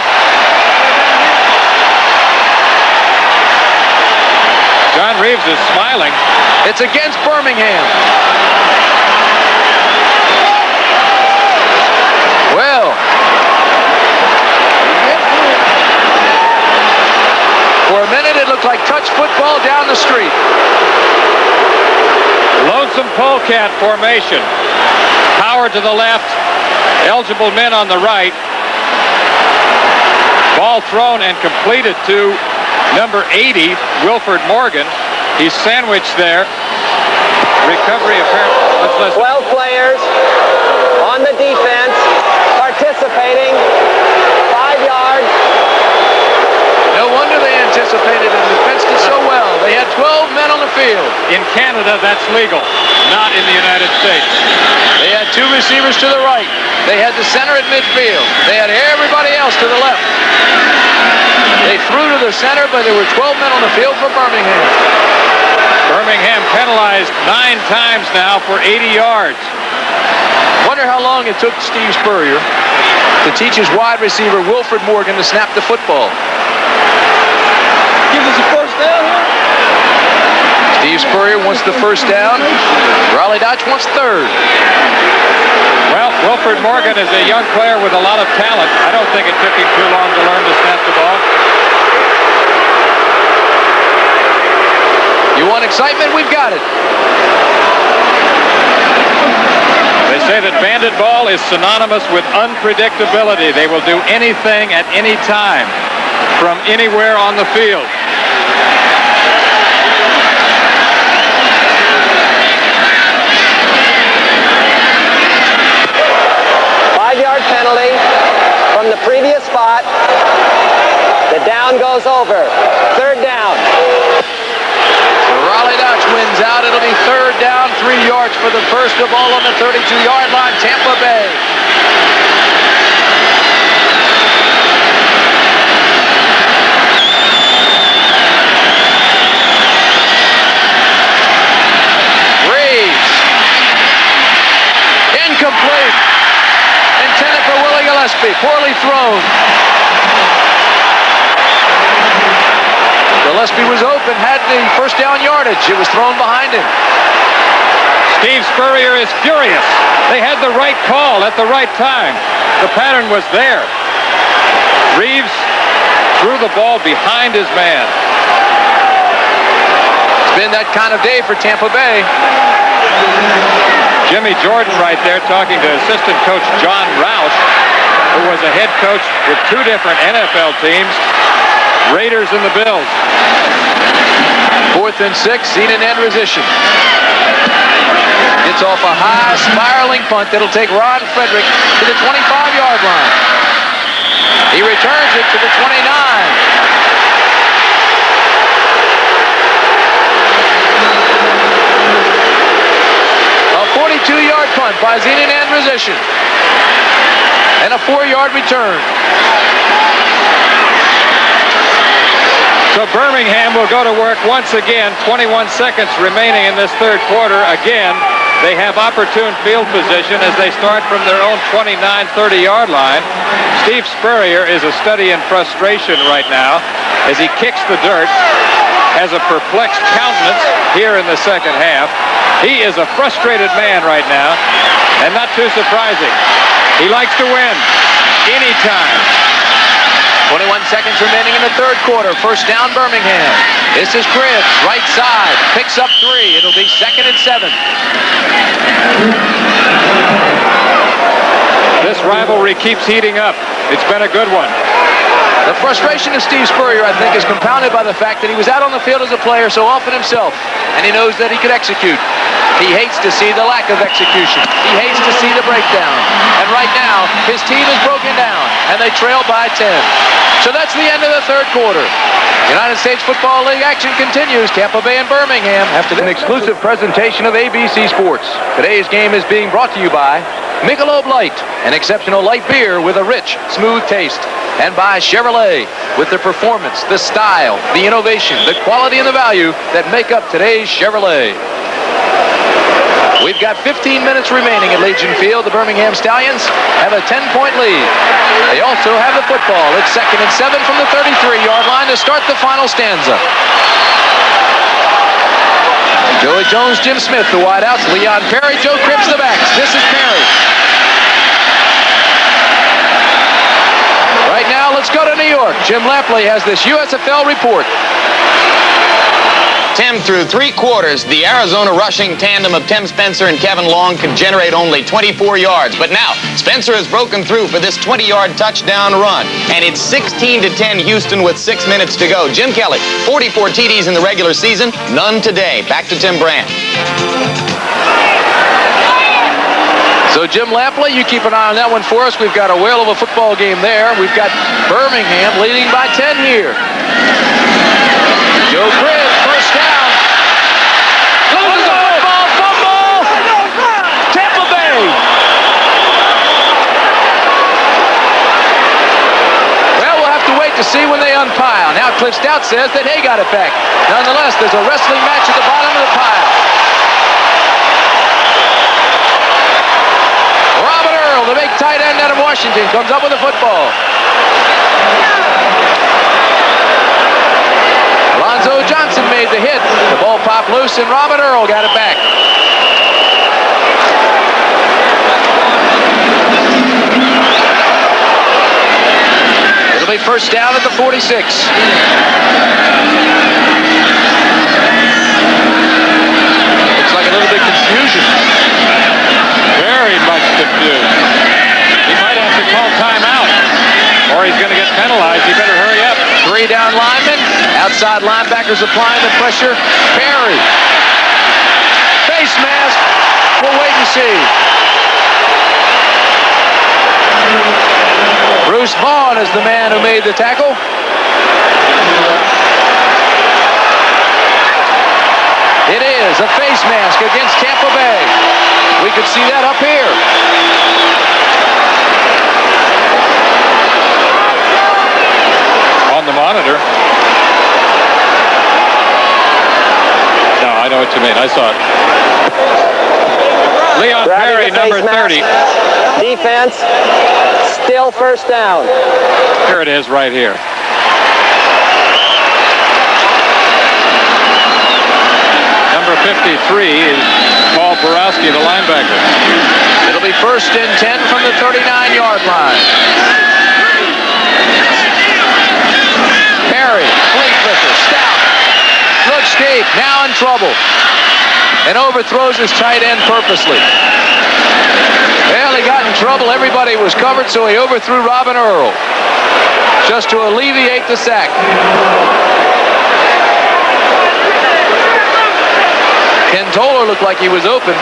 John Reeves is smiling. It's against Birmingham. Well, for a minute it looked like touch football down the street. Lonesome polecat formation. Power to the left. Eligible men on the right. Ball thrown and completed to number 80, Wilford Morgan. He's sandwiched there. Recovery apparently. Let's listen. 12 players on the defense participating. 5 yards. No wonder they anticipated and defensed it so well. They had 12 men on the field. In Canada, that's legal. not in the United States. They had two receivers to the right. They had the center at midfield. They had everybody else to the left. They threw to the center, but there were 12 men on the field for Birmingham. Birmingham penalized 9 times now for 80 yards. Wonder how long it took Steve Spurrier to teach his wide receiver Wilfred Morgan to snap the football. Give us a first down here. Steve Spurrier wants the first down. Raleigh Dodge wants third. Well, Wilfred Morgan is a young player with a lot of talent. I don't think it took him too long to learn to snap the ball. You want excitement? We've got it. They say that Bandit ball is synonymous with unpredictability. They will do anything at any time from anywhere on the field. Five-yard penalty from the previous spot. The down goes over. Third down. So Raleigh Dodge wins out. It'll be third down, 3 yards for the first. The ball on the 32-yard line, Tampa Bay. Reeves. Incomplete. Intended for Willie Gillespie. Poorly thrown. Gillespie was open, had the first down yardage. It was thrown behind him. Steve Spurrier is furious. They had the right call at the right time. The pattern was there. Reeves threw the ball behind his man. It's been that kind of day for Tampa Bay. Jimmy Jordan right there talking to assistant coach John Roush, who was a head coach with 2 different NFL teams, Raiders and the Bills. 4th and 6, seen in end position. Gets off a high spiraling punt that'll take Ron Frederick to the 25-yard line. He returns it to the 29. A 42-yard punt by Zeenan Androsian. And a 4-yard return. So Birmingham will go to work once again. 21 seconds remaining in this third quarter. Again, they have opportune field position as they start from their own 29, 30-yard line. Steve Spurrier is a study in frustration right now as he kicks the dirt, has a perplexed countenance here in the second half. He is a frustrated man right now, and not too surprising. He likes to win anytime. 21 seconds remaining in the third quarter. First down, Birmingham. This is Cribbs, right side. Picks up 3. It'll be 2nd and 7. This rivalry keeps heating up. It's been a good one. The frustration of Steve Spurrier, I think, is compounded by the fact that he was out on the field as a player so often himself, and he knows that he could execute. He hates to see the lack of execution. He hates to see the breakdown. And right now, his team is broken down, and they trail by 10. So that's the end of the third quarter. United States Football League action continues. Tampa Bay and Birmingham after an exclusive presentation of ABC Sports. Today's game is being brought to you by Michelob Light, an exceptional light beer with a rich, smooth taste. And by Chevrolet, with the performance, the style, the innovation, the quality, and the value that make up today's Chevrolet. We've got 15 minutes remaining at Legion Field. The Birmingham Stallions have a 10-point lead. They also have the football. It's 2nd and 7 from the 33-yard line to start the final stanza. Joey Jones, Jim Smith, the wideouts. Leon Perry, Joe Cribbs, the backs. This is Perry. Right now, let's go to New York. Jim Lampley has this USFL report. Tim, through 3 quarters, the Arizona rushing tandem of Tim Spencer and Kevin Long could generate only 24 yards. But now, Spencer has broken through for this 20-yard touchdown run. And it's 16-10 Houston with 6 minutes to go. Jim Kelly, 44 TDs in the regular season, none today. Back to Tim Brandt. So Jim Lampley, you keep an eye on that one for us. We've got a whale of a football game there. We've got Birmingham leading by 10 here. Joe Cribbs, first down. Loses the football, fumble. Cliff Stout says that Hay got it back. Nonetheless, there's a wrestling match at the bottom of the pile. Robert Earl, the big tight end out of Washington, comes up with the football. Alonzo Johnson made the hit. The ball popped loose, and Robert Earl got it back. It'll be first down at the 46. Looks like a little bit confusion. Very much confused. He might have to call timeout, or he's going to get penalized. He better hurry up. 3 down linemen. Outside linebackers applying the pressure. Perry. Face mask. We'll wait and see. Bruce Vaughn is the man who made the tackle. It is a face mask against Tampa Bay. We could see that up here. On the monitor. No, I know what you mean. I saw it. Leon Perry, number 30. Defense, still first down. Here it is right here. Number 53 is Paul Borowski, the linebacker. It'll be first and 10 from the 39-yard line. Perry, flea flicker, Stout, looks deep, now in trouble, and overthrows his tight end purposely. Well, he got in trouble. Everybody was covered, so he overthrew Robin Earl just to alleviate the sack. Ken Toller looked like he was open.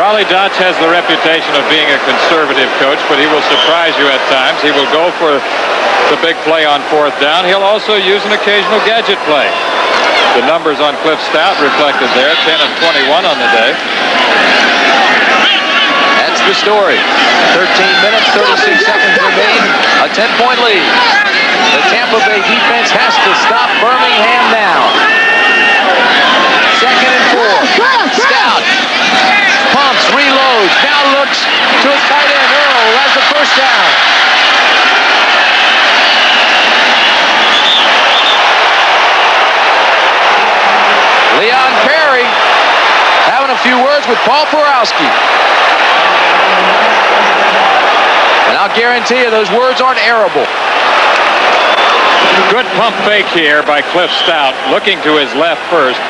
Raleigh Dodge has the reputation of being a conservative coach, but he will surprise you at times. He will go for the big play on 4th down. He'll also use an occasional gadget play. The numbers on Cliff Stout reflected there, 10 of 21 on the day. That's the story. 13 minutes, 36 seconds remain. A 10-point lead. The Tampa Bay defense has to stop Birmingham now. 2nd and 4. Stout pumps, reloads, now looks to his tight end. Earl has the first down. Leon Perry having a few words with Paul Borowski. And I'll guarantee you those words aren't arable. Good pump fake here by Cliff Stout, looking to his left first.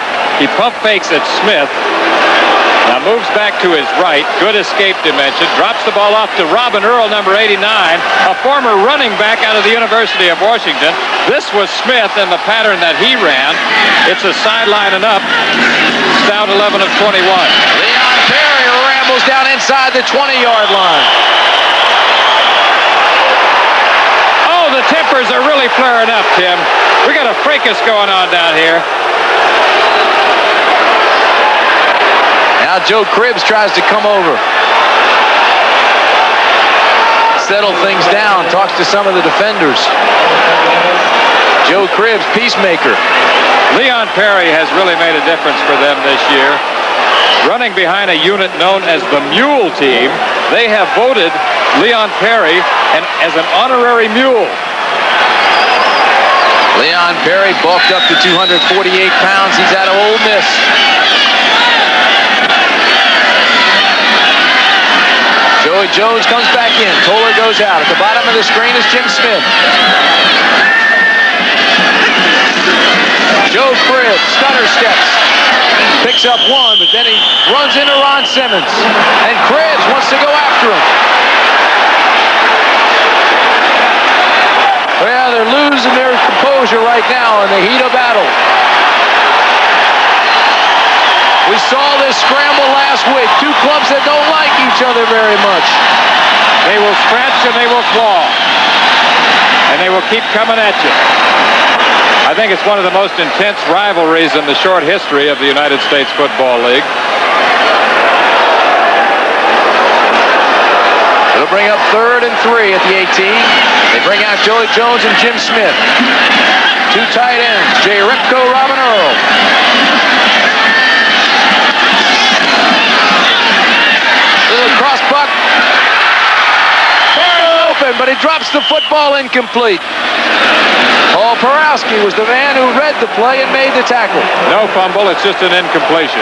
He pump fakes at Smith. Now moves back to his right. Good escape dimension. Drops the ball off to Robin Earl, number 89, a former running back out of the University of Washington. This was Smith in the pattern that he ran. It's a sideline and up. Stout 11 of 21. Leon Perry rambles down inside the 20-yard line. Oh, the tempers are really flaring up, Tim. We got a fracas going on down here. Now Joe Cribbs tries to come over. Settle things down, talks to some of the defenders. Joe Cribbs, peacemaker. Leon Perry has really made a difference for them this year. Running behind a unit known as the Mule Team, they have voted Leon Perry as an honorary mule. Leon Perry bulked up to 248 pounds. He's out of Ole Miss. Joey Jones comes back in. Toller goes out. At the bottom of the screen is Jim Smith. Joe Cribbs, stutter steps. Picks up one, but then he runs into Ron Simmons. And Cribbs wants to go after him. Well, they're losing their composure right now in the heat of battle. We saw this scramble last week. Two clubs that don't like each other very much. They will scratch and they will claw. And they will keep coming at you. I think it's one of the most intense rivalries in the short history of the United States Football League. It'll bring up 3rd and 3 at the 18. They bring out Joey Jones and Jim Smith. 2 tight ends, Jay Ripko, Robin Earl. Little cross buck. Open, but he drops the football incomplete. Paul Porowski was the man who read the play and made the tackle. No fumble, it's just an incompletion.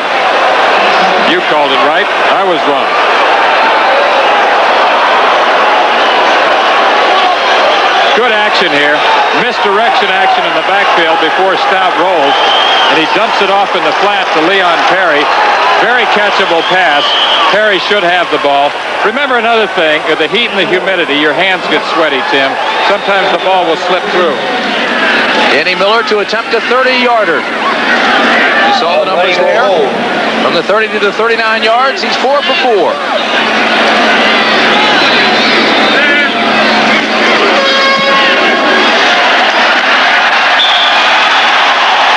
You called it right. I was wrong. Good action here. Misdirection action in the backfield before Stout rolls. And he dumps it off in the flat to Leon Perry. Very catchable pass. Perry should have the ball. Remember another thing, the heat and the humidity, your hands get sweaty, Tim. Sometimes the ball will slip through. Danny Miller to attempt a 30-yarder. You saw the numbers there. From the 30 to the 39 yards, he's 4 for 4.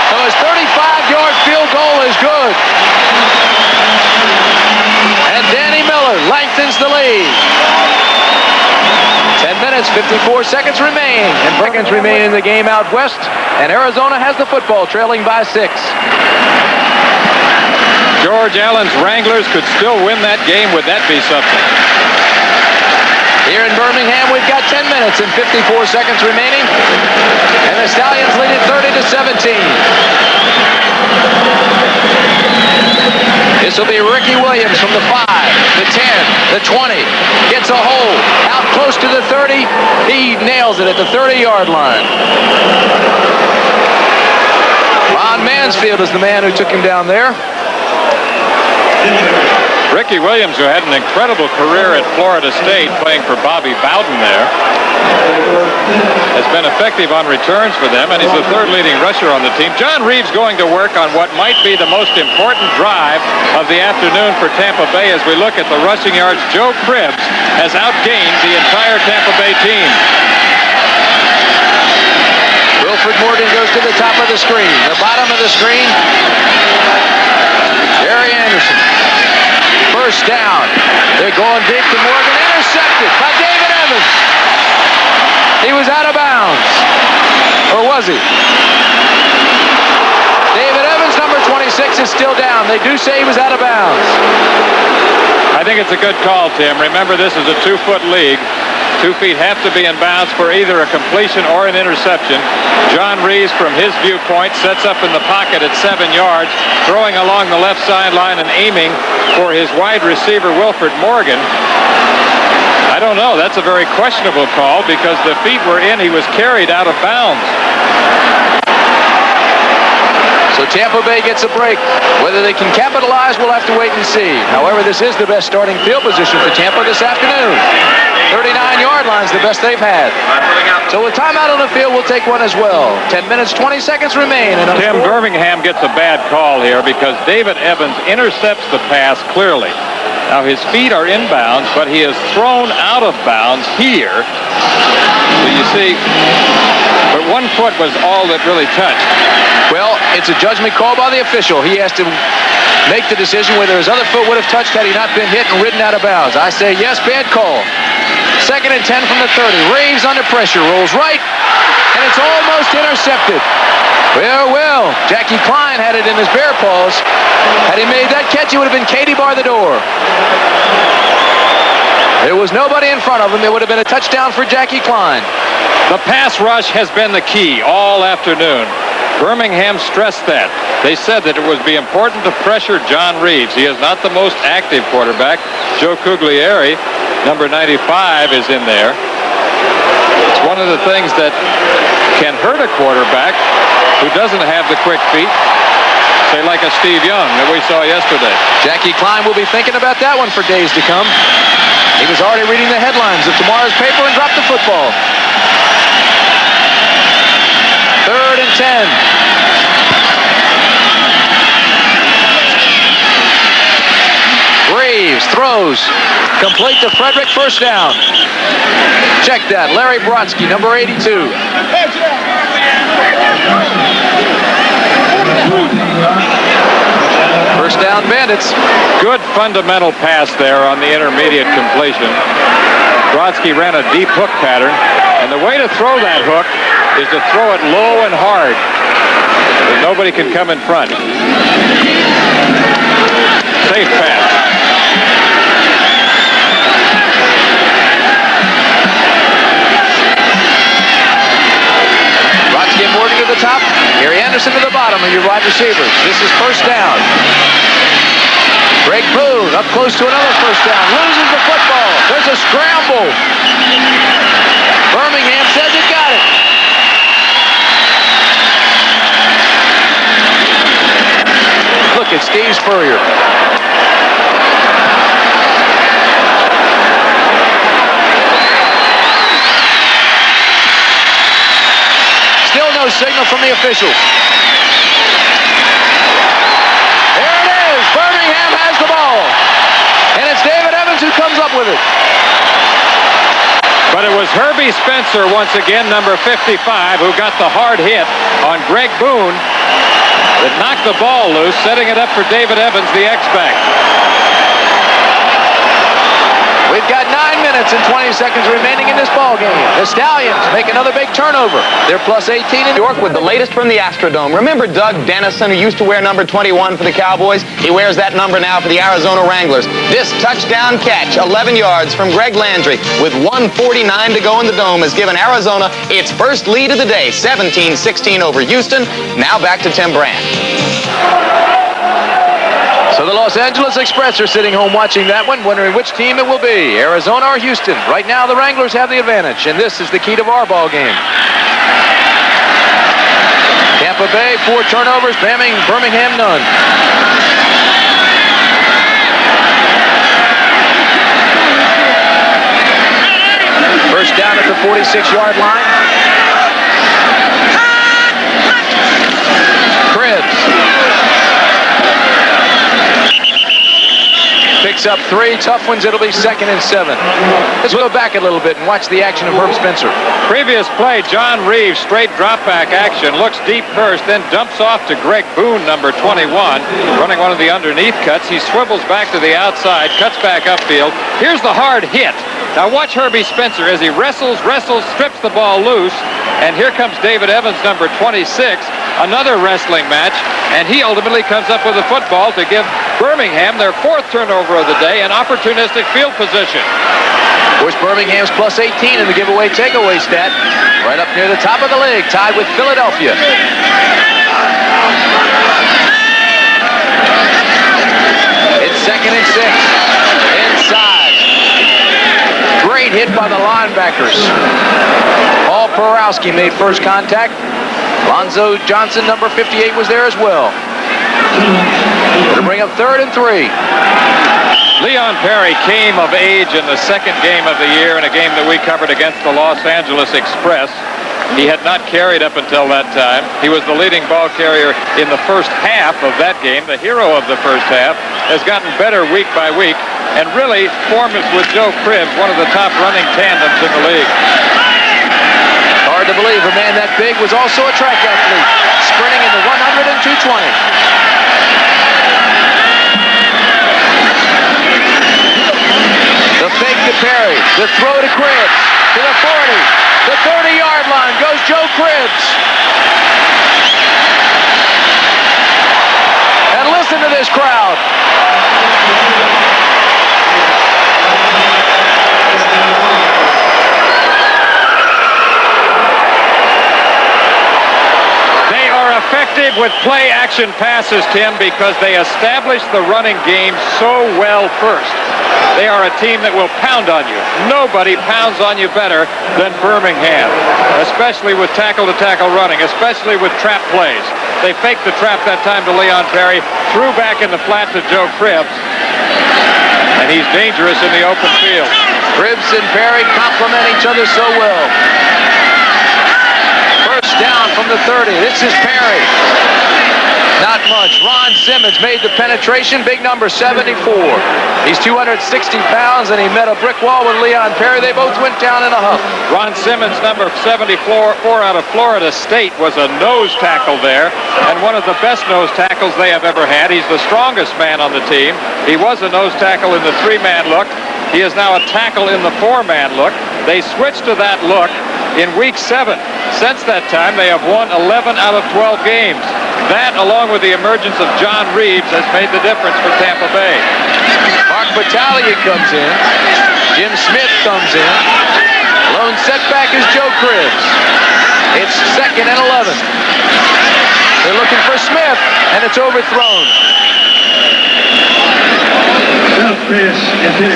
So his 35-yard field goal is good. And Danny Miller lengthens the lead. 10 minutes, 54 seconds remain. And seconds remain in the game out west. And Arizona has the football, trailing by 6. George Allen's Wranglers could still win that game. Would that be something? Here in Birmingham, we've got 10 minutes and 54 seconds remaining. And the Stallions lead it 30 to 17. This will be Ricky Williams from the 5, the 10, the 20. Gets a hole. Out close to the 30. He nails it at the 30-yard line. Ron Mansfield is the man who took him down there. Ricky Williams, who had an incredible career at Florida State playing for Bobby Bowden there, has been effective on returns for them, and he's the 3rd leading rusher on the team. John Reeves going to work on what might be the most important drive of the afternoon for Tampa Bay as we look at the rushing yards. Joe Cribbs has outgained the entire Tampa Bay team. Wilfred Morgan goes to the top of the screen. The bottom of the screen, Jerry Anderson. First down. They're going deep to Morgan. Intercepted by David Evans. He was out of bounds. Or was he? David Evans, number 26, is still down. They do say he was out of bounds. I think it's a good call, Tim. Remember, this is a 2-foot league. 2 feet have to be in bounds for either a completion or an interception. John Reeves, from his viewpoint, sets up in the pocket at 7 yards, throwing along the left sideline and aiming for his wide receiver, Wilfred Morgan. I don't know. That's a very questionable call because the feet were in. He was carried out of bounds. So Tampa Bay gets a break. Whether they can capitalize, we'll have to wait and see. However, this is the best starting field position for Tampa this afternoon. 39-yard line's the best they've had. So with timeout on the field, we'll take one as well. 10 minutes, 20 seconds remain. And Tim, Birmingham gets a bad call here because David Evans intercepts the pass clearly. Now, his feet are inbounds, but he is thrown out of bounds here. So you see, but 1 foot was all that really touched. Well, it's a judgment call by the official. He has to make the decision whether his other foot would have touched had he not been hit and ridden out of bounds. I say yes, bad call. 2nd and 10 from the 30. Reeves under pressure, rolls right, and it's almost intercepted. Well, Jackie Klein had it in his bare paws. Had he made that catch, it would have been Katie bar the door. There was nobody in front of him. It would have been a touchdown for Jackie Klein. The pass rush has been the key all afternoon. Birmingham stressed that. They said that it would be important to pressure John Reeves. He is not the most active quarterback. Joe Cuglieri, number 95, is in there. It's one of the things that can hurt a quarterback who doesn't have the quick feet, say like a Steve Young that we saw yesterday. Jackie Klein will be thinking about that one for days to come. He was already reading the headlines of tomorrow's paper and dropped the football. 3rd and 10. Reeves throws. Complete to Frederick, first down. Check that. Larry Brodsky, number 82. First down, Bandits. Good fundamental pass there on the intermediate completion. Brodsky ran a deep hook pattern, and the way to throw that hook is to throw it low and hard, so nobody can come in front. Safe pass. Brodsky and Morgan to the top. Gary Anderson to the bottom of your wide receivers. This is first down. Greg Boone up close to another first down. Loses the football. There's a scramble. Birmingham says it got it. Look at Steve Spurrier. Still no signal from the officials. Birmingham has the ball, and it's David Evans who comes up with it. But it was Herbie Spencer, once again, number 55, who got the hard hit on Greg Boone that knocked the ball loose, setting it up for David Evans, the X-back. We've got 9 minutes and 20 seconds remaining in this ball game. The Stallions make another big turnover. They're plus 18 in New York with the latest from the Astrodome. Remember Doug Dennison, who used to wear number 21 for the Cowboys? He wears that number now for the Arizona Wranglers. This touchdown catch, 11 yards from Greg Landry, with 1:49 to go in the Dome, has given Arizona its first lead of the day, 17-16 over Houston. Now back to Tim Brand. So the Los Angeles Express are sitting home watching that one, wondering which team it will be, Arizona or Houston. Right now, the Wranglers have the advantage, and this is the key to our ball game. Tampa Bay, 4 turnovers, Birmingham, none. First down at the 46-yard line. Picks up 3 tough ones. It'll be 2nd and 7. Let's go back a little bit and watch the action of Herb Spencer. Previous play, John Reeves, straight drop-back action, looks deep first, then dumps off to Greg Boone, number 21, running one of the underneath cuts. He swivels back to the outside, cuts back upfield. Here's the hard hit. Now watch Herbie Spencer as he wrestles, strips the ball loose, and here comes David Evans, number 26, another wrestling match, and he ultimately comes up with the football to give Birmingham their 4th turnover of the day, an opportunistic field position. Of course, Birmingham's plus 18 in the giveaway takeaway stat, right up near the top of the league, tied with Philadelphia. It's 2nd and 6. Inside. Great hit by the linebackers. Paul Porowski made first contact. Lonzo Johnson, number 58, was there as well. It'll bring up 3rd and 3. Leon Perry came of age in the 2nd game of the year in a game that we covered against the Los Angeles Express. He had not carried up until that time. He was the leading ball carrier in the first half of that game. The hero of the first half has gotten better week by week and really formed with Joe Cribbs, one of the top running tandems in the league. Hard to believe a man that big was also a track athlete, sprinting in the 100 and 220. The fake to Perry, the throw to Cribbs, to the 40, the 30-yard line goes Joe Cribbs. And listen to this crowd. Effective with play-action passes, Tim, because they establish the running game so well first. They are a team that will pound on you. Nobody pounds on you better than Birmingham, especially with tackle-to-tackle running, especially with trap plays. They faked the trap that time to Leon Perry, threw back in the flat to Joe Cribbs, and he's dangerous in the open field. Cribbs and Perry complement each other so well. First down from the 30. This is Perry. Not much. Ron Simmons made the penetration, big number 74. He's 260 pounds, and he met a brick wall with Leon Perry. They both went down in a huff. Ron Simmons, number 74 out of Florida State, was a nose tackle there, and one of the best nose tackles they have ever had. He's the strongest man on the team. He was a nose tackle in the 3-man look. He is now a tackle in the 4-man look. They switched to that look in week 7. Since that time, they have won 11 out of 12 games. That, along with the emergence of John Reeves, has made the difference for Tampa Bay. Mark Battaglia comes in. Jim Smith comes in. Lone setback is Joe Cribbs. It's 2nd and 11. They're looking for Smith, and it's overthrown.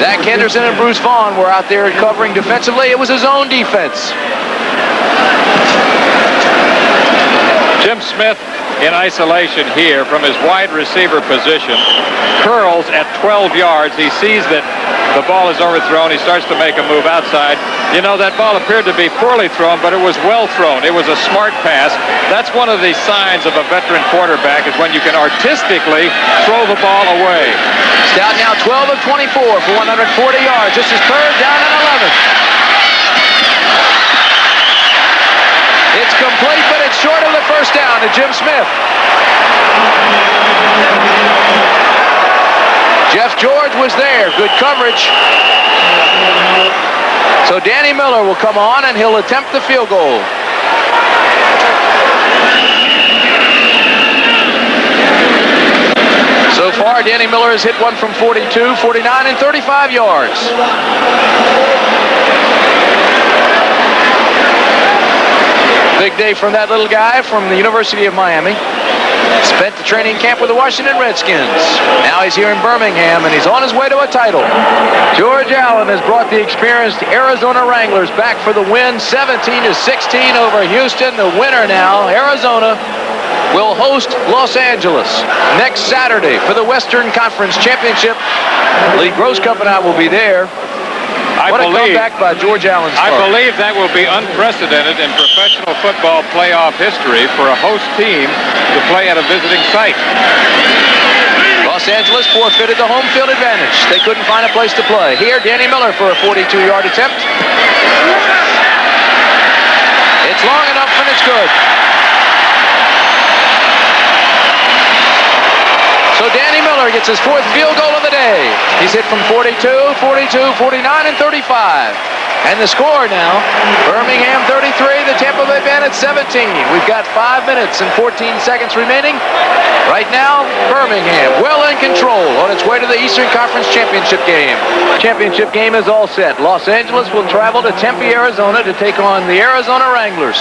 Zach Henderson and Bruce Vaughn were out there covering defensively. It was his own defense. Jim Smith in isolation here from his wide receiver position. Curls at 12 yards. He sees that the ball is overthrown. He starts to make a move outside. You know, that ball appeared to be poorly thrown, but it was well thrown. It was a smart pass. That's one of the signs of a veteran quarterback, is when you can artistically throw the ball away. Stout now 12 of 24 for 140 yards. This is 3rd down and 11. It's complete, but it's short of the first down to Jim Smith. Jeff George was there. Good coverage. So Danny Miller will come on, and he'll attempt the field goal. So far, Danny Miller has hit one from 42, 49, and 35 yards. Big day from that little guy from the University of Miami. Spent the training camp with the Washington Redskins. Now he's here in Birmingham, and he's on his way to a title. George Allen has brought the experienced Arizona Wranglers back for the win, 17-16 over Houston. The winner now, Arizona, will host Los Angeles next Saturday for the Western Conference Championship. Lee Grosscup and I will be there. What a comeback by George Allen's I believe that will be unprecedented in professional football playoff history for a host team to play at a visiting site. Los Angeles forfeited the home field advantage. They couldn't find a place to play. Here, Danny Miller for a 42-yard attempt. It's long enough, and it's good. So Danny Miller gets his 4th field goal of the day. He's hit from 42, 42, 49, and 35. And the score now, Birmingham 33, the Tampa Bay Bandits 17. We've got 5 minutes and 14 seconds remaining. Right now, Birmingham well in control on its way to the Eastern Conference Championship game. Championship game is all set. Los Angeles will travel to Tempe, Arizona to take on the Arizona Wranglers.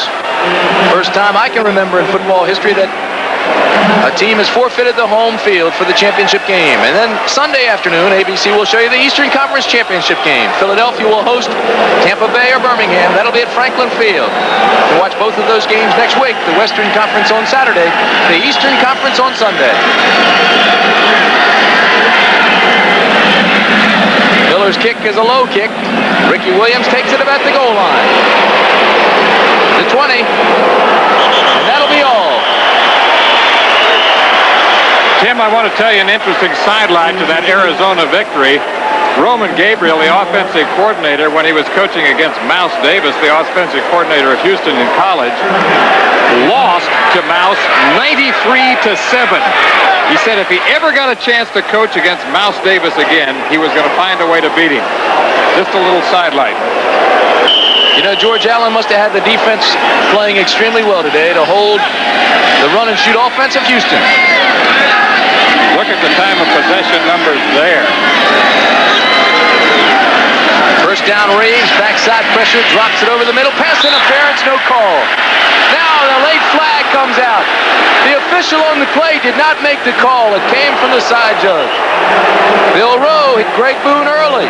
First time I can remember in football history that a team has forfeited the home field for the championship game. And then Sunday afternoon, ABC will show you the Eastern Conference Championship game. Philadelphia will host Tampa Bay or Birmingham. That'll be at Franklin Field. You can watch both of those games next week. The Western Conference on Saturday, the Eastern Conference on Sunday. Miller's kick is a low kick. Ricky Williams takes it about the goal line. The 20. And that'll be all. Tim, I want to tell you an interesting sideline to that Arizona victory. Roman Gabriel, the offensive coordinator, when he was coaching against Mouse Davis, the offensive coordinator of Houston in college, lost to Mouse 93-7. He said if he ever got a chance to coach against Mouse Davis again, he was going to find a way to beat him. Just a little sideline. You know, George Allen must have had the defense playing extremely well today to hold the run-and-shoot offense of Houston. Look at the time of possession numbers there. First down, Reeves, backside pressure, drops it over the middle. Pass interference, no call. Now the late flag comes out. The official on the play did not make the call. It came from the side judge. Bill Rowe hit Greg Boone early.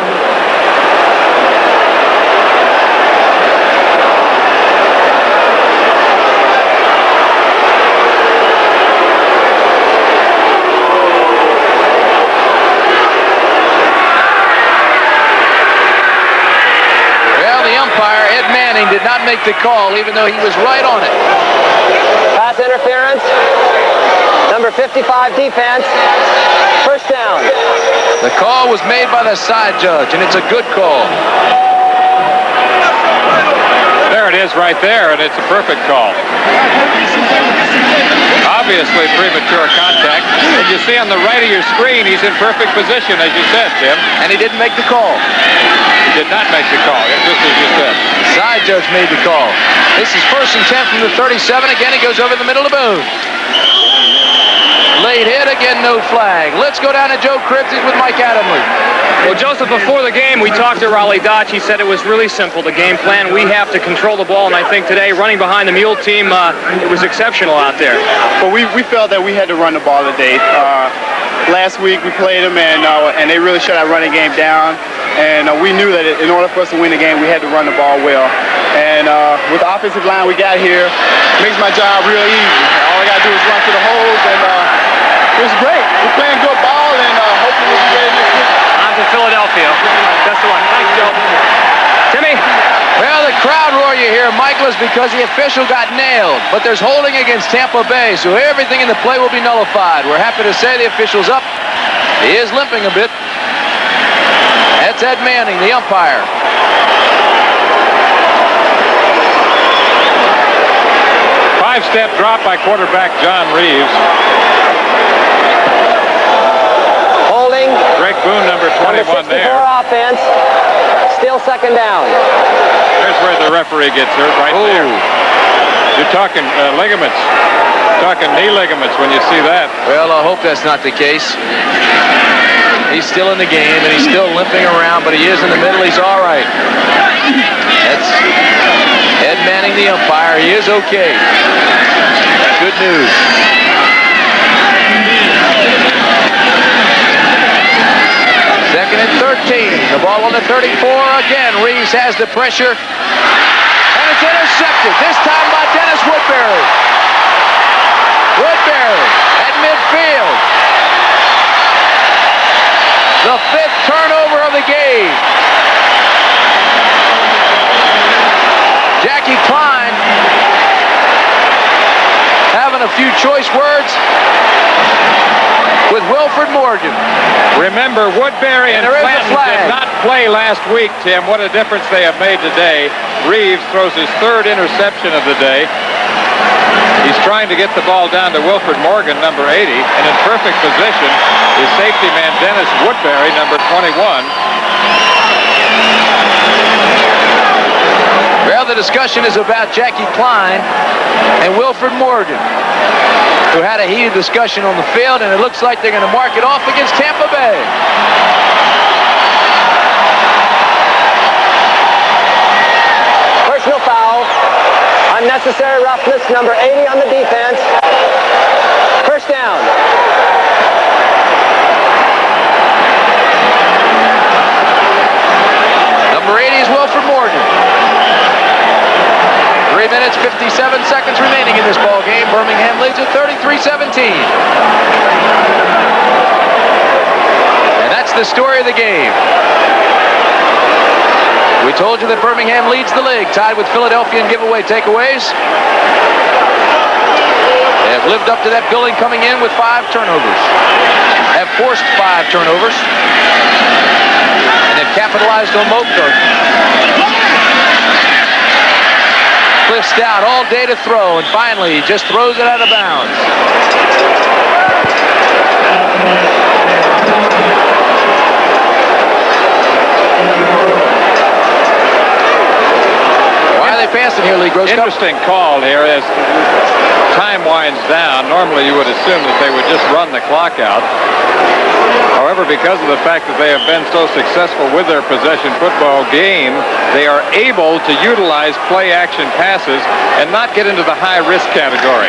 Did not make the call, even though he was right on it. Pass interference. Number 55 defense. First down. The call was made by the side judge, and it's a good call. There it is right there, and it's a perfect call. Obviously premature contact. And you see on the right of your screen, he's in perfect position, as you said, Tim. And he didn't make the call. He did not make the call, just as you said. Side judge made the call. This is 1st and 10 from the 37. Again, he goes over the middle of Boone. Late hit, again, no flag. Let's go down to Joe Cribbs with Mike Adamley. Well, Joseph, before the game, we talked to Raleigh Dodge. He said it was really simple, the game plan. We have to control the ball, and I think today, running behind the Mule team, it was exceptional out there. But we felt that we had to run the ball today. Last week we played them, and they really shut our running game down. And we knew that in order for us to win the game, we had to run the ball well. And with the offensive line we got here, it makes my job real easy. All I got to do is run to the holes, and it was great. We're playing good ball, and hopefully we'll be ready next week. On to Philadelphia. That's the one. Thanks, Joe. Timmy? Well, the crowd roar you hear, Michael, is because the official got nailed. But there's holding against Tampa Bay, so everything in the play will be nullified. We're happy to say the official's up. He is limping a bit. That's Ed Manning, the umpire. Five-step drop by quarterback John Reeves. Holding. Greg Boone, number 21 64 there. offense. Still second down. There's where the referee gets hurt, right there. You're talking ligaments. Talking knee ligaments when you see that. Well, I hope that's not the case. He's still in the game, and he's still limping around, but he is in the middle. He's all right. That's Ed Manning, the umpire. He is okay. Good news. Second and 13. The ball on the 34 again. Reeves has the pressure. And it's intercepted. This time by Dennis Woodbury. Woodbury at midfield. The 5th turnover of the game. Jackie Klein having a few choice words with Wilfred Morgan. Remember, Woodbury and Clinton did not play last week, Tim. What a difference they have made today. Reeves throws his 3rd interception of the day. He's trying to get the ball down to Wilfred Morgan, number 80, and in perfect position is safety man Dennis Woodbury, number 21. Well, the discussion is about Jackie Klein and Wilfred Morgan, who had a heated discussion on the field, and it looks like they're going to mark it off against Tampa Bay. Personal foul. Unnecessary roughness, number 80 on the defense. First down. Number 80 is Wilfred Morgan. 3 minutes, 57 seconds remaining in this ball game. Birmingham leads at 33-17. And that's the story of the game. We told you that Birmingham leads the league, tied with Philadelphia in giveaway takeaways. They have lived up to that billing, coming in with 5 turnovers. Have forced 5 turnovers. And they've capitalized on both of them. Cliff Stout all day to throw, and finally he just throws it out of bounds. Why are they passing here, Lee Gross? Interesting call here as time winds down. Normally you would assume that they would just run the clock out. However, because of the fact that they have been so successful with their possession football game, they are able to utilize play-action passes and not get into the high-risk category.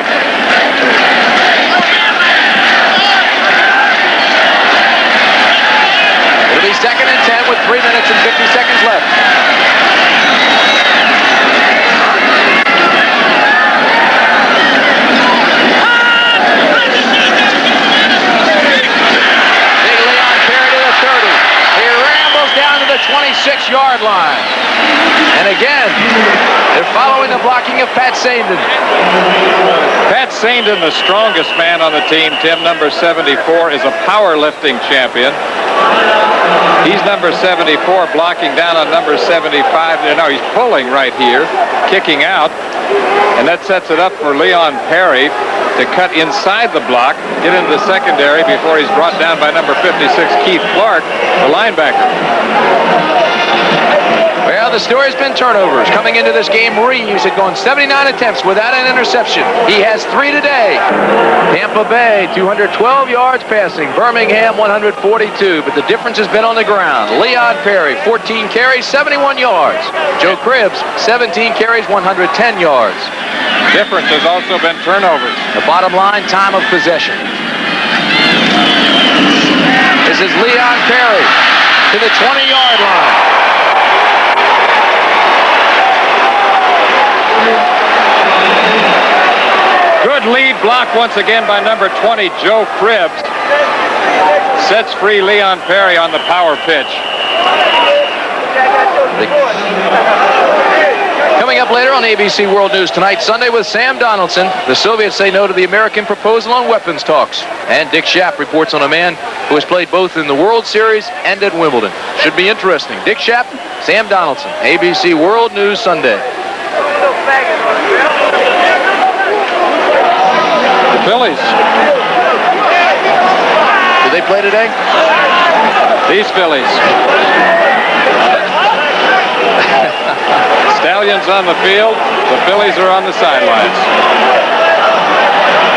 It'll be 2nd and 10 with 3 minutes and 50 seconds left. Big Leon carried to the 30. He rambles down to the 26-yard line. And again, they're following the blocking of Pat Saindon. Pat Saindon, the strongest man on the team, Tim, number 74, is a powerlifting champion. He's number 74, blocking down on number 75. No, he's pulling right here, kicking out. And that sets it up for Leon Perry to cut inside the block, get into the secondary before he's brought down by number 56, Keith Clark, the linebacker. Well, the story's been turnovers. Coming into this game, Reeves had gone 79 attempts without an interception. He has 3 today. Tampa Bay, 212 yards passing. Birmingham, 142. But the difference has been on the ground. Leon Perry, 14 carries, 71 yards. Joe Cribbs, 17 carries, 110 yards. Difference has also been turnovers. The bottom line, time of possession. This is Leon Perry to the 20-yard line. Good lead block once again by number 20, Joe Cribbs. Sets free Leon Perry on the power pitch. Coming up later on ABC World News tonight, Sunday with Sam Donaldson. The Soviets say no to the American proposal on weapons talks. And Dick Schaap reports on a man who has played both in the World Series and at Wimbledon. Should be interesting. Dick Schaap, Sam Donaldson, ABC World News Sunday. Phillies. Do they play today? These Phillies. Stallions on the field. The Phillies are on the sidelines.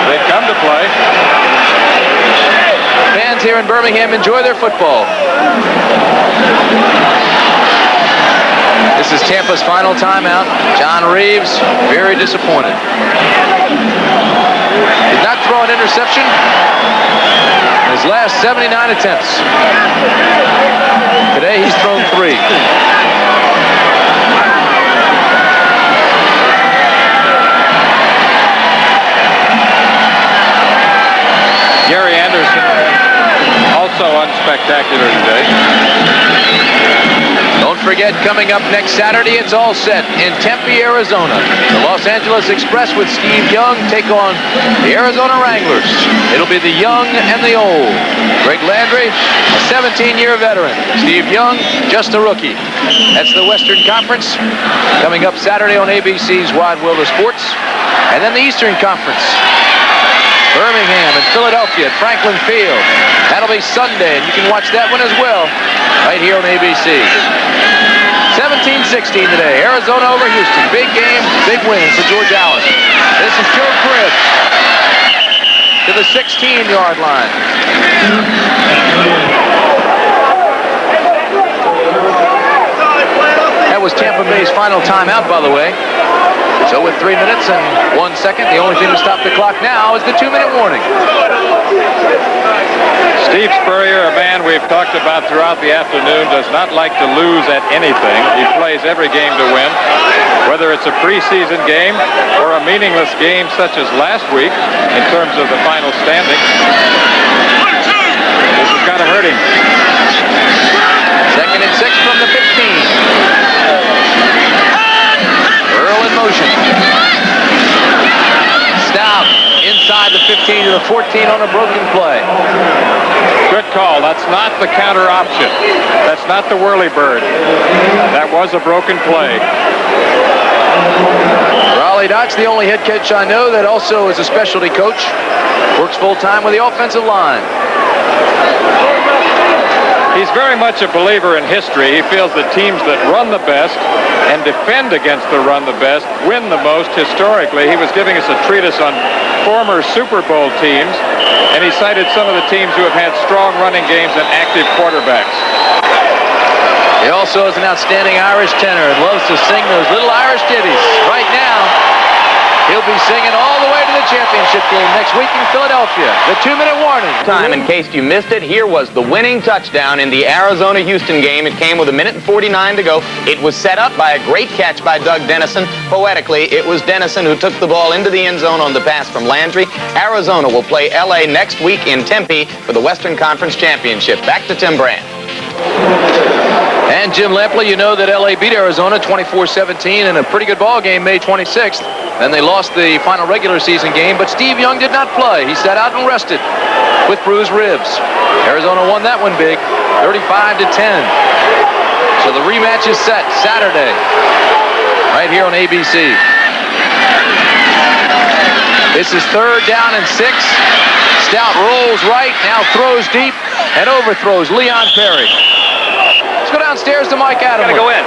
They've come to play. Fans here in Birmingham enjoy their football. This is Tampa's final timeout. John Reeves, very disappointed. Did not throw an interception in his last 79 attempts. Today he's thrown 3. Gary Anderson, also unspectacular today. Don't forget, coming up next Saturday, it's all set in Tempe, Arizona. The Los Angeles Express with Steve Young take on the Arizona Wranglers. It'll be the young and the old. Greg Landry, a 17-year veteran. Steve Young, just a rookie. That's the Western Conference. Coming up Saturday on ABC's Wide World of Sports. And then the Eastern Conference. Birmingham and Philadelphia at Franklin Field. That'll be Sunday, and you can watch that one as well right here on ABC. 17-16 today. Arizona over Houston. Big game, big win for George Allen. This is Joe Cribbs to the 16-yard line. That was Tampa Bay's final timeout, by the way. So with 3 minutes and 1 second, the only thing to stop the clock now is the 2-minute warning. Steve Spurrier, a man we've talked about throughout the afternoon, does not like to lose at anything. He plays every game to win, whether it's a preseason game or a meaningless game such as last week in terms of the final standing. This has got to hurt him. 2nd and 6 from the 15. Earl in motion. Stout inside the 15 to the 14 on a broken play. Good call. That's not the counter option. That's not the whirly bird. That was a broken play. Raleigh Dott's the only head coach I know that also is a specialty coach. Works full-time with the offensive line. He's very much a believer in history. He feels that teams that run the best and defend against the run the best win the most historically. He was giving us a treatise on former Super Bowl teams, and he cited some of the teams who have had strong running games and active quarterbacks. He also is an outstanding Irish tenor and loves to sing those little Irish ditties. Right now, he'll be singing all the way to the championship game next week in Philadelphia. The 2-minute warning. Time, in case you missed it, here was the winning touchdown in the Arizona-Houston game. It came with 1:49 to go. It was set up by a great catch by Doug Dennison. Poetically, it was Dennison who took the ball into the end zone on the pass from Landry. Arizona will play LA next week in Tempe for the Western Conference Championship. Back to Tim Brand. And Jim Lampley, you know that LA beat Arizona 24-17 in a pretty good ball game May 26th. Then they lost the final regular season game, but Steve Young did not play. He sat out and rested with bruised ribs. Arizona won that one big, 35-10. So the rematch is set Saturday, right here on ABC. This is 3rd down and 6. Stout rolls right, now throws deep, and overthrows Leon Perry. Let's go downstairs to Mike Adams. Gotta go in.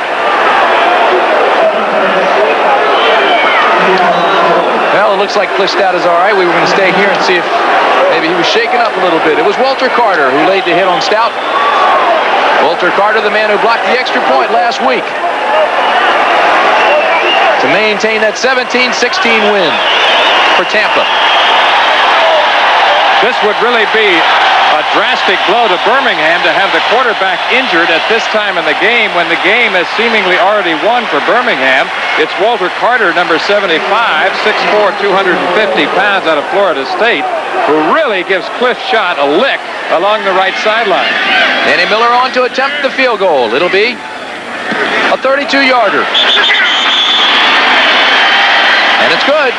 Well, it looks like Cliff Stout is all right. We were going to stay here and see if maybe he was shaken up a little bit. It was Walter Carter who laid the hit on Stout. Walter Carter, the man who blocked the extra point last week to maintain that 17-16 win for Tampa. This would really be a drastic blow to Birmingham to have the quarterback injured at this time in the game when the game is seemingly already won for Birmingham. It's Walter Carter, number 75, 6'4", 250 pounds out of Florida State, who really gives Cliff Schott a lick along the right sideline. Danny Miller on to attempt the field goal. It'll be a 32-yarder. And it's good.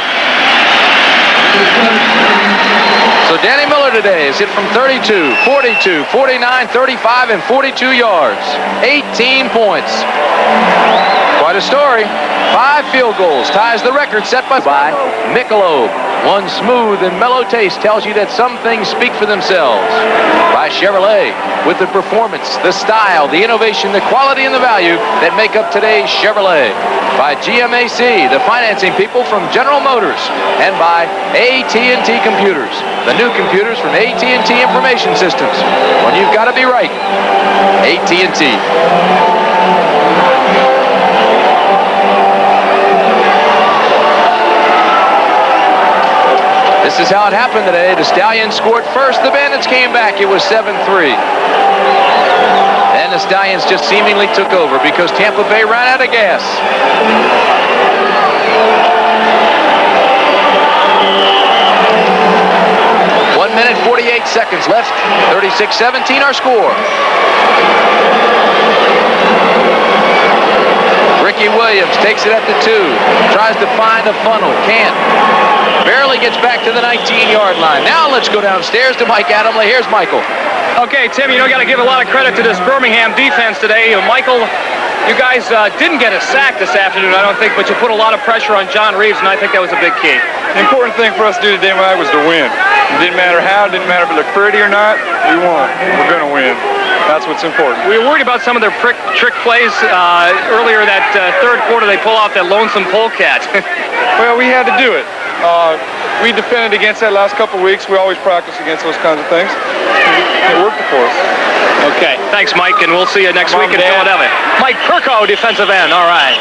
So Danny Miller today is hit from 32, 42, 49, 35, and 42 yards. 18 points. Quite a story. 5 field goals ties the record set by Michelob. One smooth and mellow taste tells you that some things speak for themselves. By Chevrolet, with the performance, the style, the innovation, the quality, and the value that make up today's Chevrolet. By GMAC, the financing people from General Motors. And by AT&T Computers, the new computers from AT&T Information Systems. When you've got to be right, AT&T. This is how it happened today. The Stallions scored first. The Bandits came back. It was 7-3. And the Stallions just seemingly took over because Tampa Bay ran out of gas. One minute, 48 seconds left. 36-17 our score. Ricky Williams takes it at the 2. Tries to find a funnel. Can't. Barely gets back to the 19-yard line. Now let's go downstairs to Mike Adamley. Here's Michael. Okay, Tim, you got to give a lot of credit to this Birmingham defense today. Michael, you guys didn't get a sack this afternoon, I don't think, but you put a lot of pressure on John Reeves, and I think that was a big key. The important thing for us to do today, Mike, was to win. It didn't matter how, it didn't matter if it looked pretty or not. We won. We're going to win. That's what's important. We were worried about some of their trick plays earlier that third quarter. They pull off that lonesome polecat. Well, we had to do it. We defended against that last couple of weeks. We always practice against those kinds of things. It worked for us. Okay, thanks, Mike, and we'll see you next week in Philadelphia. Mike Perko, defensive end. All right.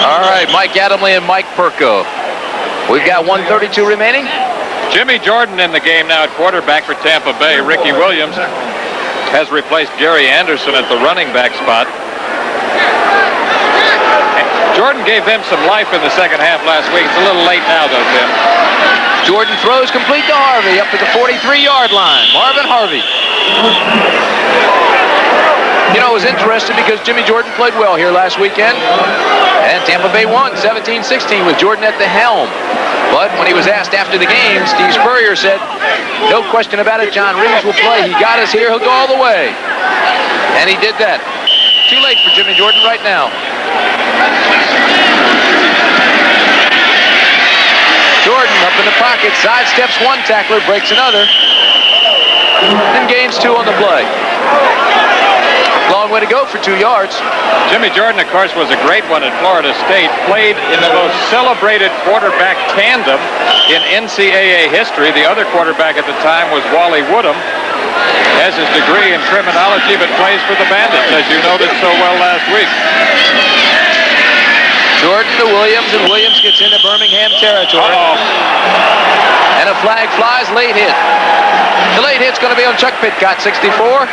All right, Mike Adamley and Mike Perko. We've got 1:32 remaining. Jimmy Jordan in the game now at quarterback for Tampa Bay. Ricky Williams has replaced Jerry Anderson at the running back spot. Jordan gave them some life in the second half last week. It's a little late now, though, Tim. Jordan throws complete to Harvey up to the 43-yard line. Marvin Harvey. You know, it was interesting because Jimmy Jordan played well here last weekend. And Tampa Bay won 17-16 with Jordan at the helm. But when he was asked after the game, Steve Spurrier said, no question about it, John Reeves will play. He got us here. He'll go all the way. And he did that. Too late for Jimmy Jordan right now. Jordan up in the pocket, sidesteps one tackler, breaks another, and gains 2 on the play. Long way to go for 2 yards. Jimmy Jordan, of course, was a great one at Florida State. Played in the most celebrated quarterback tandem in NCAA history. The other quarterback at the time was Wally Woodham. Has his degree in criminology, but plays for the Bandits, as you noted so well last week. Jordan to Williams, and Williams gets into Birmingham territory. And a flag flies, late hit. The late hit's going to be on Chuck Pitcott, 64.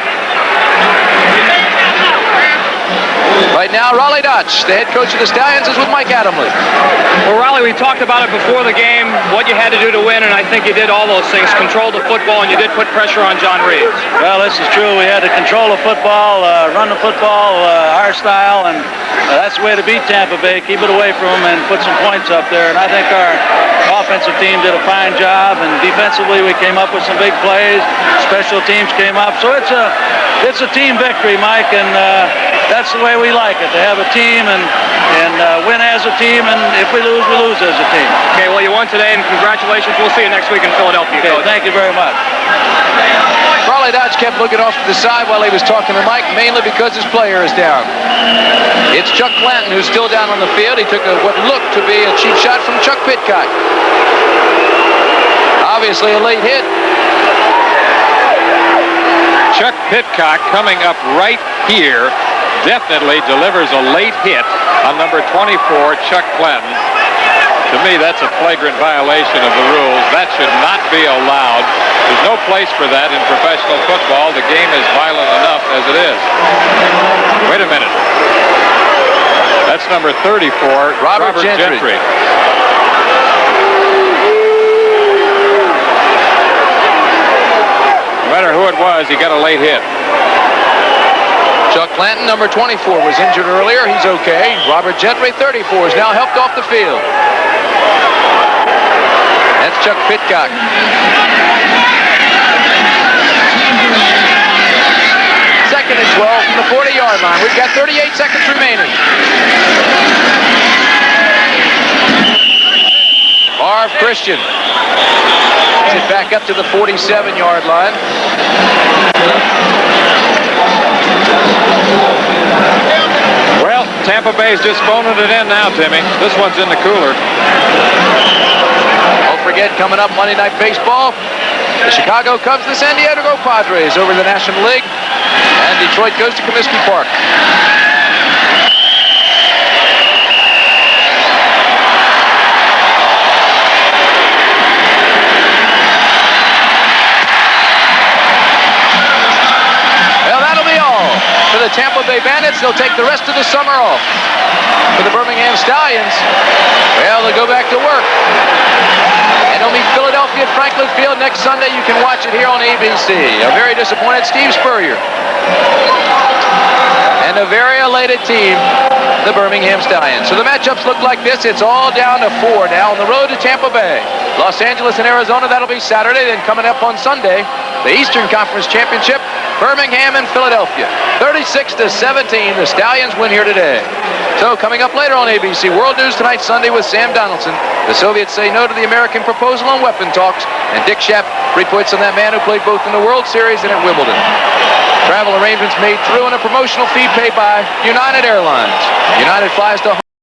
Right now, Raleigh Dodge, the head coach of the Stallions, is with Mike Adamle. Well, Raleigh, we talked about it before the game, what you had to do to win, and I think you did all those things. Control the football, and you did put pressure on John Reeves. Well, this is true. We had to control the football, run the football our style, and that's the way to beat Tampa Bay. Keep it away from them and put some points up there. And I think our offensive team did a fine job, and defensively we came up with some big plays. Special teams came up. So it's a team victory, Mike, and that's the way we like it, to have a team and win as a team, and if we lose as a team. Okay, well, you won today, and congratulations. We'll see you next week in Philadelphia. Okay, thank you very much. Raleigh Dodge kept looking off to the side while he was talking to Mike, mainly because his player is down. It's Chuck Clanton who's still down on the field. He took what looked to be a cheap shot from Chuck Pitcock. Obviously a late hit. Chuck Pitcock coming up right here definitely delivers a late hit on number 24, Chuck Clanton. To me, that's a flagrant violation of the rules. That should not be allowed. There's no place for that in professional football. The game is violent enough as it is. Wait a minute. That's number 34, Robert Gentry. No matter who it was, he got a late hit. Chuck Clanton, number 24, was injured earlier. He's okay. Robert Gentry, 34, is now helped off the field. That's Chuck Pitcock. Second and 12 from the 40-yard line. We've got 38 seconds remaining. Marv Christian gets it back up to the 47-yard line. Well, Tampa Bay's just phoning it in now, Timmy. This one's in the cooler. Don't forget, coming up Monday Night Baseball, the Chicago Cubs, the San Diego Padres over the National League, and Detroit goes to Comiskey Park. Well, that'll be all for the Tampa Bay Bandits. They'll take the rest of the summer off. For the Birmingham Stallions, well, they'll go back to work. And they'll meet Philadelphia at Franklin Field next Sunday. You can watch it here on ABC. A very disappointed Steve Spurrier. And a very elated team, the Birmingham Stallions. So the matchups look like this. It's all down to 4 now on the road to Tampa Bay. Los Angeles and Arizona, that'll be Saturday. Then coming up on Sunday, the Eastern Conference Championship, Birmingham and Philadelphia. 36-17, the Stallions win here today. So coming up later on ABC, World News Tonight Sunday with Sam Donaldson. The Soviets say no to the American proposal on weapon talks. And Dick Schaap reports on that man who played both in the World Series and at Wimbledon. Travel arrangements made through and a promotional fee paid by United Airlines. United flies to